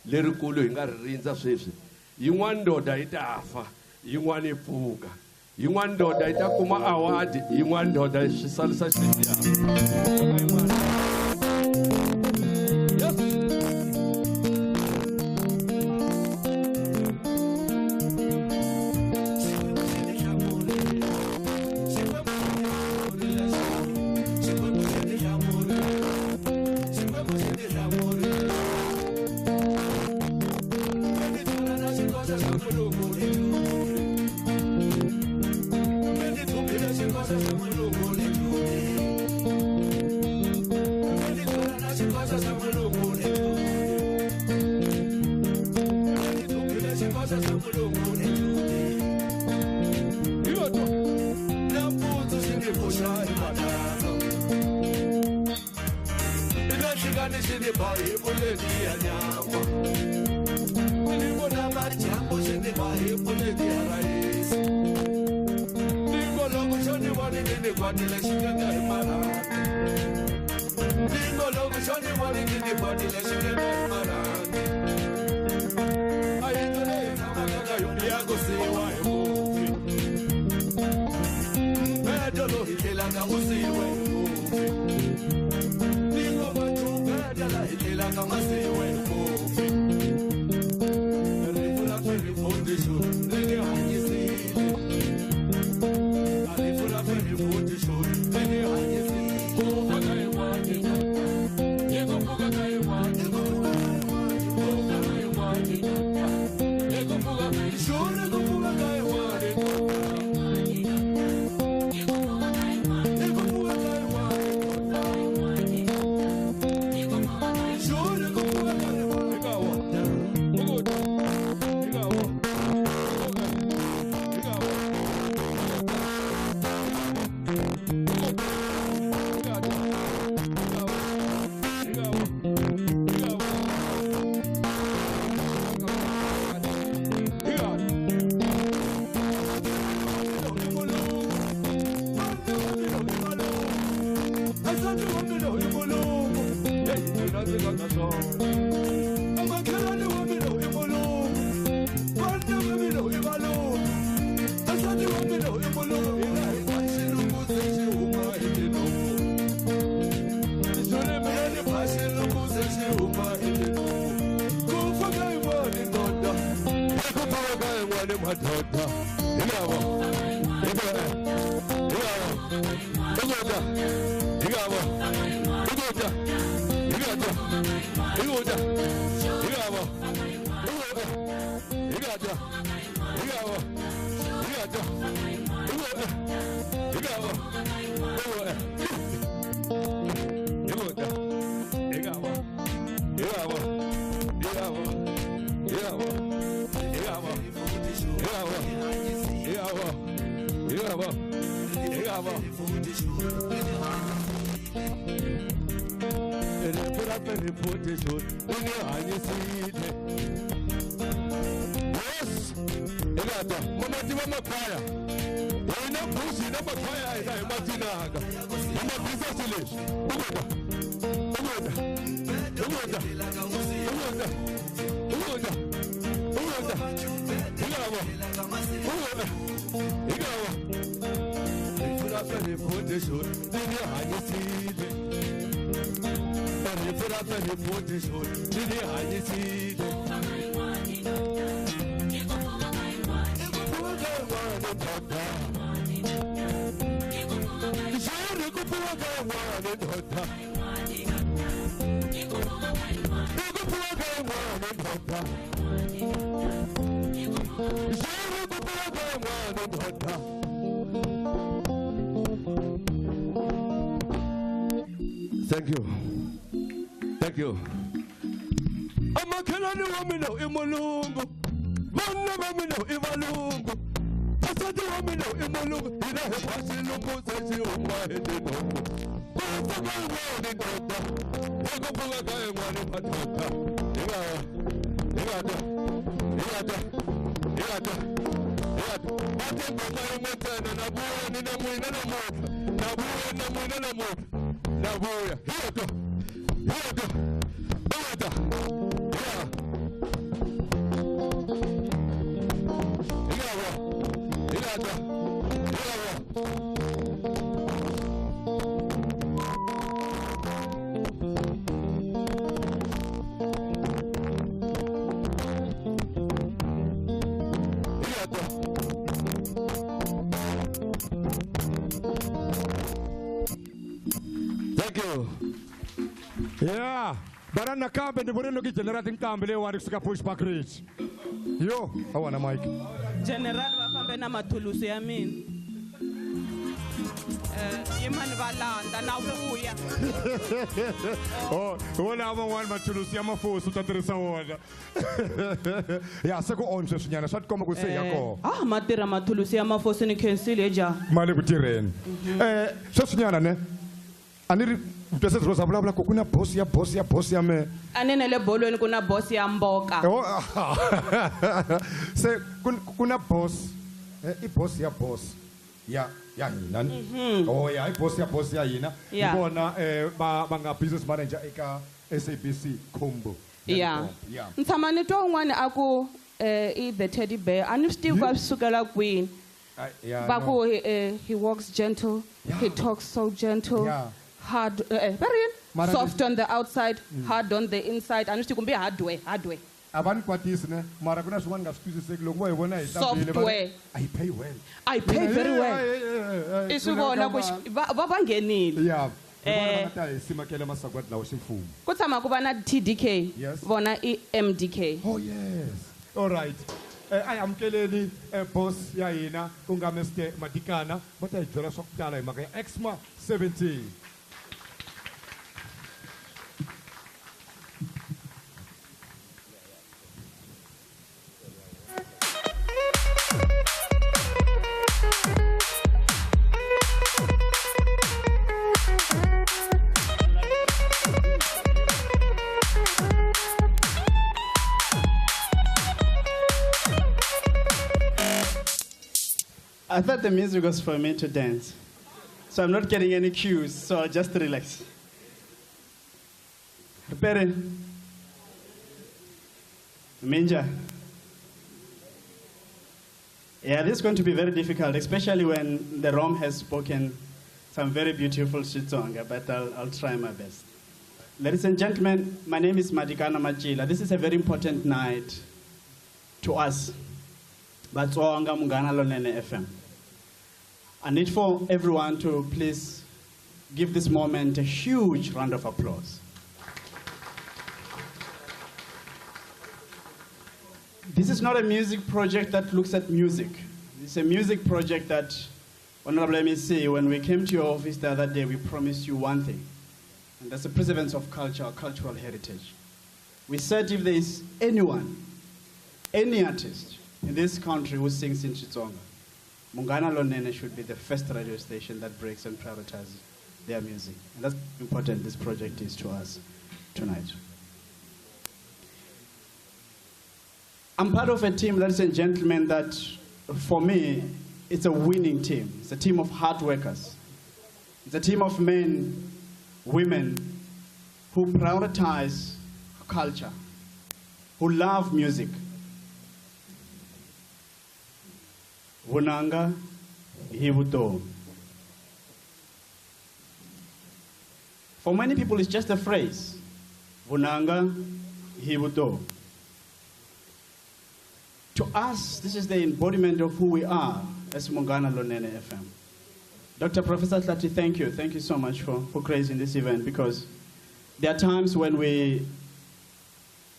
lerikulu hi nga ri rindza sweswi yin'wana ndoda yi ta fa yin'wana yi pfuka yin'wana ndoda yi ta kuma award yin'wana ndoda yi swi salisa xitiyani Thank you. Thank you. Amakhelwane wami no imolungu. Bana wami no ivalungu. Pasadi wami no imolungu. Ila hephasi lungu sathi umwahede nongo. Kufuka ngone ngoba. Ekufuka kaye ngwane phathaka. Ingada. Ate ngoma yomthana nabuya nina mwina namuhla. Nabuya. Here go. Bada. Thank you. Yeah. Barana kambe ndivoreno ki generate nkambe le wari kusuka pushback ridge. Yo, awana mic. General vafambe na mathulusi ya mina. Yimani valanda na vuya. Oh, wona amawani mathulusi ya mafuso utatirisa wona. Ya seko onse swinyana swa tikoma ku se yako. Matira mathulusi ya mafuso ni cancel eja. Mali ku tireni. Swinyana ne. Aniri Mtese roza bla ko kuna boss ya me. Anene le bolweni kuna boss ya mboka. Se kuna boss. I boss ya boss. Ya yina. Oh ya I boss ya yina. Ngibona banga business manager eka SABC Combo. Yeah. Ntsamani to un'wana aku I the teddy bear. Ani Steve kwa sukela queen. Baku he walks gentle. He talks so gentle. Hard, very soft on the outside, hard on the inside. And kumbe hard way. Aban kwatis ne mara kuna swanga excuse se lo ngwa ibona software. I pay very well. Isubona babangenile. Yeah. Simakela masagwadi lawo simfumo. Kutsama kuba na TDK. Bona MDK. Oh yes. All right. I am keleni boss ya yina kungameste Madikana but I jora sokutala imaka XMA17. I thought the music was for me to dance. So I'm not getting any cues, so I'll just relax. Prepare. Minja. Yeah, this is going to be very difficult, especially when the Rom has spoken some very beautiful Xitsonga, but I'll try my best. Ladies and gentlemen, my name is Madikana Majila. This is a very important night to us. Batsonga Munghana Lonene FM. I need for everyone to please give this moment a huge round of applause. This is not a music project that looks at music. It's a music project that, Honorable MEC, when we came to your office the other day, we promised you one thing, and that's the preservance of culture, or cultural heritage. We said if there is anyone, any artist in this country who sings in Xitsonga, Munghana Lonene should be the first radio station that breaks and prioritizes their music. And that's important this project is to us tonight. I'm part of a team, ladies and gentlemen, that for me, it's a winning team. It's a team of hard workers. It's a team of men, women, who prioritize culture, who love music. Vunanga hivuto. For many people, it's just a phrase. Vunanga hivuto. To us, this is the embodiment of who we are as Munghana Lonene FM. Dr. Professor Tlati, thank you. Thank you so much for gracing this event, because there are times when we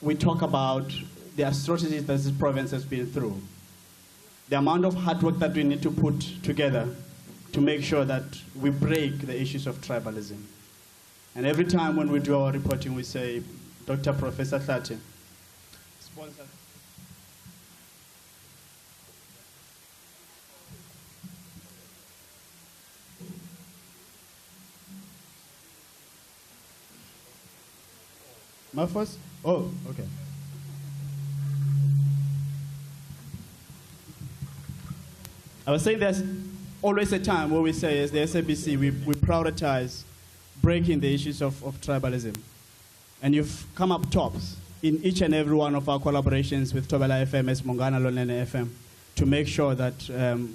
we talk about the atrocities that this province has been through, the amount of hard work that we need to put together to make sure that we break the issues of tribalism. And every time when we do our reporting, we say, Dr. Professor Tlate, sponsor. My first? Oh, okay. I was saying there's always a time where we say, as the SABC, we prioritize breaking the issues of tribalism. And you've come up tops in each and every one of our collaborations with Tobela FM as Munghana Lonene FM to make sure that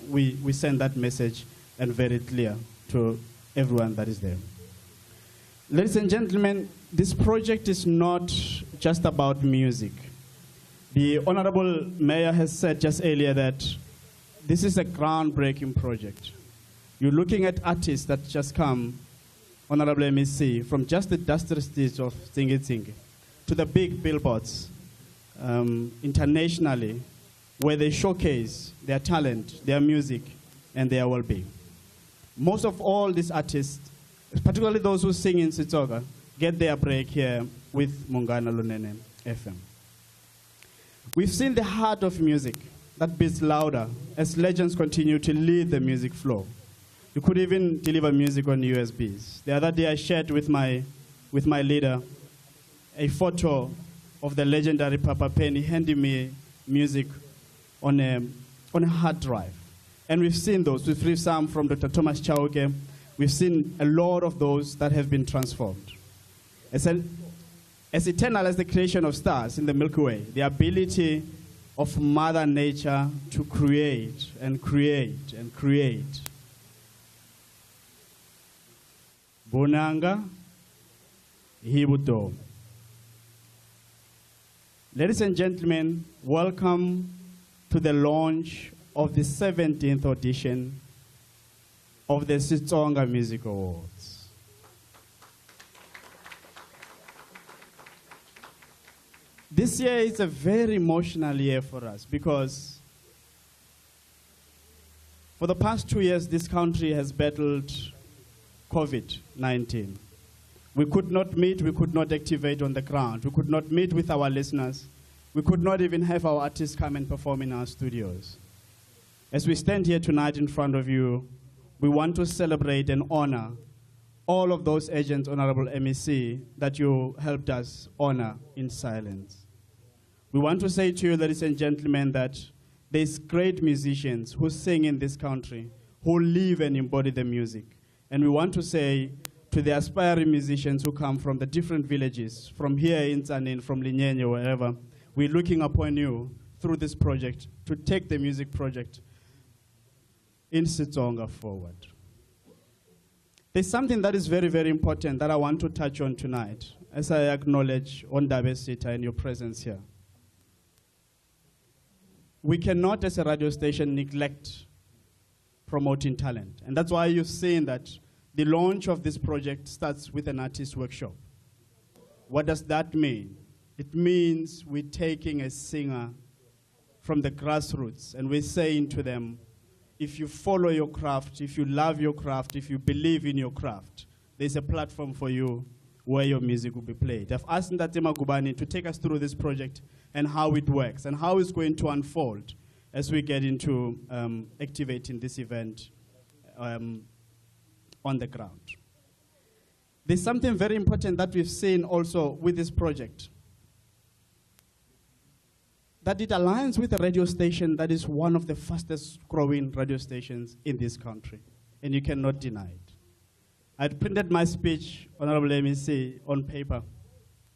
we send that message and very clear to everyone that is there. Ladies and gentlemen, this project is not just about music. The Honorable Mayor has said just earlier that this is a groundbreaking project. You're looking at artists that just come, Honorable MEC, from just the dusty streets of Tsingi to the big billboards internationally, where they showcase their talent, their music, and their well-being. Most of all these artists, particularly those who sing in Sitsoga, get their break here with Munghana Lonene FM. We've seen the heart of music that beats louder as legends continue to lead the music flow. You could even deliver music on USBs. The other day I shared with my leader a photo of the legendary Papa Penny handing me music on a hard drive. And we've seen those. We've received some from Dr. Thomas Chauke. We've seen a lot of those that have been transformed. As eternal as the creation of stars in the Milky Way, the ability of Mother Nature to create and create and create. Bonanga Hibuto. Ladies and gentlemen, welcome to the launch of the 17th edition of the Sitsonga Music Awards. This year is a very emotional year for us because for the past 2 years, this country has battled COVID-19. We could not meet, we could not activate on the ground, we could not meet with our listeners, we could not even have our artists come and perform in our studios. As we stand here tonight in front of you, we want to celebrate and honor all of those agents, Honorable MEC, that you helped us honor in silence. We want to say to you, ladies and gentlemen, that there's great musicians who sing in this country, who live and embody the music. And we want to say to the aspiring musicians who come from the different villages, from here in Tsanin, from Linyenye, wherever, we're looking upon you through this project to take the music project in Sitsonga forward. There's something that is very, very important that I want to touch on tonight, as I acknowledge Ondabe Sita and your presence here. We cannot, as a radio station, neglect promoting talent. And that's why you've seen that the launch of this project starts with an artist workshop. What does that mean? It means we're taking a singer from the grassroots and we're saying to them, if you follow your craft, if you love your craft, if you believe in your craft, there's a platform for you where your music will be played. I've asked Ntatema Gubani to take us through this project and how it works and how it's going to unfold as we get into activating this event on the ground. There's something very important that we've seen also with this project, that it aligns with a radio station that is one of the fastest growing radio stations in this country, and you cannot deny it. I printed my speech, Honorable MEC, on paper,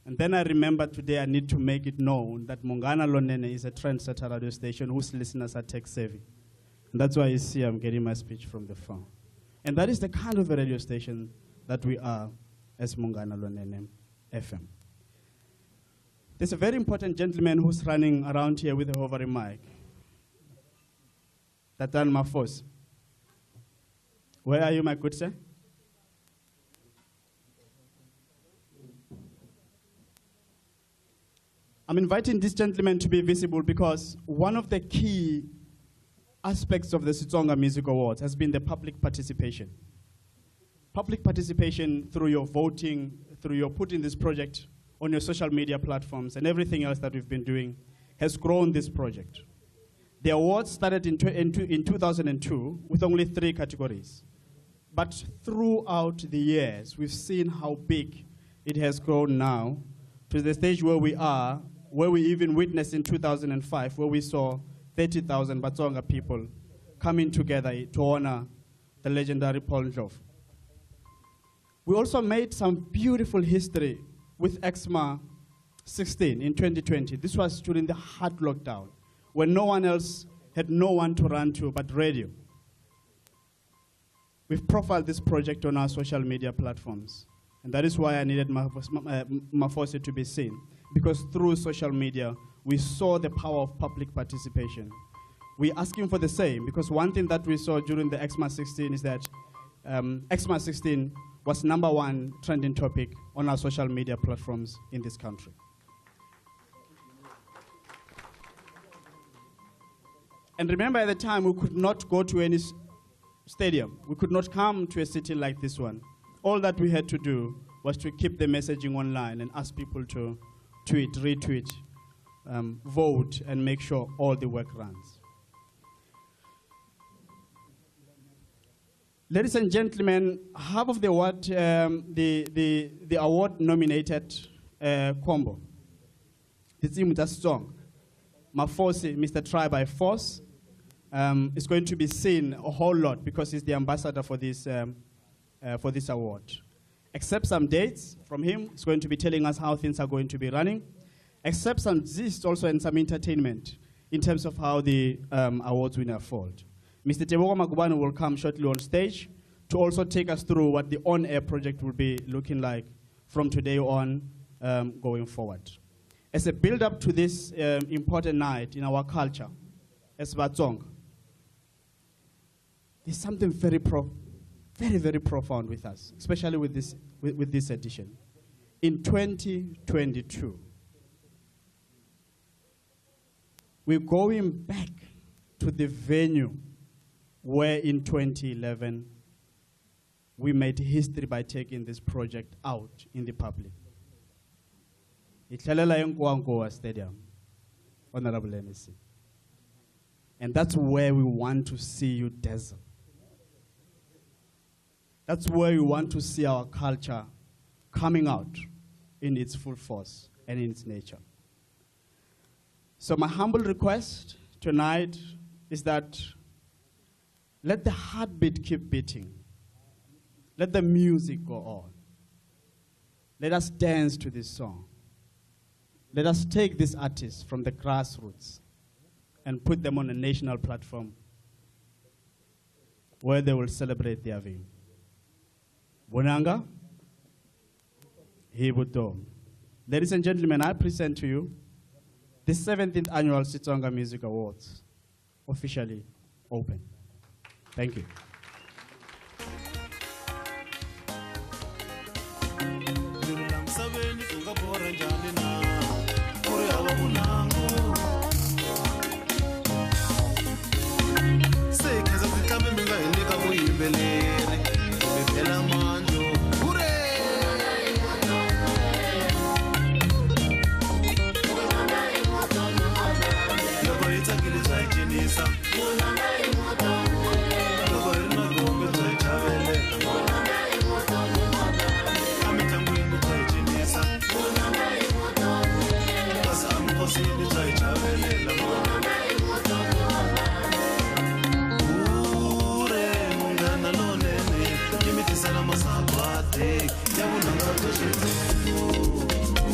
and then I remembered today I need to make it known that Munghana Lonene is a trendsetter radio station whose listeners are tech-savvy. And that's why you see I'm getting my speech from the phone. And that is the kind of a radio station that we are as Munghana Lonene FM. There's a very important gentleman who's running around here with a hovering mic. Tatan Mafos. Where are you, my good sir? I'm inviting this gentleman to be visible because one of the key aspects of the Sitsonga Music Awards has been the public participation. Public participation through your voting, through your putting this project on your social media platforms and everything else that we've been doing has grown this project. The awards started in 2002 with only 3 categories. But throughout the years, we've seen how big it has grown now to the stage where we are, where we even witnessed in 2005, where we saw 30,000 Batsonga people coming together to honor the legendary Paul Ndlovu. We also made some beautiful history with XMA17 in 2020. This was during the hard lockdown, when no one else had no one to run to but radio. We've profiled this project on our social media platforms. And that is why I needed Mafosi to be seen. Because through social media, we saw the power of public participation. We're asking for the same, because one thing that we saw during the XMA16 is that XMA16 was #1 trending topic on our social media platforms in this country. And remember, at the time, we could not go to any stadium. We could not come to a city like this one. All that we had to do was to keep the messaging online and ask people to tweet, retweet, vote, and make sure all the work runs. Ladies and gentlemen, half of the award, the award nominated combo, the team just song, Mafosi, Mr. Try by Force, is going to be seen a whole lot because he's the ambassador for this award. Except some dates from him, he's going to be telling us how things are going to be running. Except some gist also and some entertainment in terms of how the awards will unfold. Mr. Tebogo Magubane will come shortly on stage to also take us through what the on-air project will be looking like from today on going forward. As a build-up to this important night in our culture, as Batsonga, there's something very, very profound with us, especially with this edition. In 2022, we're going back to the venue where in 2011 we made history by taking this project out in the public. Itlalela eNkwankwa Stadium, Honorable MEC. And that's where we want to see you dazzle. That's where we want to see our culture coming out in its full force and in its nature. So my humble request tonight is that let the heartbeat keep beating. Let the music go on. Let us dance to this song. Let us take these artists from the grassroots and put them on a national platform where they will celebrate their win. Bonanga, Hibuto. Ladies and gentlemen, I present to you the 17th Annual Sitsonga Music Awards, officially open. Thank you.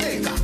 Yeah.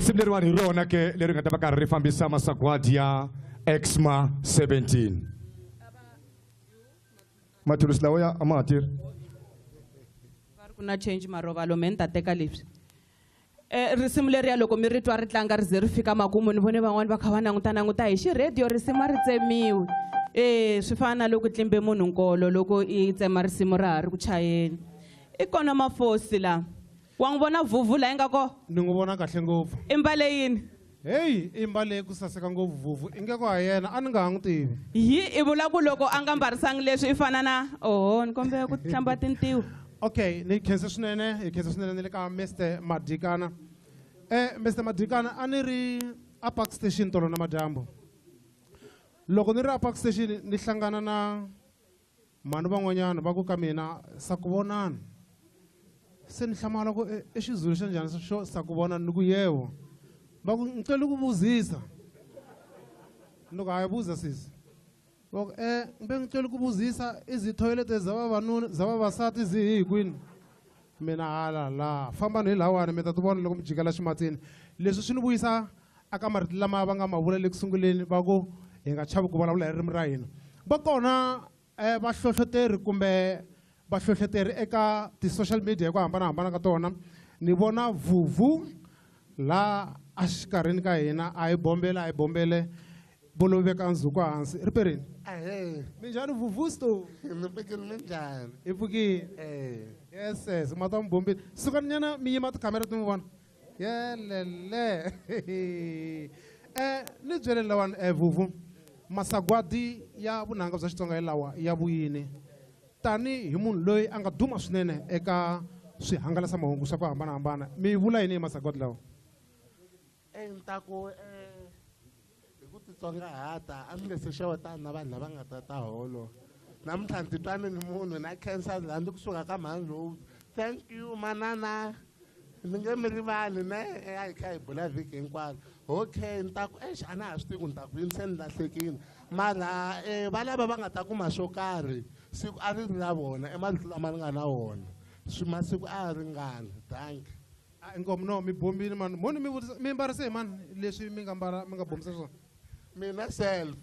risimu leriwani hi rona ke leri nga ta va karhi ri fambisa masagwadi ya XMA17 mathulusi lawa ya a ma ha tirhi Kuna change marovalo men ta teka leswi risimu leriya loko mi ri twa ri tlanga ri ze ri fika makumu ni vone van'wani va kha va languta hi xiradiyo risimu a ri tsemiwi swi fana na loko tlimbe munhu nkolo loko i tsema risimu ra ha ri ku chayeni i kona mafosi la wa n'wi vona vuvu la yi nga ko ni n'wi vona kahle ngopfu i mbale yini heyi i mbale ku saseka ngopfu vuvu i nge ko ha yena a ni nga ha n'wi tivi hi i vula ku loko a nga mbarisangi leswi i fana na oho ni kombela ku hlamba tintiho okay ni khensa swinene hi khensa swinene ni le ka Mr Madikana Mr Madikana a ni ri a Park Station tolo namadyambu loko ni ri a Park Station ni hlangana na mhani van'wanyana va ku ka mina sa ku vonana se ni hlamala ku exizulu xa njhani xo sa ku vonana ni ku yewo va ku ngicela ku vuzisa ni ku hayi buza sisi va ku mbe ngicela ku vuzisa izithoyilete zavavasati zihi kwini mina hala la famba ni lawani mi ta ti vona loko mi jikela ximatsini leswi swi ni vuyisa aka marito lama va nga ma vula le ku sunguleni va ku hi nga chavi ku vulavula hi ririmi ra hina va kona vahlohloteri kumbe vahlohloteri eka ti-social media hi ku hambanahambana ka tona ni vona vuvu la a xikarhini ka hina a hi bombele boloveka ndzhuku hansi ri perini minjhani vuvu sto mi pfukile minjhani i pfukile yes mata mi bombile sukani nyana mi yima tikhamera ti mi vona yelele ni byele lawani vuvu masagwadi ya vunanga bya Xitsonga hi lawa ya vuyini tani hi munhu loyi a nga duma swinene eka swihangalasamahungu swa ku hambanahambana mi vula yini hi masagwadi lawa ni ta ku hi ku titsongahata a ni nge se xewetani na vanhu lava nga ta holo namuntlha ni titwani ni munhu na cancer laha ndi kusuka ka mhani lowu thank you manana ni nge mi rivali ne a hi kha hi bula vhiki hinkwaro okay ni ta ku a na ha swi tivi ku ni ta ku yini se ni lahlekile mara va lava va nga ta kuma swo karhi siku a ri ri na vona emalihlo lama ni nga na wona masiku a ya ringani danke inkomo no mi bombile mani moni mi mbarise hi mani leswi mi nga bombisa swona mina self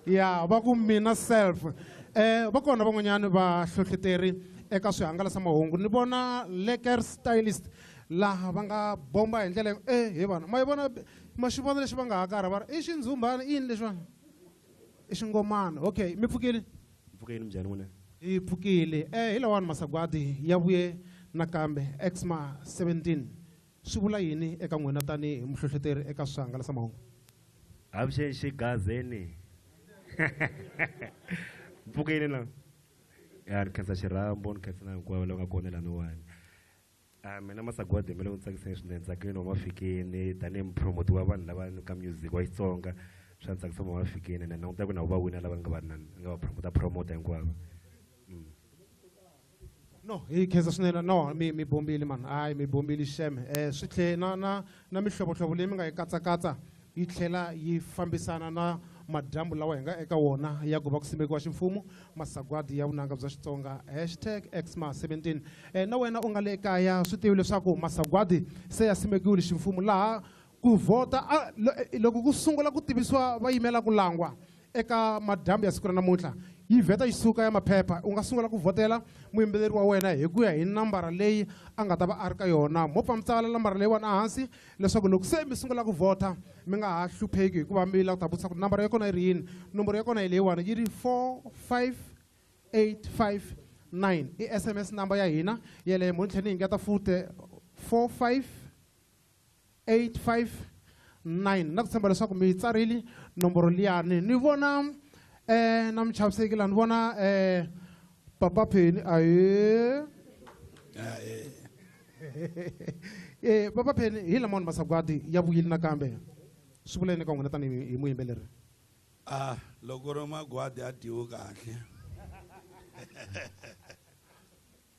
ya va ku mina self va kona van'wanyana vahlohloteri eka swihangalasamahungu ni vona lekker stylist laha va nga bomba hi ndlela hi vana ma yi vona ma xi vona lexi va nga ha karhi va ri i xindzumbana i yini leswiwani i xingomana okay mi pfukile mpfukeni minjhani n'wina hi pfukile hi lawani masagwadi ya vuye nakambe XMA17 swi vula yini eka n'wina tanihi muhlohloteri eka swihangalasamahungu avuxeni xigazeni mpfukeni la ya ni khensa xirhambo ni khensa na hinkwavo lava nga kona laniwani mina masagwadi mi le ku tsakiseni swinene tsakeni wa mafikeni tanihi mupromoti wa vanhu lava ka music wa Xitsonga swa ni tsakisa wa mafikeni ni languta ku na va wina lava nga va promota hinkwavo no hi khensa swinene no mi bombile mani hayi mi bombile xeme swi tlhe na mihlovohlovo leyi mi nga yi katsakatsa yi tlhela yi fambisana na madyambu lawa hi nga eka wona ya ku va ku simekiwa ximfumo masagwadi ya vunanga bya Xitsonga #XMA17 na wena u nga le ekaya swi tivi leswaku masagwadi se ya simekiwile ximfumo laha ku vhota loko ku sungula ku tivisiwa va yimela ku langwa eka madyambu ya siku ra namuntlha yi vheta yi suka ya maphepha u nga sungula ku vhotela muyimbeleri wa wena hi ku ya hi nambara leyi a nga ta va a ri ka yona mo pfa mi tsala nambara leyiwani ehansi leswaku loko se mi sungula ku vhota mi nga ha hlupheki hikuva mi lava ku ta vutisa ku nambara ya kona yi ri yini nomboro ya kona hi leyiwani yi ri 45859 i SMS namba ya hina yeleyo mo ni tlhela ni yingeta fute 45859 na ku tshemba leswaku mi yi tsarile nomboro liyani ni vona na michaviseki laha ni vona papa Pheni papa Pheni hi lamawani masagwadi ya vuyile nakambe swi vula yini ka n'wina tanihi hi muyimbeleri loko ri magwadi a dyiwe kahle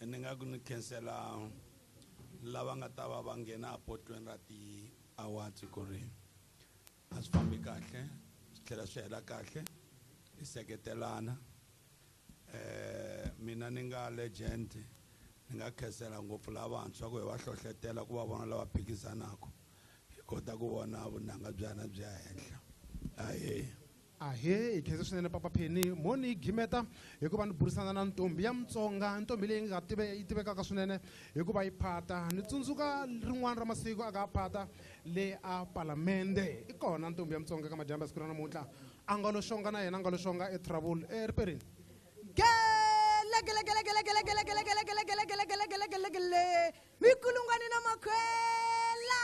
ni nga ku ni khensela lava nga ta va nghena apotweni ra ti-awards ku ri a swi fambi kahle swi tlhela swi hela kahle hi seketelana mina ni nga legend ni nga khensela ngopfu lavantshwa ku hi va hlohlotela ku va vona lava phikizanaka hi kota ku vona vunanga byana bya henhla ahe ahe ikhensa swinene papa Penny moni hi gimeta hikuva ni burisana na ntombi ya Mutsonga ntombi leyi nga tivekaka swinene hikuva yi phata ni tsundzuka rin'wana ra masiku aka phata le a palamende i kona ntombi ya Mutsonga ka majambu ya siku ra namuntlha a nga lo xonga na yena a nga lo xonga eTrouble eriperini mikulungwane na makhwela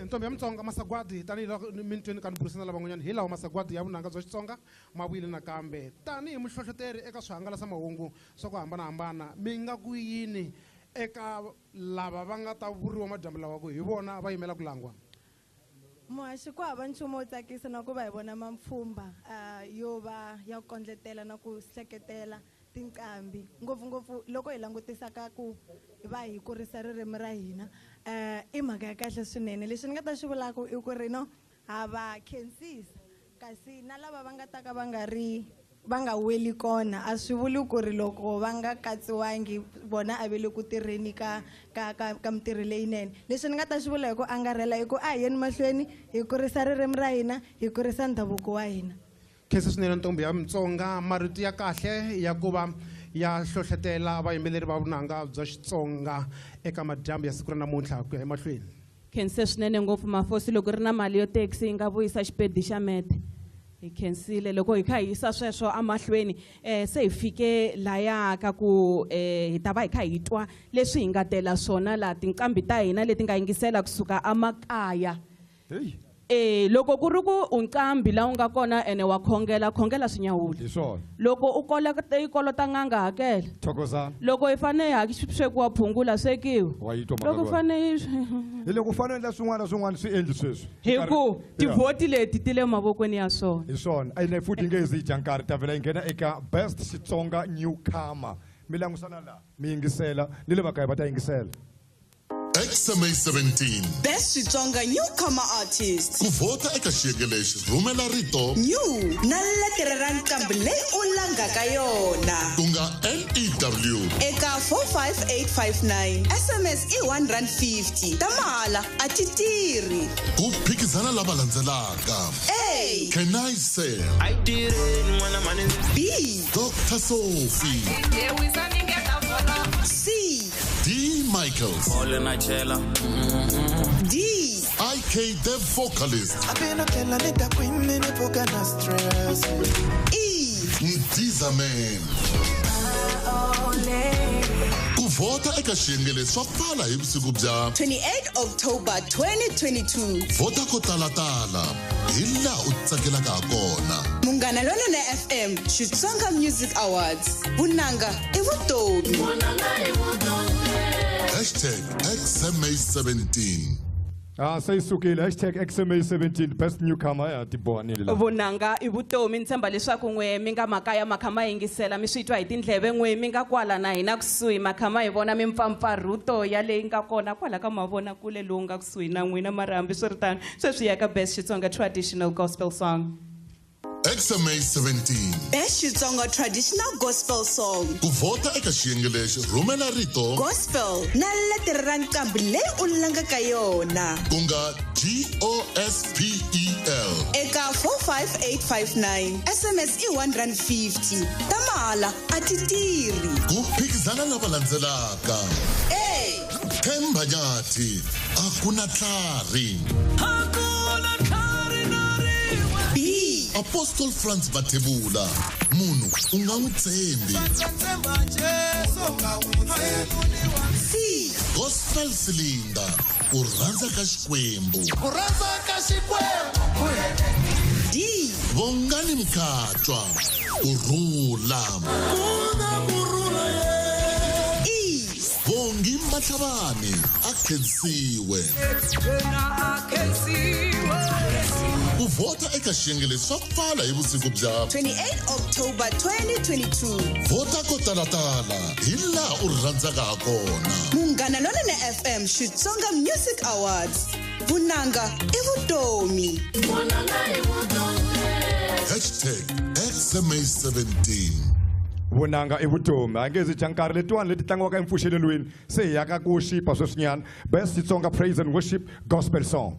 ntombi ya Mutsonga masagwadi tanihiloko mintweni ka ni burisana lava n'wanyana hi lawa masagwadi ya vunanga bya Xitsonga ma vuyile nakambe tanihi muhlohloteri eka swihangalasamahungu swa ku hambanahambana mi nga ku yini eka lava va nga ta vuriwa majambu lawa ku hi vona va yimela ku langwa muhaxi ku hava nchumu wo tsakisa na ku va hi vona mapfhumba yo va ya kondletela na ku seketela tinqambi ngopfungopfu loko hi langutisaka ku va hi kurisa ririmi ra hina i mhaka ya kahle swinene leswi ni nga ta xi vulaka i ku ri no ha va khensisa kasi na lava va nga ta ka va nga weli kona a swi vuli ku ri loko va nga katsiwangi vona a ve le ku tirheni ka mintirho leyinene leswi ni nga ta xi vula hi ku angarhela hi ku a hi yeni mahlweni hi kurisa ririmi ra hina hi kurisa ndhavuko wa hina khensa swinene ntombi ya Mutsonga marito ya kahle ya ku va ya hlohlotela vayimbeleri va vunanga bya Xitsonga eka majambu ya siku ra namuntlha ku ya emahlweni khense swinene ngopfu mafosi loko ri na mali yo taxi yi nga vuyisa xipedi xa mete hi khensile loko hi kha hi yisa sweswo amahlweni se hi fike laya ka ku hi ta va hi kha hi twa leswi hi nga tela swona laha tinqambi ta hina leti nga yingisela kusuka amakaya loko ku ri ku unqambi laha u nga kona ene wa khongela swinyawuli loko u kolota n'anga hakela loko hi fane hi swekiwa phungula swekiwa loko loko fane endla swin'wana na swin'wana swi endli sweswi hi ku tivhoti leti ti le mavokweni ya swona hi swona ene futhi nge zi dya nkarhi ta vela hi nghena eka best Xitsonga newcomer mi langusana laha mi yingisela ni le makaya va ta yingisela XMA17 Best Xitsonga Newcomer Artist. Ku vota eka xiyenge lexi rhumela rito New na letere ra nqambi leyi u langaka yona. ku nga NEW Eka 45859 SMS i R150 ta mahala a ti tirhi. ku phikizana lava landzelaka A. Can I say I did it when I'm on B. Dr. Sophie C. D. Michaels D. IK the vocalist E. Mdiza Man ku vota eka xiyenge lexi swa pfala hi vusiku bya 28 October 2022 vota ko talatala hi laha u tsakelaka ha kona Munghana Lonene FM Xitsonga Music Awards vunanga i vutomi #XMA17 sayisukile #XMA17 best newcomer ya tibonile la vunanga i vutomi ni tshemba leswaku n'we mi nga makaya makha ma yingisela mi swi twa hi tindleve n'we mi nga kwala na hina kusuhi makha ma hi vona mimpfampfarhuto ya leyi nga kona kwala ka mavonakule lowu nga kusuhi na n'wina mara hambi swi ri tano sweswi ya ka best Xitsonga traditional gospel song XMA17 Best Xitsonga Traditional Gospel Song. ku vota eka xiyenge lexi rhumela rito Gospel na letere ra nqambi leyi u langaka yona. ku nga GOSPEL Eka 45859 SMS i R150 ta mahala a ti tirhi. ku phikizana lava landzelaka A. Themba Nyathi akuna tlhari B. Apostle Franz Batebula munhu u nga n'wi tshembi C. Gospel Cylinder ku rhandza ka Xikwembu D. Vongani Mkhatshwa ku rhula E. Vongi Matlhavani a khensiwe ku vota eka xiyenge lexi swa pfala hi vusiku bya 28 October 2022 vota ko talatala hi laha u rhandzaka ha kona Munghana Lonene FM Xitsonga Music Awards vunanga i vutomi #XMA17 vunanga i vutomi angezi jankari letiwani leti tlangiwaka emfuxelelweni se hi yaka ku xipa sweswinyana best Xitsonga praise and worship gospel song.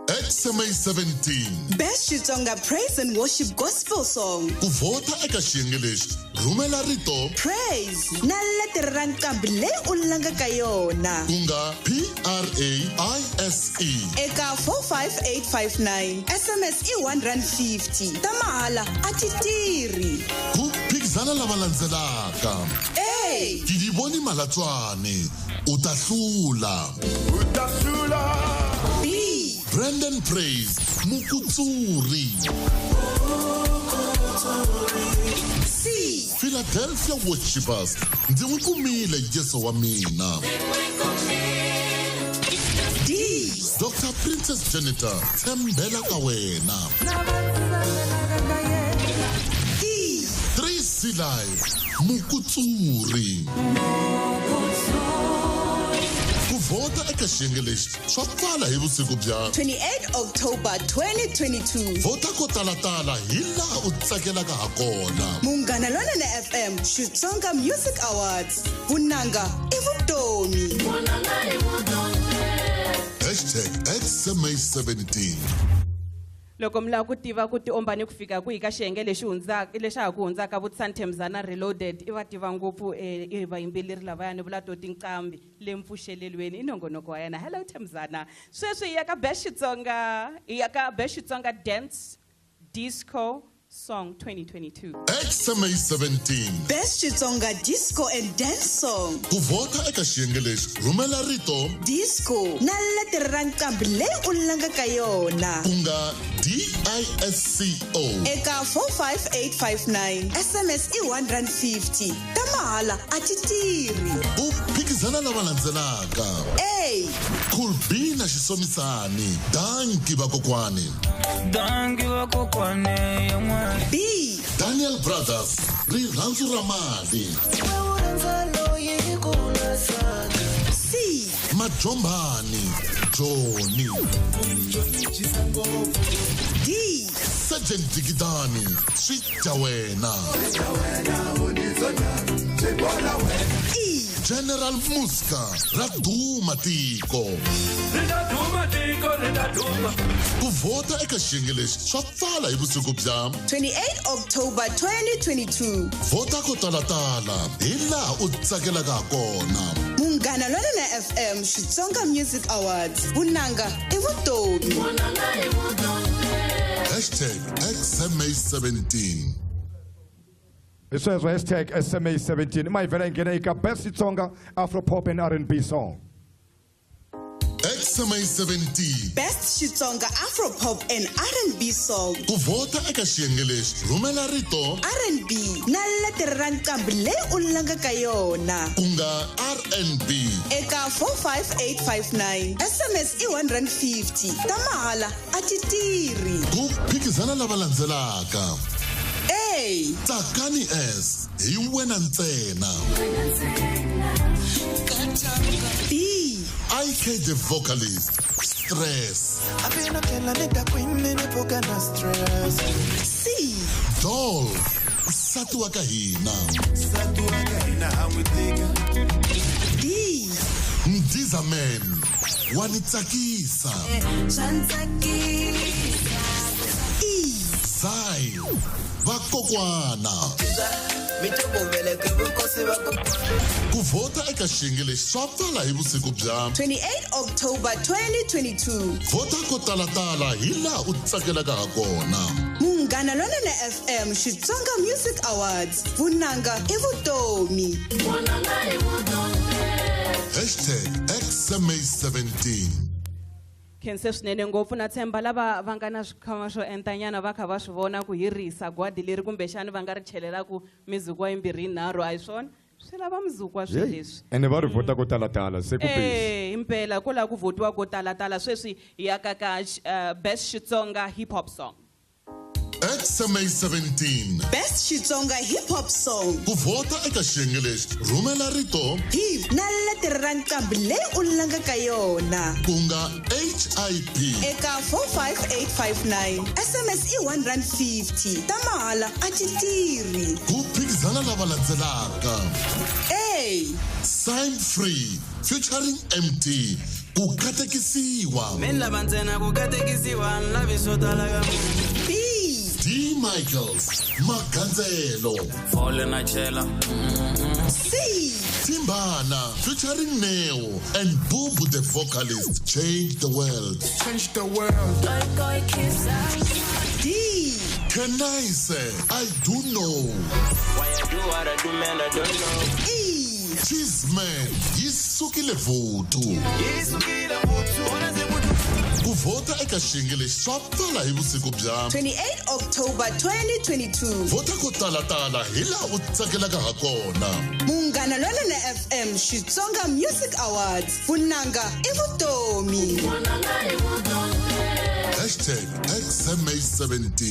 XMA17 Best Xitsonga praise and worship gospel song. Kuvota eka xiyenge lexi rhumela rito Praise na letere ra nqambi leyi u langaka yona. ku nga PRAISE Eka 45859 SMS i R150 ta mahala a ti tirhi. ku phikizana lava landzelaka. Hey! Ke di voni Malatswane u ta hlula. B. Brandon Praise Mukutsuri. C. Philadelphia Worshipers ndzi n'wi kumile Yesu wa mina. D. Dr. Princess Janita tshembela ka wena. E. 3C Live Mukutsuri. Kuvota eka xiyenge lexi swa pfala hi vusiku bya 28 October 2022. vota ko talatala hi laha u tsakelaka ha kona. Munghana Lonene FM Xitsonga Music Awards. Vunanga i vutomi. #XMA17 loko mi lava ku tiva ku tiombani ku fika kwihi ka xiyenge lexi ha ku hundzaka vutisani Themzana Reloaded i va tiva ngopfu i vayimbeleri lavayani vula to tinqambi le mpfuxelelweni i nongonoko wa yena. Hello Themzana, sweswi hi ya ka Best Xitsonga Dance Disco Song 2022. XMA17 Best Xitsonga Disco and Dance Song. kuvota eka xiyenge lexi rhumela rito Disco na letere ra nqambi leyi u langaka yona. ku nga DISCO Eka 45859 SMS i R150 ta mahala a ti tirhi. ku phikizana lava landzelaka. A. Kulbina Xisomisani danki vakokwani. Danki vakokwani. B. Daniel Brothers rirhandzu ra mali. C. Majombani Joni. D. Sergeant Digidani switya wena. E. General Muska raduma tiko. Kuvota eka xiyenge lexi swa pfala hi vusiku bya 28 October 2022. vota ko talatala hi laha u tsakelaka ha kona. Munghana Lonene FM Xitsonga Music Awards. Vunanga i vutomi. #XMA17 Sweswo #SMA17 mayivela ingena eka Best Xitsonga Afro Pop and R&B song. XMA17 Best Xitsonga Afro Pop and R&B song. kuvota eka xiyenge lexi rhumela rito R&B na letere ra nqambi leyi u langaka yona. ku nga R&B Eka 45859 SMS i R150 ta mahala a ti tirhi. ku phikizana lava landzelaka. A. Tsakani S hi wena ntsena. B. IK the vocalist Stress. C. Doll nsati wa ka hina. D. Mdiza Man wanitsakisa. E. Zai vakokwana. Kuvota eka xiyenge lexi swa pfala hi vusiku bya 28 October 2022. vota ko talatala hi laha u tsakelaka ha kona. Munghana Lonene FM Xitsonga Music Awards. Vunanga i vutomi. #XMA17 khense swinene ngopfu na tshemba lava va nga na swikhwama swo entanyana va kha va swi vona ku hi rihisa gwadi leri kumbexani va nga ri chelelaku mizuku wa yimbirhi yinharhu a hi swona swi lava mizuku wa swilo leswi. Ene va ri vota ko talatala se ku busy. Impela ku laha ku votiwa ko talatala sweswi hi ya ka Best Xitsonga Hip Hop Song. XMA17 Best Xitsonga hip hop song. ku vhota eka xiyenge lexi rhumela rito Hip na letere ra nqambi leyi u langaka yona. ku nga HIP Eka 45859 SMS i R150 ta mahala a ti tirhi. ku phikizana lava landzelaka A Sign Free featuring MT ku katekisiwa Mina lava ntsena ku katekisiwa lavi swo tala ka B D Michaels Maganzelo Fole na chela C Timbana featuring Neo and Bubu the vocalist. Change the world. Change the world. D Can I say I do know? Why I do what I do, man, I don't know. E Chisman yisukile votu Yisukile votu ona se votu kuvota eka xiyenge lexi swa tala hi vusiku bya 28 October 2022. vota ko talatala hi laha u tsakelaka ha kona. Munghana Lonene FM Xitsonga Music Awards. Vunanga i vutomi. #XMA17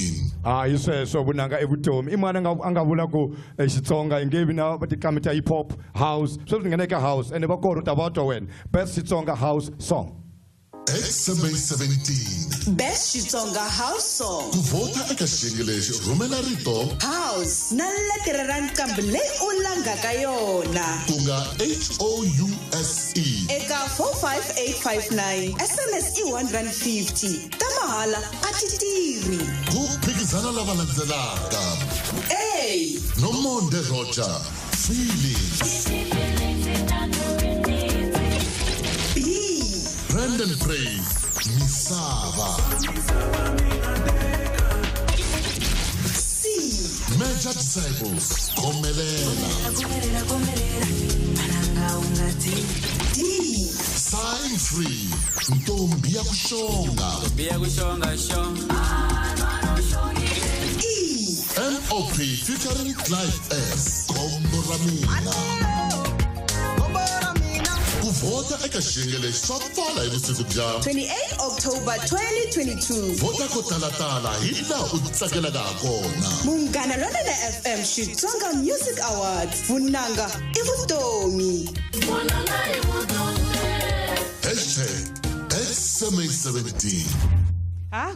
hi sweswo vunanga evutomi i mani anga vula ku Xitsonga i nge vi na tikami ta hip hop house sweswi nghena eka house ende va kona u ta va twa wena best Xitsonga house song. XMA17 Best Xitsonga House Song. ku vota eka xiyenge lexi rhumela rito House na letere ra nqambi leyi u langaka yona. ku nga HOUSE Eka 45859 SMS i R150 ta mahala a ti tirhi. ku phikizana lava landzelaka A Nomonde Roger Feelings B Brandon Praise Misava C Major Disciples Komelela D Sign Free Ntombi ya kushonga Bia kushonga shong E MOP featuring Clive S Kombo Ramina kuvota eka xiyenge lexi swa pfala hi vusiku bya 28 October 2022. vota ko talatala hi laha u tsakelaka ha kona. Munghana Lonene FM Xitsonga Music Awards. Vunanga i vutomi. #XMA17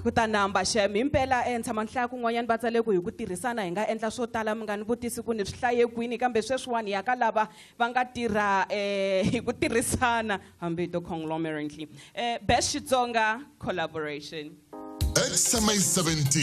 kutanamba shem impela tshama nhlaya kun'wanyana va tsale ku hi ku tirhisana hi nga endla swo tala mi nga ni vutisi ku ni swi hlaye kwini kambe sweswiwani ya ka lava va nga tirha hi ku tirhisana hambi to conglomerately best Xitsonga collaboration XMA17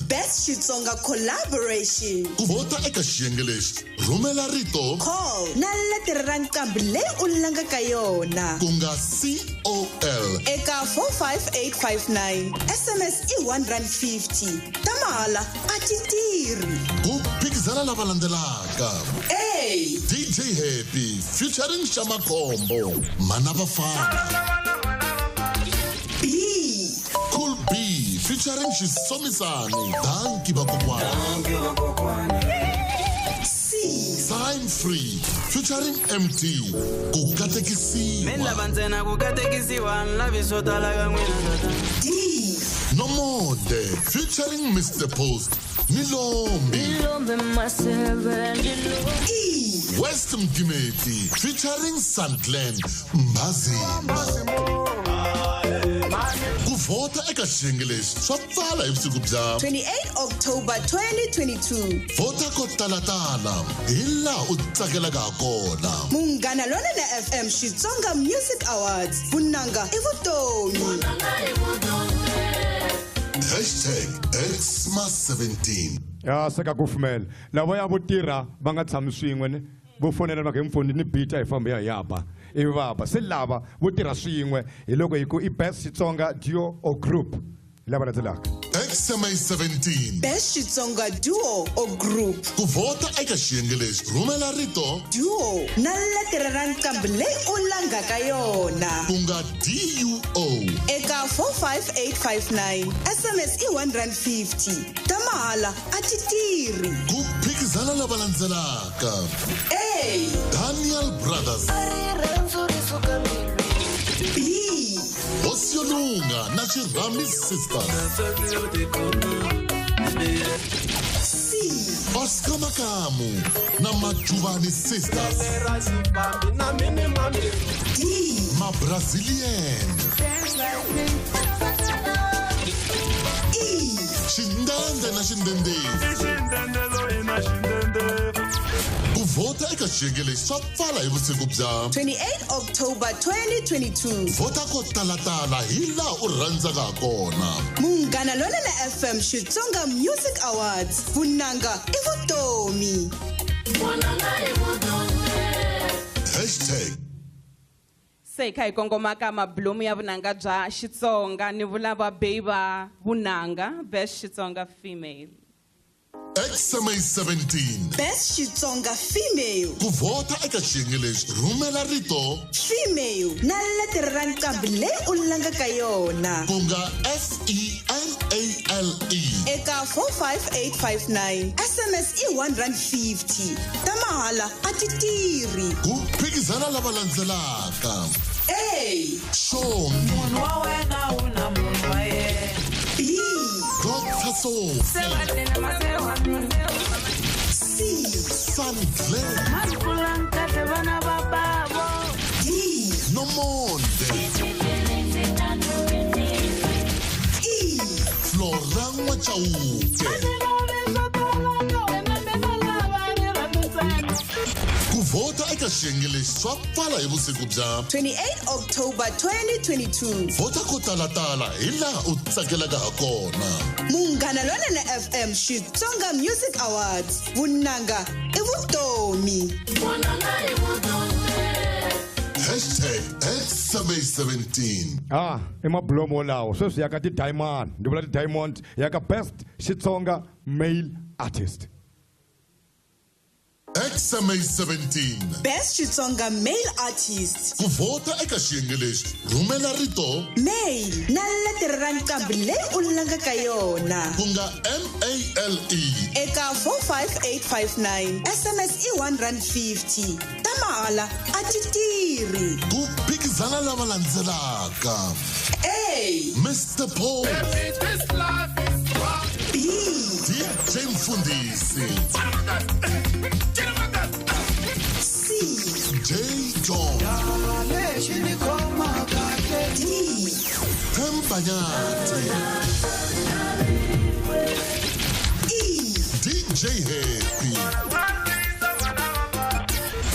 Best Xitsonga Collaboration. ku vota eka xiyenge lexi rhumela rito Call na letere ra nqambi leyi u langaka yona. ku nga COL Eka 45859 SMS i R150 ta mahala a ti tirhi. ku phikizana lava landzelaka A DJ Happy featuring Shamakombo Mana Bafana B Cool B featuring Shisomisani Danki Bakukwana C Sign Free featuring MT ku katekisiwa Mina lava ntsena ku katekisiwa lavi swo tala ka n'wina D Nomode featuring Mr. Post Nilombi E West Mkimeti featuring Sandglen Mbazi ku vota eka xiyenge lexi swa pfala hi vusiku bya 28 October 2022. vota ko talatala hi laha u tsakelaka ha kona. Munghana Lonene FM Xitsonga Music Awards. Vunanga i vutomi. #XMA17 ya seka kufumela lavo ya vo tirha va nga tshami swin'we ni vo fonela va ka hi mfoni ni bita hi fambe ya yapa ivi vapa se lava vo tirha swin'we hi loko hi ku i best Xitsonga duo or group hi lava landzelaka XMA17 Best Xitsonga Duo or Group. ku vota eka xiyenge lexi rhumela rito Duo na letere ra nqambi leyi u langaka yona. ku nga DUO Eka 45859 SMS i R150 ta mahala a ti tirhi. ku phikizana lava landzelaka A Daniel Brothers B Osiolunga na Chirami Sisters Oscar Makamu na Majubani Sisters. Ma Brazilian. Shindande na shindende. Kuvota eka shengele swapfala hi vusiku bya 28 October 2022. Vota ko talatala hila u rhandzaka kona. Munghana Lonene FM Xitsonga Music Awards. Vunanga i vutomi. Hashtag se kha hi kongoma ka mablomu ya vunanga bya Xitsonga ni vula va beba vunanga best Xitsonga female. XMA17 Best Xitsonga female. Kuvota eka xiyenge rhumela rito female na letere ra nqambi leyi u langaka yona ku nga FEMALE eka 45859. SMS i R150 ta mahala a ti tirhi. ku phikizana lava landzelaka A Shongi munhu wa wena una munhu wa yena. B Dr. Sophie C Sunflare D Nomonde E Florangwa Chauke Kuvota eka xiyenge swa pfala hi vusiku bya 28 October 2022. vota ko talatala hi laha u tsakelaka ha kona. Munghana Lonene FM Xitsonga Music Awards. Vunanga i vutomi. Hashtag XMA17 emablomo lawo sweswi yaka ti-diamond ndi vula ti-diamond yaka best Xitsonga male artist. XMA17 Best Xitsonga male artist. kuvota eka xiyenge lexi rhumela rito Male na letere ra nqambi leyi u langaka yona ku nga MALE eka 45859. SMS i R150 ta mahala a ti tirhi. ku phikizana lava landzelaka A Mr. Paul B DJ Mfundisi C J John D Tempanyati E DJ Happy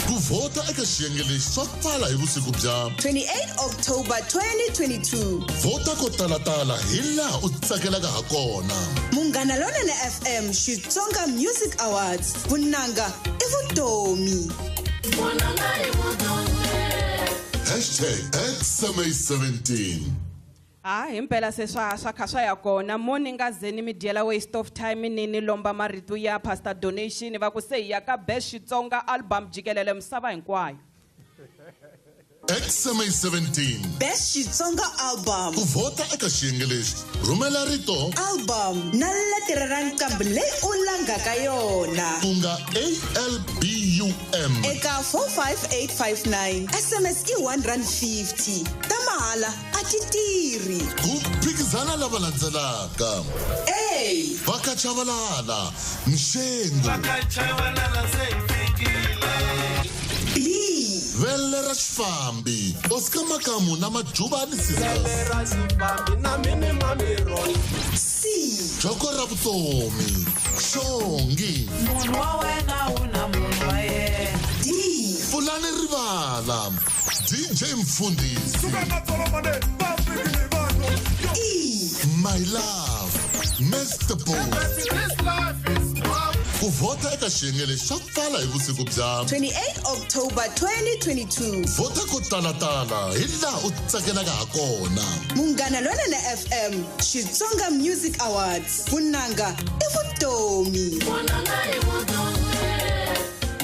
kuvota eka xiyenge lexi swa pfala hi vusiku bya 28 October 2022. vota ko talatala hi laha u tsakelaka ha kona. Munghana Lonene FM Xitsonga Music Awards. Vunanga i vutomi. Hashtag XMA17 Himpela se swa kha swa ya kona mo ni nga zeni mi dyela waste of time ni lomba marito ya pastor donation va ku se hi ya ka best Xitsonga album jikelele misava hinkwayo. XMA17 Best Xitsonga album. kuvota eka xiyenge lexi rhumela rito Album na letere ra nqambi leyi u langaka yona ku nga ALBUM eka 45859. SMS i R150 ta mahala a ti tirhi. ku phikizana lava landzelaka A Vakachavalala Mshengu B Vele ra xifambi Oscar Makamu na Majubani Sisters C Joko ra vutomi Shongi munhu wa wena una munhu wa yena. D Fulani Rivala DJ Mfundisi E My Love Mr. Paul kuvota eka xiyenge lexi swa pfala hi vusiku bya 28 October 2022. vota ko talatala hi laha u tsakelaka ha kona. Munghana Lonene FM Xitsonga Music Awards. Vunanga i vutomi.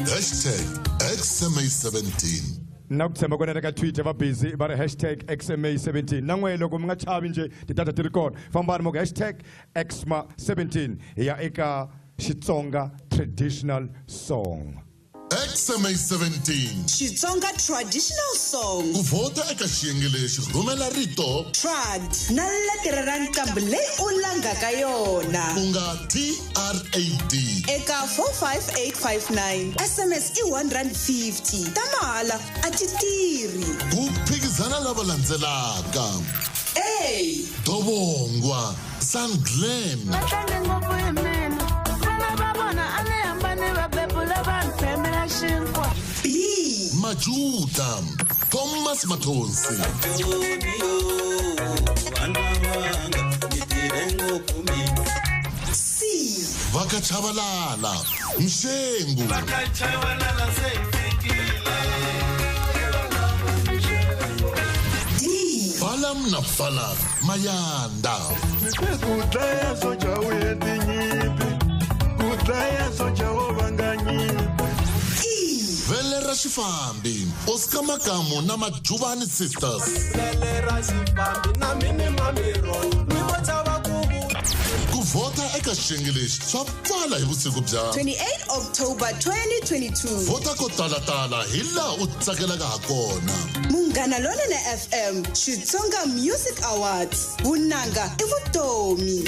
Hashtag XMA17 na ku tshemba kona ka Twitter va busy va ri hashtag XMA17 na n'we loko mi nga chavi nje ti-data ti ri kona fambani mo ku hashtag XMA17 hi ya eka Xitsonga traditional song. XMA17 Xitsonga traditional song. ku vhota eka xiyenge lexi rhumela rito Trad na lettere ra nqambi leyi u langaka yona ku nga TRAD eka 45859 SMS i R150 ta mahala a ti tirhi ku phikizana lava landzelaka Dobongwa San Glenn Majuda Thomas Matonsi Vakachavalala Mshengu Balam na Falak Mayanda Kudaya soja uyendinyiti Kudaya soja ubanganyipi Vele Rashifambi Oscar Makamu na Majubani Sisters Vele Rashifambi na mini mamiro Kuvota eka xiyenge lexi swa pfala hi vusiku bya 28 October 2022 vota ko talatala hi laha u tsakelaka ha kona Munghana Lonene FM Xitsonga Music Awards vunanga i vutomi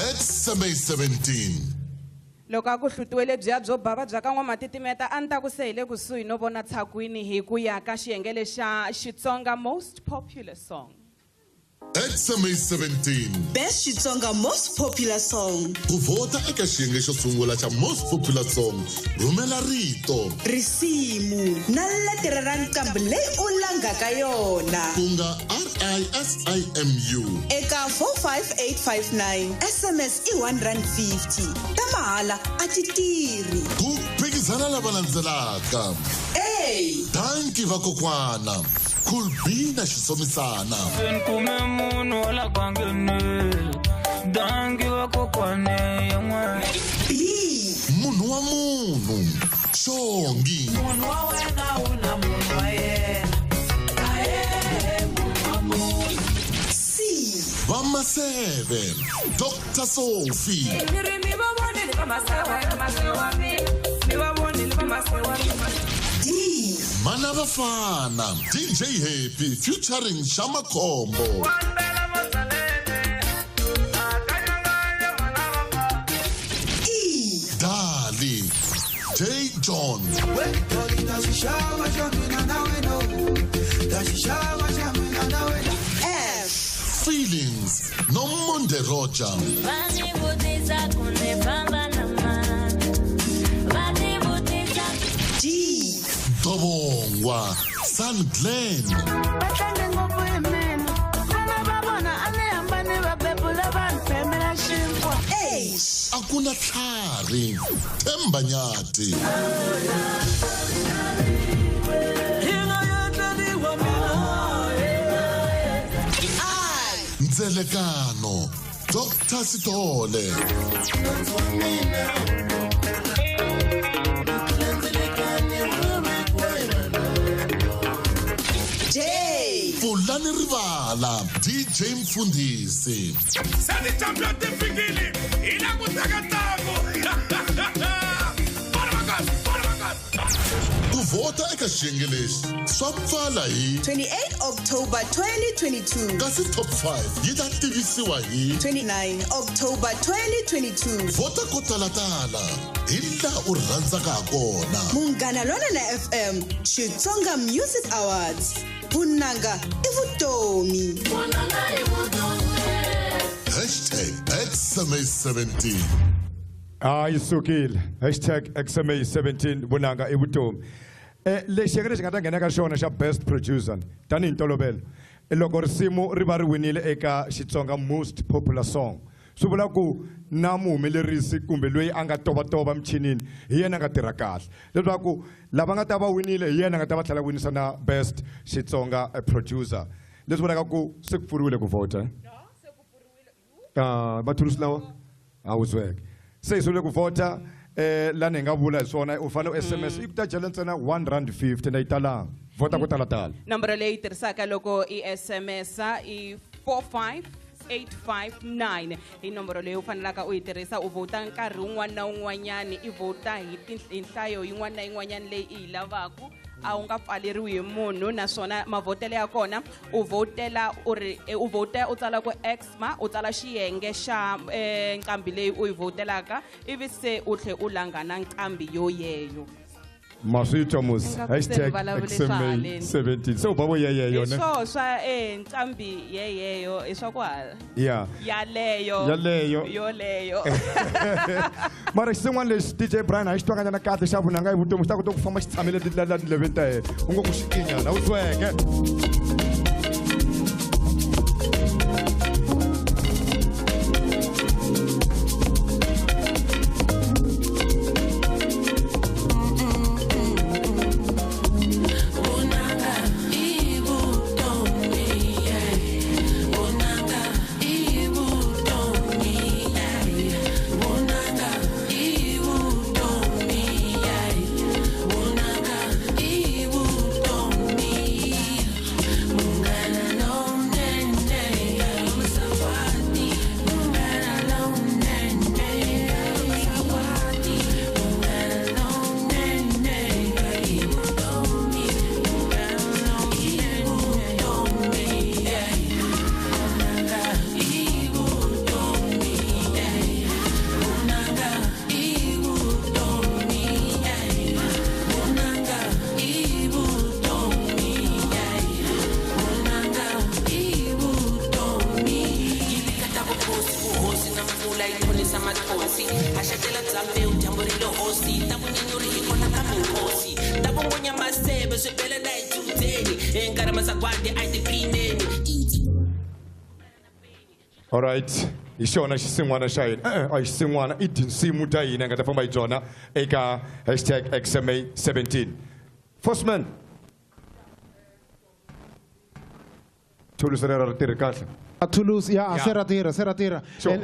#XMA17 loko a ku hlutiwe lebyiya byo bava bya ka n'wamatitimeta a ni ta ku se hi le kusuhi no vona tsakwini hi ku ya ka xiyenge lexa Xitsonga most popular song XMA17 Best Xitsonga Most Popular Song ku vota eka xiyenge xo sungula xa most popular song rhumela rito risimu na lettere ra nqambi leyi u langaka yona ku nga RISIMU eka 45859 SMS i R150 ta mahala a ti tirhi ku phikizana lava landzelaka Danki vakokwana Kulbina Shisomisana Kume munhu la kwangene Danki vakokwane yamwe Munhu wa munhu Shongi Munhu wa wena una munhu wa yena munhu wa munhu Vama 7 Dr. Sophie Mirimi babone ni masewa mi babone ni masewa Mana Bafana DJ Happy featuring Shama Kombo Dali J John F Feelings No Monde Roger G Dobongwa San Glenn H Akuna Tlhari Themba Nyati I Nzelekano Dr. Sitole J Fulani Rivala DJ Mfundisi Sani champion tifikili ila kutakatamu ku vota eka xiyenge lexi swa pfala hi 28 October 2022 kasi top 5 yi ta tivisiwa hi 29 October 2022 vota ko talatala hi laha u rhandzaka ha kona Munghana Lonene FM Xitsonga Music Awards vunanga i vutomi #XMA17 Sukile #XMA17 vunanga i vutomi lexi xi nga ta nghena ka xona xa best producer tanihi ntolovelo loko risimu ri va ri winile eka Xitsonga most popular song swi vula ku na muhumelerisi kumbe loyi a nga tovatova michinini hi yena nga tirha kahle leswaku lava nga ta va winile hi yena nga ta va tlhela winisa na best Xitsonga producer leswi vulaka ku se ku pfuriwile ku vota mathulusi lawa a wu zweke se hi sungule ku vota lani hi nga vula hi swona u fanele u SMS i ku ta jela ntsena R150 na yi talanga vota ku talatala nomboro leyi tirhisaka loko i SMS i 45 6859 hi nomboro leyi u fanelaka u yi tirhisa u vota nkarhi wun'wana na wun'wanyani i vota hi nhlayo yin'wana na yin'wanyani leyi i yi lavaku a u nga pfaleriwi hi munhu naswona mavhotelo ya kona u votela u vota u tsala ku XMA u tsala xiyenge xa nqambi leyi u yi votelaka ivi se u tlhe u langana nqambi yoyeyo Masui Thomas Inga #XMA17 so babo yeyeyo ne so swa nqambi yeyeyo iswa ku hala yeah yaleyo yoleyo mara xin'wana lexi DJ Brian a xi twakanyana kahle xa vunanga hi vutomi xi ta kota ku famba xi tshamile tindleveni ta yena u ngo ku xikinyana u tweke All right, ishona xisingwana xa hina a xisingwana I tinsimu ta hina nga ta famba hi byona eka #XMA17 Forsman thulusi rero ri tirhi kahle Toulouse ya seratira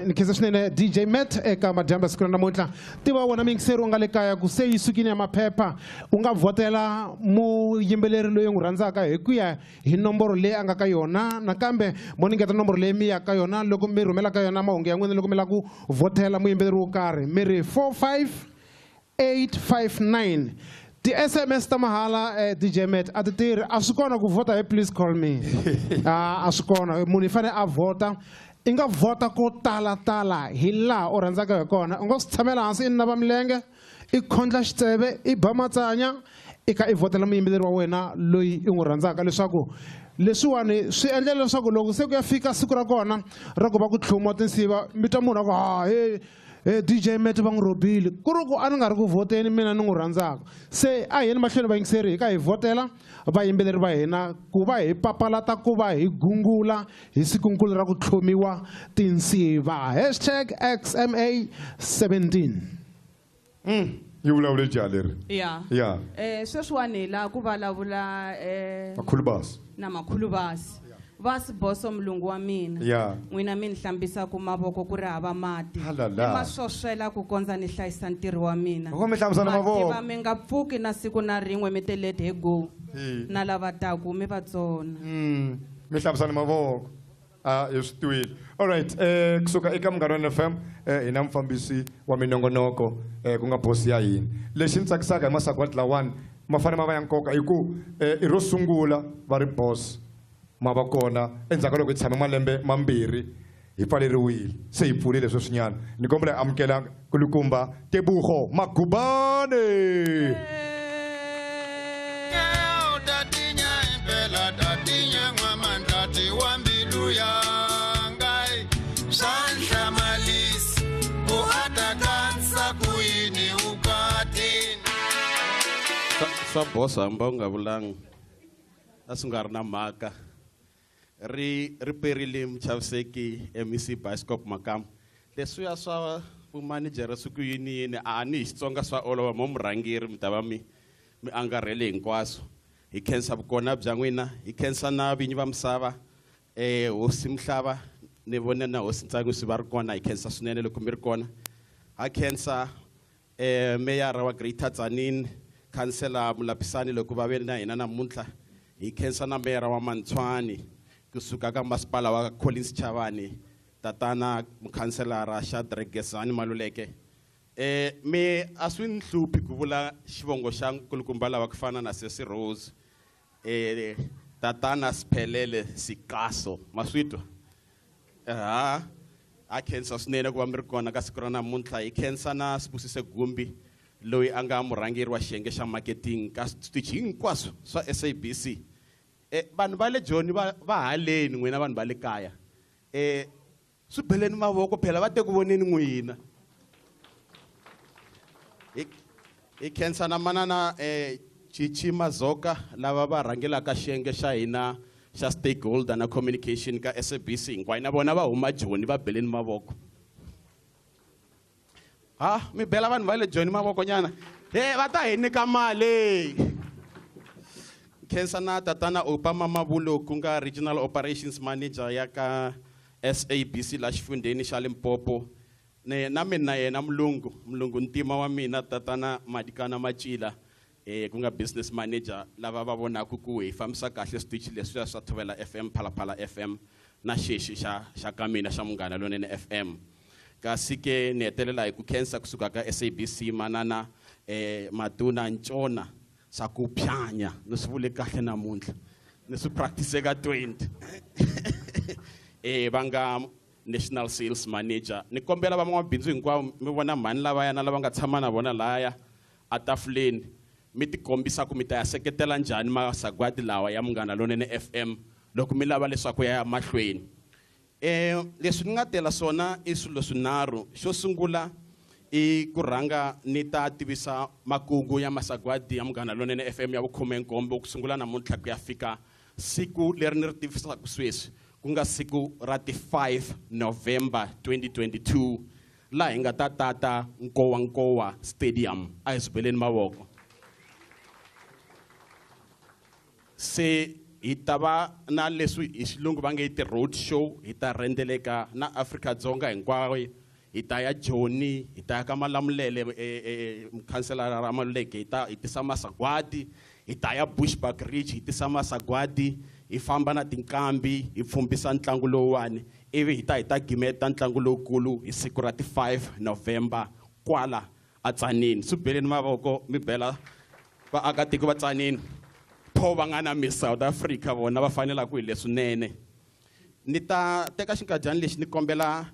nkhiza swinene DJ Matt eka madyambu ya siku namuntlha tiva wona mingiseri u nga le kaya ku se yi sukile ya maphepha u nga vhotela muyimbeleri loyi u n'wi rhandzaka hi ku ya hi nomboro leyi a nga ka yona nakambe mo ningeta nomboro leyi mi ya ka yona loko mi rhumela ka yona mahungu ya n'wina loko mi lava ku vhotela muyimbeleri wo karhi mi ri 45859 ti-SMS ta mahala DJ Matt a ti tirhi a swi kona ku vhota hi please call me a swi kona munhu I fanele a vhota I nga vhota ko talatala hi laha u rhandzaka hi kona u nga swi tshamela hansi I nava milenge I khondla xitseve I ba matsanya I kha I vhotela muyimbeleri wa wena loyi I n'wi rhandzaka leswaku leswiwani swi endla leswaku loko se ku ya fika siku ra kona ra ku va ku tlhumiwa tinsiva mi twa munhu a ku DJ Matt va n'wi robile ku ri ku a ni nga ri ku vhoteni mina ni n'wi rhandzaka se a hi ni mahlweni vayingiseri hi ka hi vhotela vayimbeleri va hina ku va hi papalata ku va hi gungula hi sikunkulu ra ku tlhomiwa tinsiva #XMA17 yi vulavule njhani leri ya sweswiwani laha ku vulavula makhulubasi na makhulubasi vasi boso mulungu wa mina n'wina mi ni hlambisa ku mavoko ku ri hava mati ma swoswela ku kondza ni hlayisa ntirho wa mina va mi nga pfuki na siku na rin'we mi te let he go na lava taku mi va tsona mi hlambisana mavoko hi swi twile alright kusuka eka Munghana FM hi na mufambisi wa minongonoko ku nga bosi ya hina lexi ni tsakisaka hi masagwati lawani ma fanele ma va ya nkoka hi ku I ro sungula va ri boss ma va kona endzhaku loko hi tshame malembe mambirhi hi pfaleriwile se hi pfulile leswi swinyana ni kombela amukela kulukumba Tebogo Magubane swa bosa amba u nga vulangi a swi nga ri na mhaka ri perile muchaviseki MEC Bioscope Makamba leswiya swa vumanejera siku yini a ni hi Xitsonga swa olova mo murhangeri mi ta va mi angarhele hinkwaswo hi khensa vukona bya n'wina hi khensa na vinyi va misava hosi Mhlava ni vone na hosi Ntsangu swi va ri kona hi khensa swinene loko mi ri kona ha khensa meyara wa Greater Tzaneen Councillor Mulapisani loko va ve na hina namuntlha hi khensa na meyara wa Mantshwani kusuka ka masipala wa Collins Chavani tatana mukhanselara Shadrack Gesani Maluleke. Me aswin hlupi ku vula xivongo xa nkulukumba lava ku fana na Sesi Rose. Tatana Siphelele Sikaso maswitwa. A khensa swinene ku va mi ri kona ka siku ra namuntlha hi khensa na Sibusise Gumbi loyi a nga murhangeri wa xiyenge xa marketing ka switichi hinkwaswo swa SABC. Vanhu va le Joni va haleni n'wina vanhu va le kaya. Swi beleni mavoko phela va te ku voneni n'wina. Hi khensa na manana Chichi Mazoka lava va rhangelaka xiyenge xa hina xa stakeholder na communication ka SABC hinkwayo na vona va huma Joni va beleni mavoko. Mi bela vanhu va le Joni mavoko nyana. Va ta hi nyika mali. Khensa na tatana Opama Mabulo ku nga regional operations manager ya ka SABC la xifundeni xa Limpopo. Na mina yena mulungu ntima wa mina tatana Madikana Machila. Ku nga business manager lava va vonaka ku hi fambisa kahle switichi leswiya swa Thobela FM, Phalaphala FM na xexi xa ka mina xa Munghana Lonene FM. Kasi ke ni hetelela hi ku khensa kusuka ka SABC manana Maduna Ncona sa ku phanya ni swi vule kahle namuntlha ni swi practice ka 20. Va nga national sales manager ni kombela van'wamabindzu hinkwavo mi vona mhani lavaya na lava nga tshama na vona lahaya atafuleni mi tikombisa ku mi ta ya seketela njhani masagwadi lawa ya Munghana Lonene FM loko mi lava leswaku ya mahlweni. Leswi ni nga tela swona i swilo swinharhu. Xo sungula i ku rhanga ni ta tivisa makungu ya masagwadi ya Munghana Lonene FM ya vu-17 ku sungula namuntlha ku ya fika siku leri ni ri tivisaka sweswi ku nga siku ra ti 5 November 2022 laha hi nga ta tata Nkowankowa Stadium a hi swi beleni mavoko. Se hi ta va na leswi hi xilungu va nge ti road show hi ta rendeleka na Afrika-Dzonga hinkwayo. Hi ta ya Joni, hi ta ya ka Malamulele mukhanselara ra Maluleke hi tisa masagwadi, hi ta ya Bushbuck Ridge hi tisa masagwadi, hi famba na tinkambi hi pfumbisa ntlangu lowuwani ivi hi ta gimeta ntlangu lowukulu hi siku ra ti 5 November kwala a Tzaneen. Swi beleni mavoko mi bela vaakatiko va Tzaneen. Pho va nga na Miss South Africa vona va fanela ku hi leswinene. Ni ta teka xinkadyana lexi ni kombela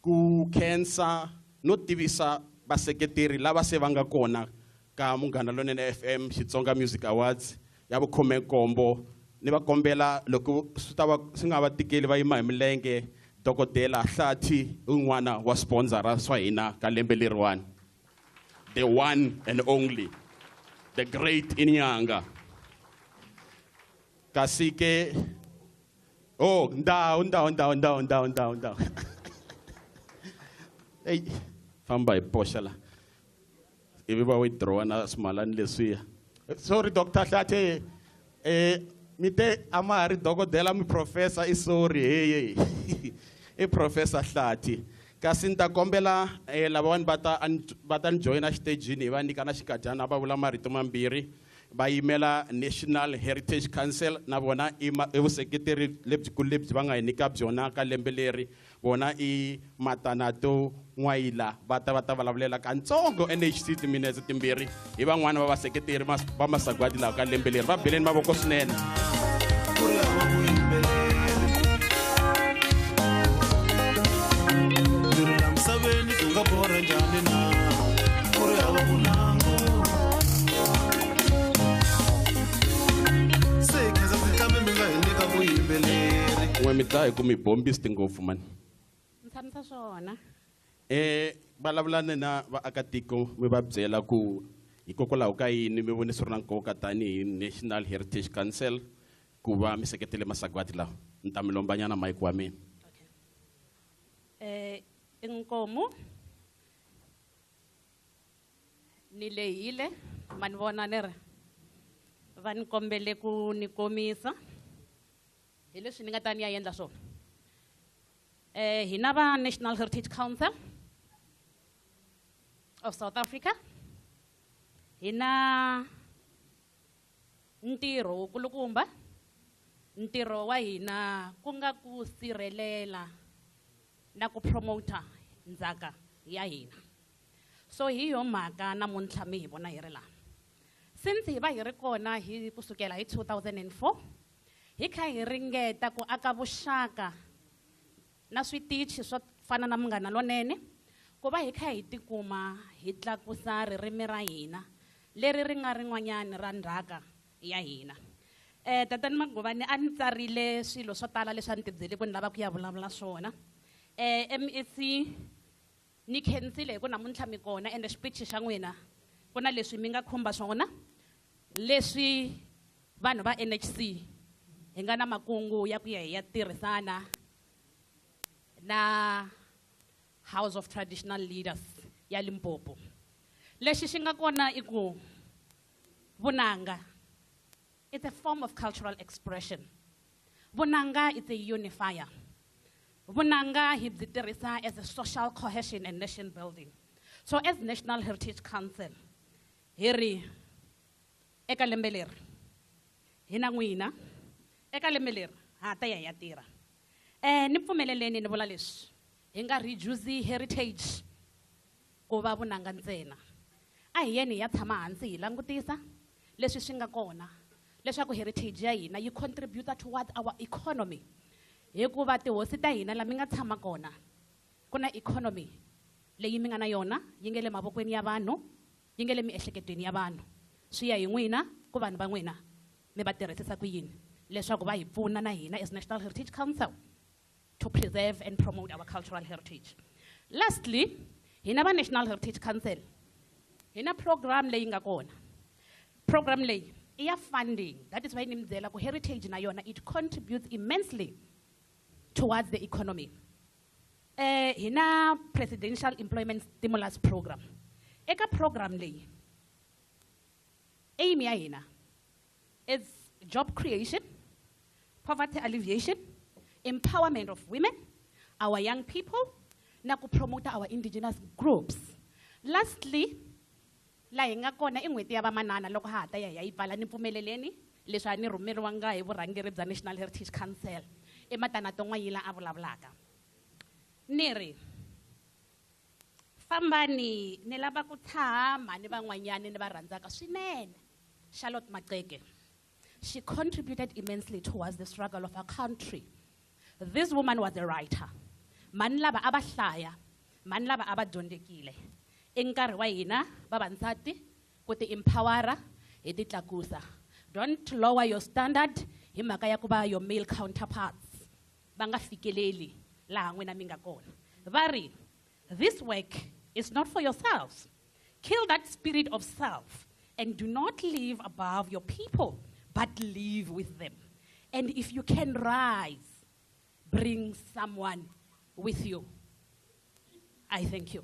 ku khensa no tivisa vaseketeri lava se va nga kona ka Munghana Lonene FM Xitsonga Music Awards ya vu-17. Ni va kombela loko swi nga va tikeli va yima hi milenge Dokodela Hlathi un'wana wa sponsora swa hina ka lembe leriwani. The one and only. The great Inyanga. Kasi ke ndawo. Hey, famba hi posha la. Ivi va withdraw na smalani leswiya. Sorry Dr. Hlathi. Mite amari Dokodela mi professor I sorry hey. Professor Hlathi. Kasi ni ta kombela lavawani va ta ni joina xitejini hi va nyika na xinkadyana va vula marito mambirhi va yimela National Heritage Council na vona i vuseketeri lebyikulu lebyi va nga hi nyika byona ka lembe leri vona i Matanato N'wayila va ta vulavulela kantsongo NHC timinetse timbirhi hi van'wana va vaseketeri va masagwadi lawa ka lembe leri va beleni mavoko swinene. N'we mi ta hi ku mi bombisi ngopfu mani. Ntsamisa swona. Vulavulani na vaakatiko mi va byela ku hikokwalaho ka yini mi vone swi ri na nkoka tanihi National Heritage Council ku va mi seketele masagwadi lawa. Ni ta mi lombanyana mike wa mina. Inkomo ni lehile mani vona ni ri va ni kombele ku ni komisa hi leswi ni nga ta ni ya endla swona. Hi na va National Heritage Council of South Africa. Hi na ntirho wo kulukumba ntirho wa hina ku nga ku sirhelela na ku promota ndzhaka ya hina. So hi yo mhaka namuntlha mi hi vona hi ri laha. Since hi va hi ri kona hi kusukela hi 2004 hi kha hi ringeta ku aka vuxaka na switichi swo fana na Munghana Lonene ku va hi kha hi tikuma hi tlakusa ririmi ra hina leri ri nga rin'wanyani ra ndzhaka ya hina. Tatani Maguvane a ni tsarile swilo swo tala leswi a ni tibyele ku ni lava ku ya vulavula swona. MEC ni khensile hi ku namuntlha mi kona ende xiphichi xa n'wina ku na leswi mi nga khumba swona leswi vanhu va NHC hi nga na makungu ya ku ya hi ya tirhisana na House of Traditional Leaders ya Limpopo. Lexi xi nga kona i ku vunanga, it's a form of cultural expression. Vunanga is a unifier. Vunanga hi byi tirhisa as a social cohesion and nation building. So as National Heritage Council, hi ri eka lembe leri hi na n'wina, eka lembe leri ha ta ya tirha. Ni pfumeleleni ni vula leswi hi nga reduce heritage ku va vunanga ntsena. A hi yeni ya tshama hansi hi langutisa leswi swi nga kona leswaku heritage ya hina yi contribute towards our economy. Hikuva tihosi ta hina la mi nga tshama kona ku na economy leyi mi nga na yona yi nge le mavokweni ya vanhu, yi nge le miehleketweni ya vanhu. Swi ya hi n'wina ku vanhu va n'wina mi va tirhisisa ku yini leswaku va hi pfuna na hina as National Heritage Council to preserve and promote our cultural heritage. Lastly, hina va National Heritage Council hina program leyi nga kona. Program leyi iya funding, that is why ni mi byela ku heritage na yona it contributes immensely towards the economy. Hina Presidential Employment Stimulus Program. Eka program leyi aim ya hina is job creation, poverty alleviation, empowerment of women, our young people, na ku promote our indigenous groups. Lastly, la hi nga kona i n'hweti ya vamanana loko ha ta ya yi pfala ni pfumeleleni leswi a ni rhumeriwanga hi vurhangeri bya National Heritage Council ematana ton'wanyila a vulavulaka. Ni ri fambani ni lava ku tshama ni van'wanyani ni va rhandzaka swinene. Charlotte Maxeke, she contributed immensely towards the struggle of our country. This woman was a writer. Mani lava aba hlaya, mani lava aba dyondzekile. Enkarhi wa hina vavansati ku ti empowera hi ti tlakusa. Don't lower your standard hi mhaka ya ku va your male counterparts va nga fikeleli laha n'wina mi nga kona. Va ri, this work is not for yourselves. Kill that spirit of self and do not live above your people, but live with them. And if you can rise, bring someone with you. I thank you.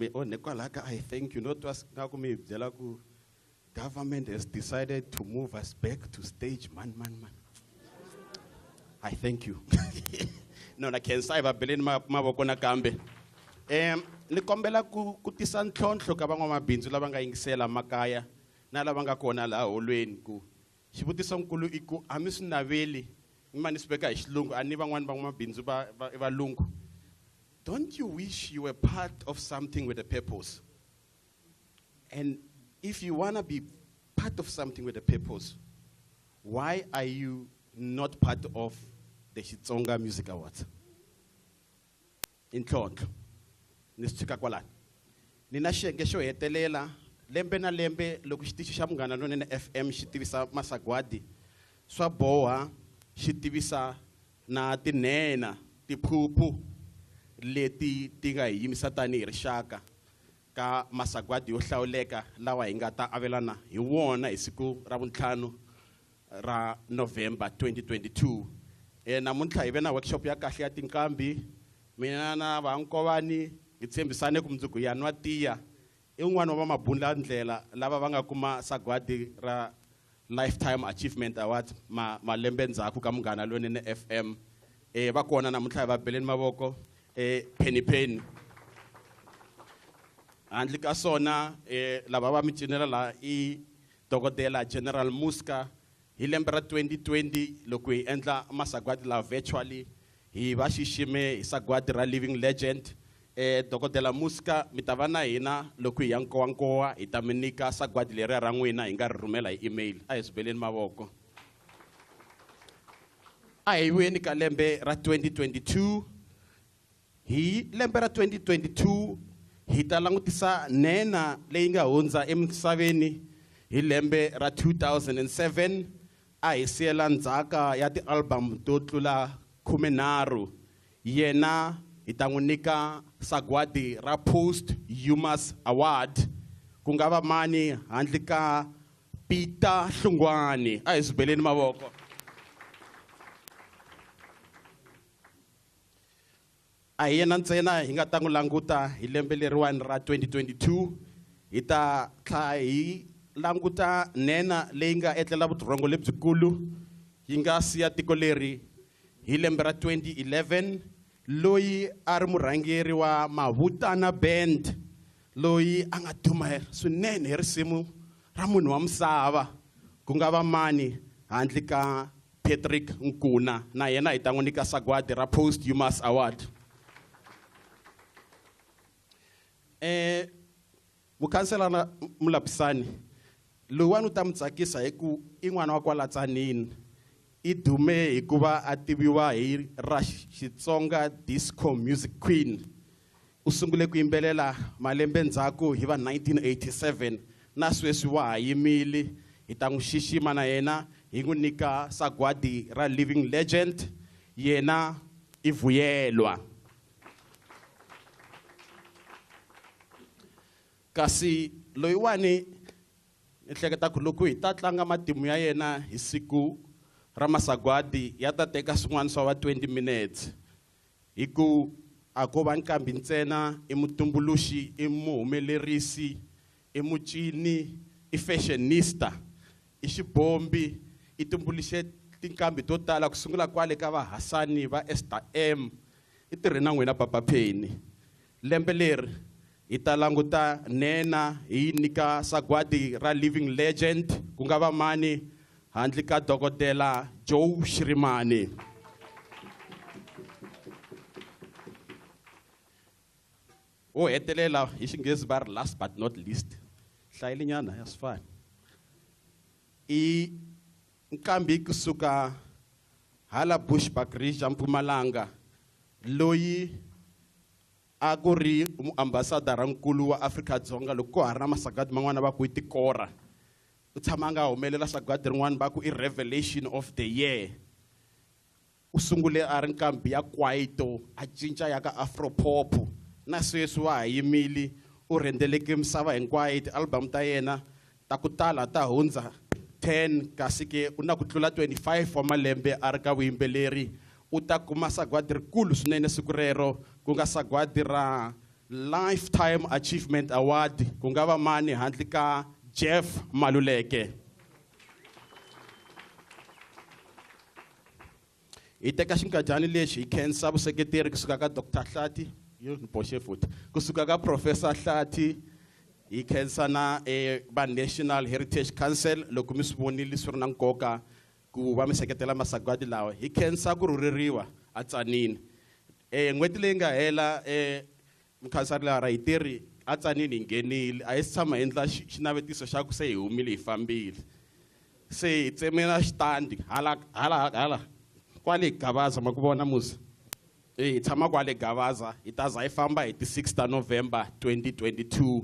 I thank you. Not was government has decided to move us back to stage man. I thank you. No, I can't say about Berlin Mabokona Kambe. Ni kombela ku tisa ntlhontlho ka van'wamabindzu lava nga yingisela makaya na lava nga kona laha holweni ku xivutiso nkulu i ku a mi swi naveli ma ni swi veka hi xilungu a ni van'wani van'wamabindzu va valungu. Don't you wish you were part of something with a purpose? And if you want to be part of something with a purpose, why are you not part of the Xitsonga Music Awards? In short, nisitshika kwalani. Nina xiyenge xo hetelela lembe na lembe loko xitichi xa Munghana Lonene FM xi tivisa masagwadi swa boha xi tivisa na tinhena tiphuphu leti ti nga hi yimisa tanihi rixaka ka masagwadi yo hlawuleka lawa hi nga ta avelana hi wona hi siku ra vuntlhanu ra November 2022. Namuntlha hi ve na workshop ya kahle ya tinkambi. Mina na vankovani hi tshembisane ku mundzuku ya nwa tiya i un'wana wa mabundla ndlela lava va nga kuma sagwadi ra Lifetime Achievement Award malembe ndzhaku ka Munghana Lonene FM. Va kona namuntlha va beleni mavoko penny handle ka sona lava va mi cinela la i dokodela General Muska hi lembe ra 2020 loko hi endla masagwadi la virtually hi va xixime hi sagwadi ra living legend dokodela Muska mi ta va na hina loko hi ya nkowankowa hi ta mi nyika sagwadi leri ra n'wina hi nga ri rhumela hi email a hi swi beleni mavoko a hi weni ka lembe ra 2022 hi lembe ra 2022 hi ta langutisa nena leyi nga hundza emisaveni hi lembe ra 2007 a hi siyela ndzhaka ya ti-album to tlula 13 yena hi ta n'wi nyika sagwadi ra Posthumous Award ku nga va mani handle ka Peter Hlungwane a hi swi beleni mavoko a hi yena ntsena hi nga ta n'wi languta hi lembe leriwani ra 2022 hi ta tlha hi languta nena leyi nga etlela vutirhongo lebyikulu yi nga siya tiko leri hi lembe ra 2011 loyi a ri murhangeri wa Mavutana Band loyi a nga duma swinene hi risimu ra munhu wa misava ku nga va mani handle ka Patrick Nkuna na yena hi ta n'wi nyika sagwadi ra Posthumous Award mukhanselara Mulapisani loyiwani u ta mi tsakisa hi ku i n'wana wa kwala Tsanini i dume hikuva a tiviwa hi ra Xitsonga disco music queen u sungule ku yimbelela malembe ndzhaku hi va 1987 na sweswi wa ha yimile hi ta n'wi xixima na yena hi n'wi nyika sagwadi ra living legend yena i Vuyelwa kasi loyiwani ni hleketa ku loko hi ta tlanga matimu ya yena hi siku ra masagwadi ya ta teka swin'wana swa va 20 minutes hi ku a ko va nkambi ntsena i mutumbuluxi i muhumelerisi i mucini i fashionista i xibombi i tumbuluxe tinkambi to tala ku sungula kwale ka va Hasani va Esther M i tirhe na n'wina Papa Penny lembe leri hi ta languta nena hi nyika sagwadi ra living legend ku nga va mani handle ka dokodela Joe Shirimani o hetelela hi xinghezi va ri last but not least hlayelinyana ya swifani i nkambi kusuka hala Bushbuckridge Mpumalanga loyi a ku ri muambasadara nkulu wa Afrika-Dzonga loko ko ha ri na masagwadi man'wana va ku i tikora u tshama nga humelela sagwadi rin'wana va ku i revelation of the year u sungule a ri nkambi ya kwaito a cinca ya ka afropop na sweswi wa ha yimile u rhendzeleke misava hinkwayo ti-album ta yena ta ku tala ta hundza 10 kasi ke u na ku tlula 25 wa malembe a ri ka vuyimbeleri u ta kuma sagwadi rikulu swinene siku rero ku nga sagwadi ra Lifetime Achievement Award ku nga va mani handle ka Jeff Maluleke hi teka xinkadyani lexi hi khensa vuseketeri kusuka ka Dr. Hlati yo ni boxe futhi kusuka ka Professor Hlati hi khensa na va National Heritage Council loko mi swi vonile swi ri na nkoka ku va mi seketela masagwadi lawa hi khensa ku rhurheriwa a Tsanini n'hweti leyi nga hela mukhanselara hi tirhi a Tsanini hi nghenile a hi si tshama endla xinavetiso xa ku se hi humile hi fambile se hi tsemela xitandi hala kwale Gavaza ma ku vona musa hi tshama kwale Gavaza hi ta za hi famba hi ti 6 ta November 2022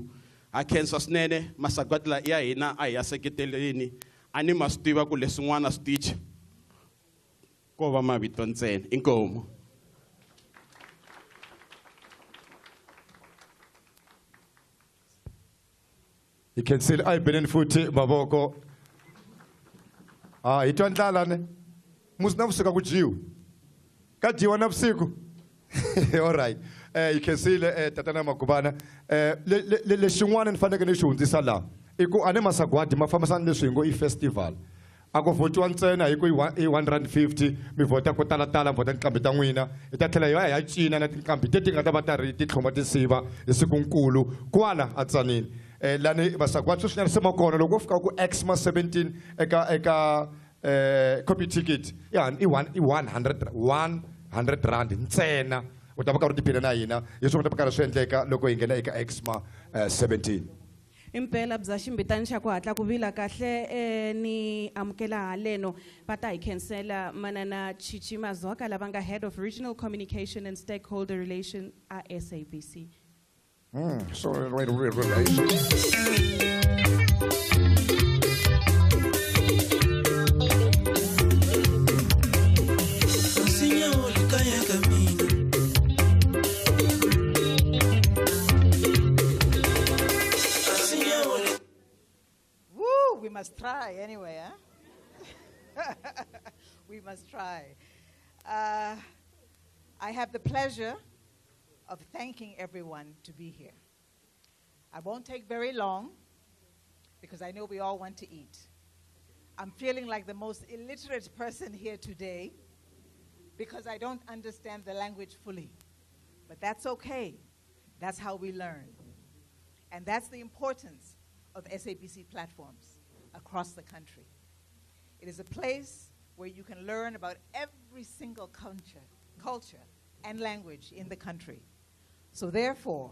a khensa swinene masagwadi ya hina a hi ya seketeleni a ni ma swi tiva ku leswin'wana switichi ko va mavito ntsena inkomu hi khensile a hi beleni futhi mavoko hi twa ndlala ne musi navusiku ku dyiwa ka dyiwa navusiku alright hi khensile tatana Magubana lexin'wana ni fanekele ni xi hundzisa laha i ku a ni masagwadi ma fambisana leswi hi ngo i festival a ku votiwa ntsena hi ku i 150 mi vhota ko talatala mi vhota tinqambi ta n'wina hi ta tlhela hi cina na tinqambi teti nga ta va ta ri ti tlhoma tinsiva hi sikunkulu kwala a Tsanini lani masagwatso swi narisema kona loko fika ku XMA17 eka copy ticket i 100 rand ntsena u ta va karhi u tiphina na hina hi swona ta va karhi swi endleka loko hi nghena eka XMA17. impela bya ximbitani xa ku hatla ku vila kahle ni amukela haleno va ta hi khensela manana Chichi Mazwaka lava nga head of regional communication and stakeholder relation a SABC. So relation. We must try anyway, huh? We must try. I have the pleasure of thanking everyone to be here. I won't take very long because I know we all want to eat. I'm feeling like the most illiterate person here today because I don't understand the language fully. But that's okay. That's how we learn. And that's the importance of SABC platforms across the country. It is a place where you can learn about every single culture and language in the country. So therefore,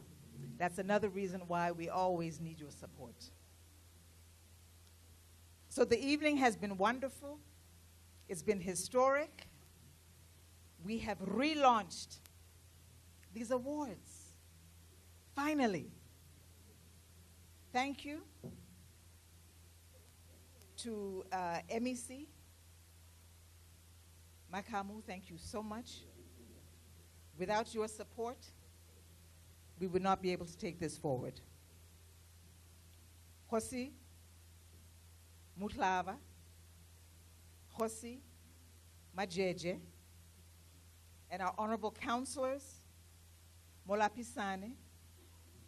that's another reason why we always need your support. So the evening has been wonderful. It's been historic. We have relaunched these awards. Finally. Thank you to MEC. Makamu, thank you so much. Without your support, we would not be able to take this forward. Hosi Mutlava, Hosi Majeje, and our honorable counselors, Molapisane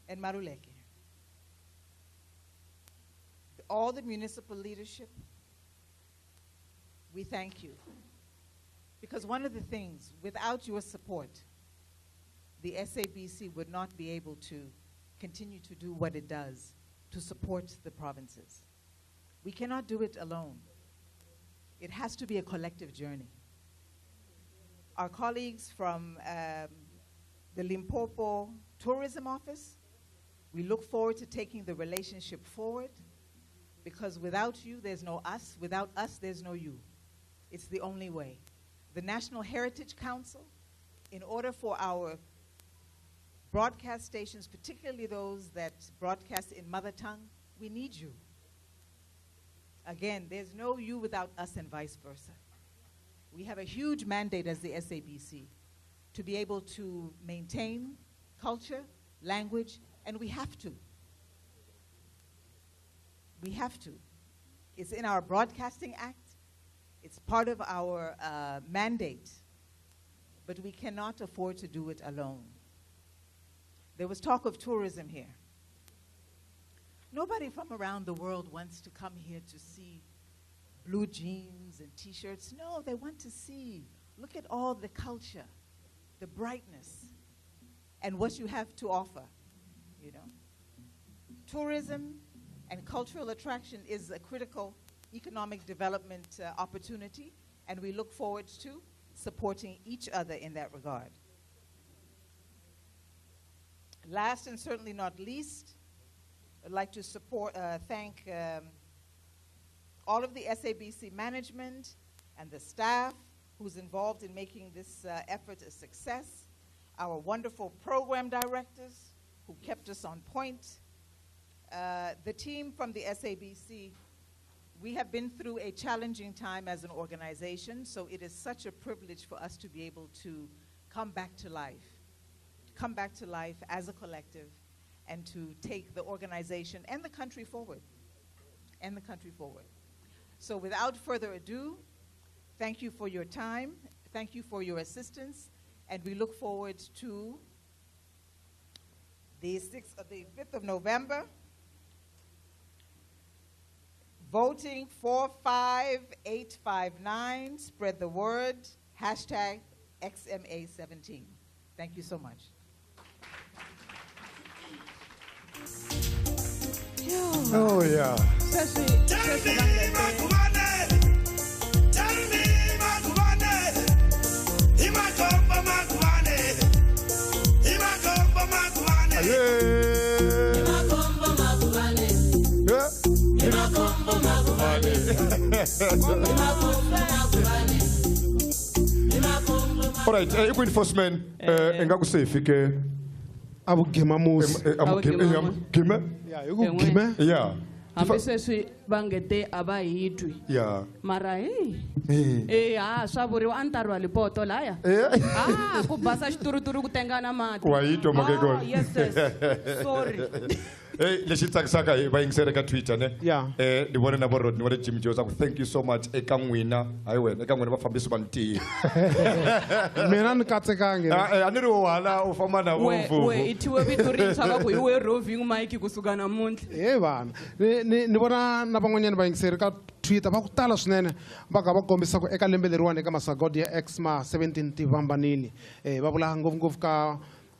and Maruleke. All the municipal leadership, we thank you. Because one of the things, without your support, the SABC would not be able to continue to do what it does to support the provinces. We cannot do it alone. It has to be a collective journey. Our colleagues from the Limpopo Tourism Office, we look forward to taking the relationship forward because without you, there's no us. Without us, there's no you. It's the only way. The National Heritage Council, in order for our broadcast stations, particularly those that broadcast in mother tongue, we need you. Again, there's no you without us and vice versa. We have a huge mandate as the SABC to be able to maintain culture, language, and we have to. We have to. It's in our Broadcasting Act. It's part of our mandate. But we cannot afford to do it alone. There was talk of tourism here. Nobody from around the world wants to come here to see blue jeans and T-shirts. No, they want to see. Look at all the culture, the brightness, and what you have to offer, you know. Tourism and cultural attraction is a critical economic development opportunity, and we look forward to supporting each other in that regard. Last and certainly not least, I'd like to thank all of the SABC management and the staff who's involved in making this effort a success, our wonderful program directors who kept us on point, the team from the SABC. We have been through a challenging time as an organization, so it is such a privilege for us to be able to come back to life as a collective and to take the organization and the country forward, So without further ado, thank you for your time, thank you for your assistance, and we look forward to the 5th of November, voting 45859, spread the word, hashtag XMA17. Thank you so much. Oh yeah. All right, enforcement engakusafe ke abugimamusi gime yeah hambi sweswi va ngete a va hitwi yeah mara swa vuriwa a ni ta rhwa lipoto laya ku basa xituruturu ku tengana mati wa hitwa makekona yes sorry Hey, lexi tsakisaka hi vayingiseri ka Twitter ne ni vone na vorod ni vone Jim Jones ku thank you so much eka n'wina hayi wena eka n'wina vafambisi va ntiyo mina ni katsekangi a ni ri wala u famba na we ithiwe vito rintshwa va ku hi we roving mike kusuka namuntlha vana ni vona na van'wanyana vayingiseri ka Twitter va ku tala swinene va ka va kombisa ku eka lembe leriwani eka masagodi ya XMA17 ti vambanile va vula ngopfungopfu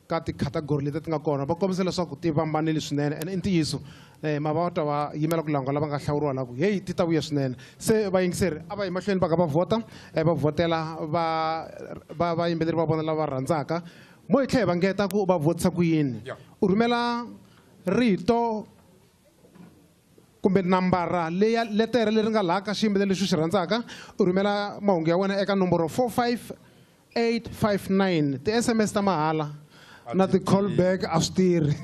ka tikhategori leti ti nga kona va kombisa leswaku ti vambanile swinene ene i ntiyiso mavata va yimela ku langwa lava nga hlawuriwa la ku heyi ti ta vuya swinene se vayingiseri a va yi mahlweni va ka va vhota va vhotela vayimbeleri va vona lava rhandzaka mo hi tlhe hi va ngeta ku va vhotisa ku yini u rhumela rito kumbe nambara letere leri nga laha ka xiyimbeleri lexi u xi rhandzaka u rhumela mahungu ya wena eka nomboro 45859 ti-SMS ta mahala na ti-callback a swi tirhi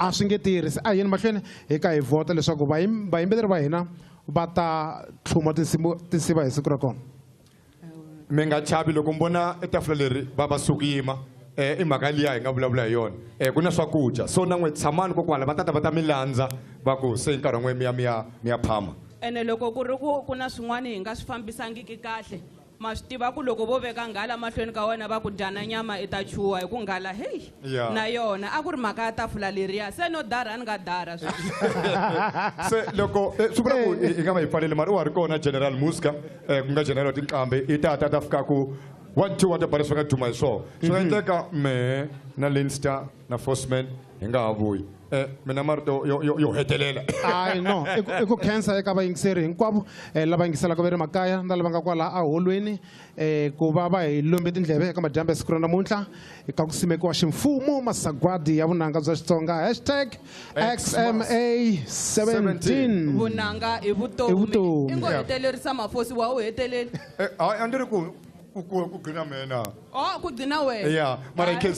a swi nge tirhi se a yini mahlweni hi ka hi vhota leswaku vayimbeleri va hina va ta tlhuma tinsiva hi siku ra kona mi nga chavi loko mi vona etafula leri va sukuyima i mhaka liya hi nga vulavula hi yona ku na swakudya so na n'we tshamani kokwala va tata va ta mi landza va ku se nkarhi wan'we mi ya phama ene loko ku ri ku na swin'wana hi nga swi fambisangiki kahle ma swi tiva ku loko vo veka nghala mahlweni ka wena va ku dyana nyama i ta chuha hi ku nghala heyi na yona a ku ri mhaka ya tafula leriya se no dara ni nga dara se loko swi vula ku hi nga va hi pfaleli mara u wa ri kona general muska ku nga general tinqambe i ta fika ku 1-2 wa tabara swi nga duma hi swona swi nga endleka mehe na Leinster na Forsman hi nga ha vuyi mina marito yo hetelela hayi no i ku khensa eka vayingiseri hinkwavo lava yingiselaka va ri makaya na lava nga kwala aholweni ku va hi lombe tindleve eka madyambu ya siku ra namuntlha ka ku simekiwa ximfumo masagwadi ya vunanga bya Xitsonga #XMA17 vunanga i vutomi i ngo hetelerisa mafosi wa u heteleli a ndzi ri ku gcina mina ku gcina wena yeah mara you can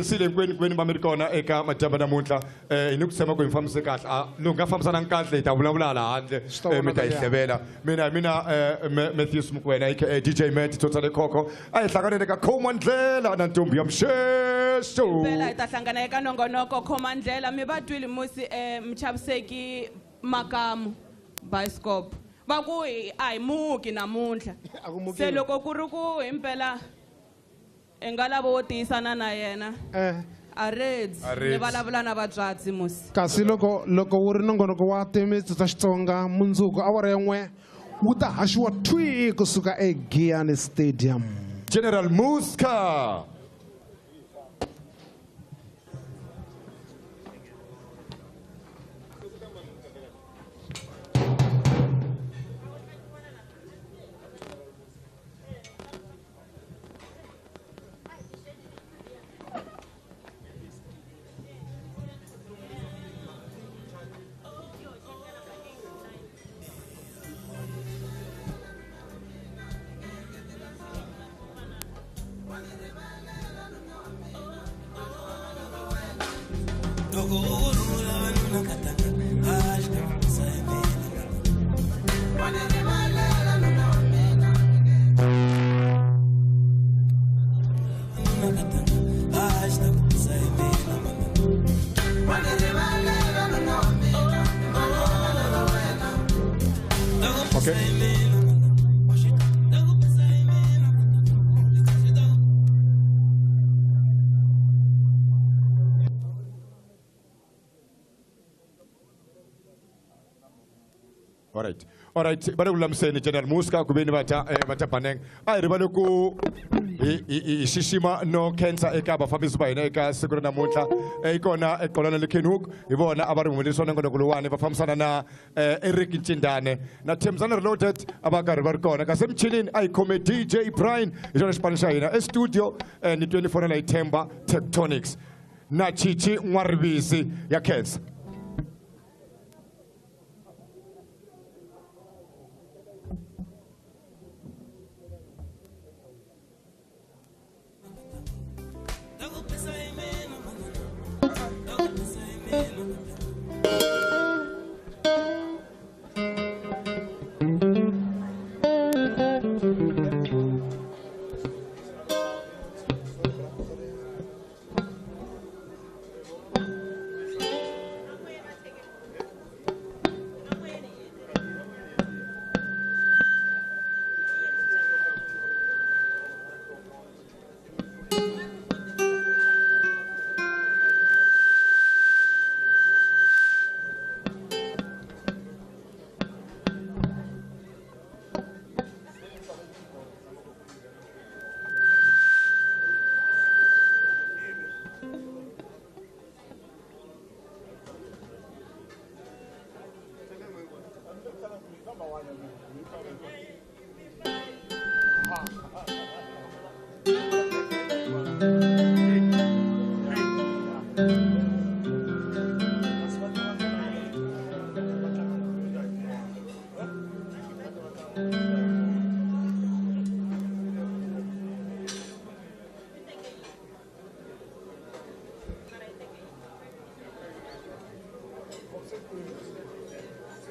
see le kweni va mi ri kona eka madyambu namuntlha hi ni ku tshemba ku hi fambise kahle loko nga fambisananga kahle hi ta vulavula hala handle mi ta hi hlevela mina Matthews Mukwena aka DJ Matt Totally Coco a hi hlanganile ka Khoma Ndlela na ntombi ya Msheshu phela hi ta hlangana eka nongonoko Khoma Ndlela mi va twile musi mchaviseki Makamu Bioscope va ku a hi muki namuntlha se loko ku ri ku himpela i nga lava wo tiyisana na yena a redzi ni vulavula na vabyatsi musi kasi loko wu ri nongonoko wa timitsu ta Xitsonga mundzuku awara yan'we wu ta haxiwa twi kusuka eGiyani Stadium General Muska All right. Bada ulamiseni General Muska kubeni bata paneng. Ai ribalo ku hi xixima no khensa eka vafambisi va hina eka siku ra namuntlha i kona eqolana le Kenhoek hi vona a va ri humelerisa nongonoko lowani va fambisana na Eric Ncindane na Themzana Reloaded a va karhi va ri kona kasi emichinini a hi khome DJ Brian hi xona xipano xa hina estudio ni 24 hi Themba Tectonics na Chichi N'warivisi ya Khensa.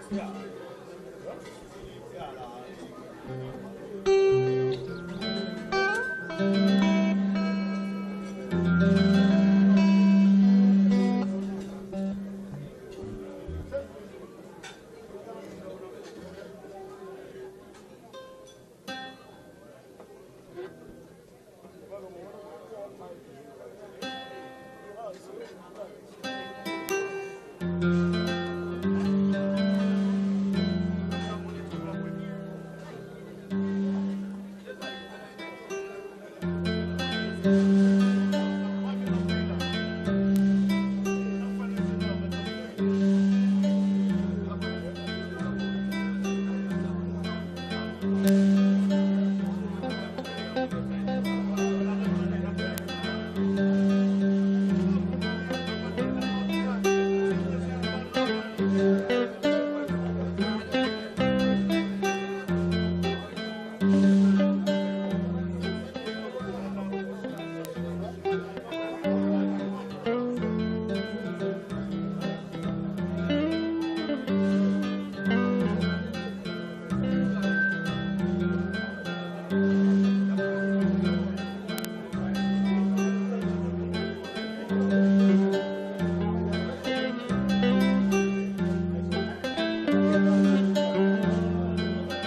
Yeah.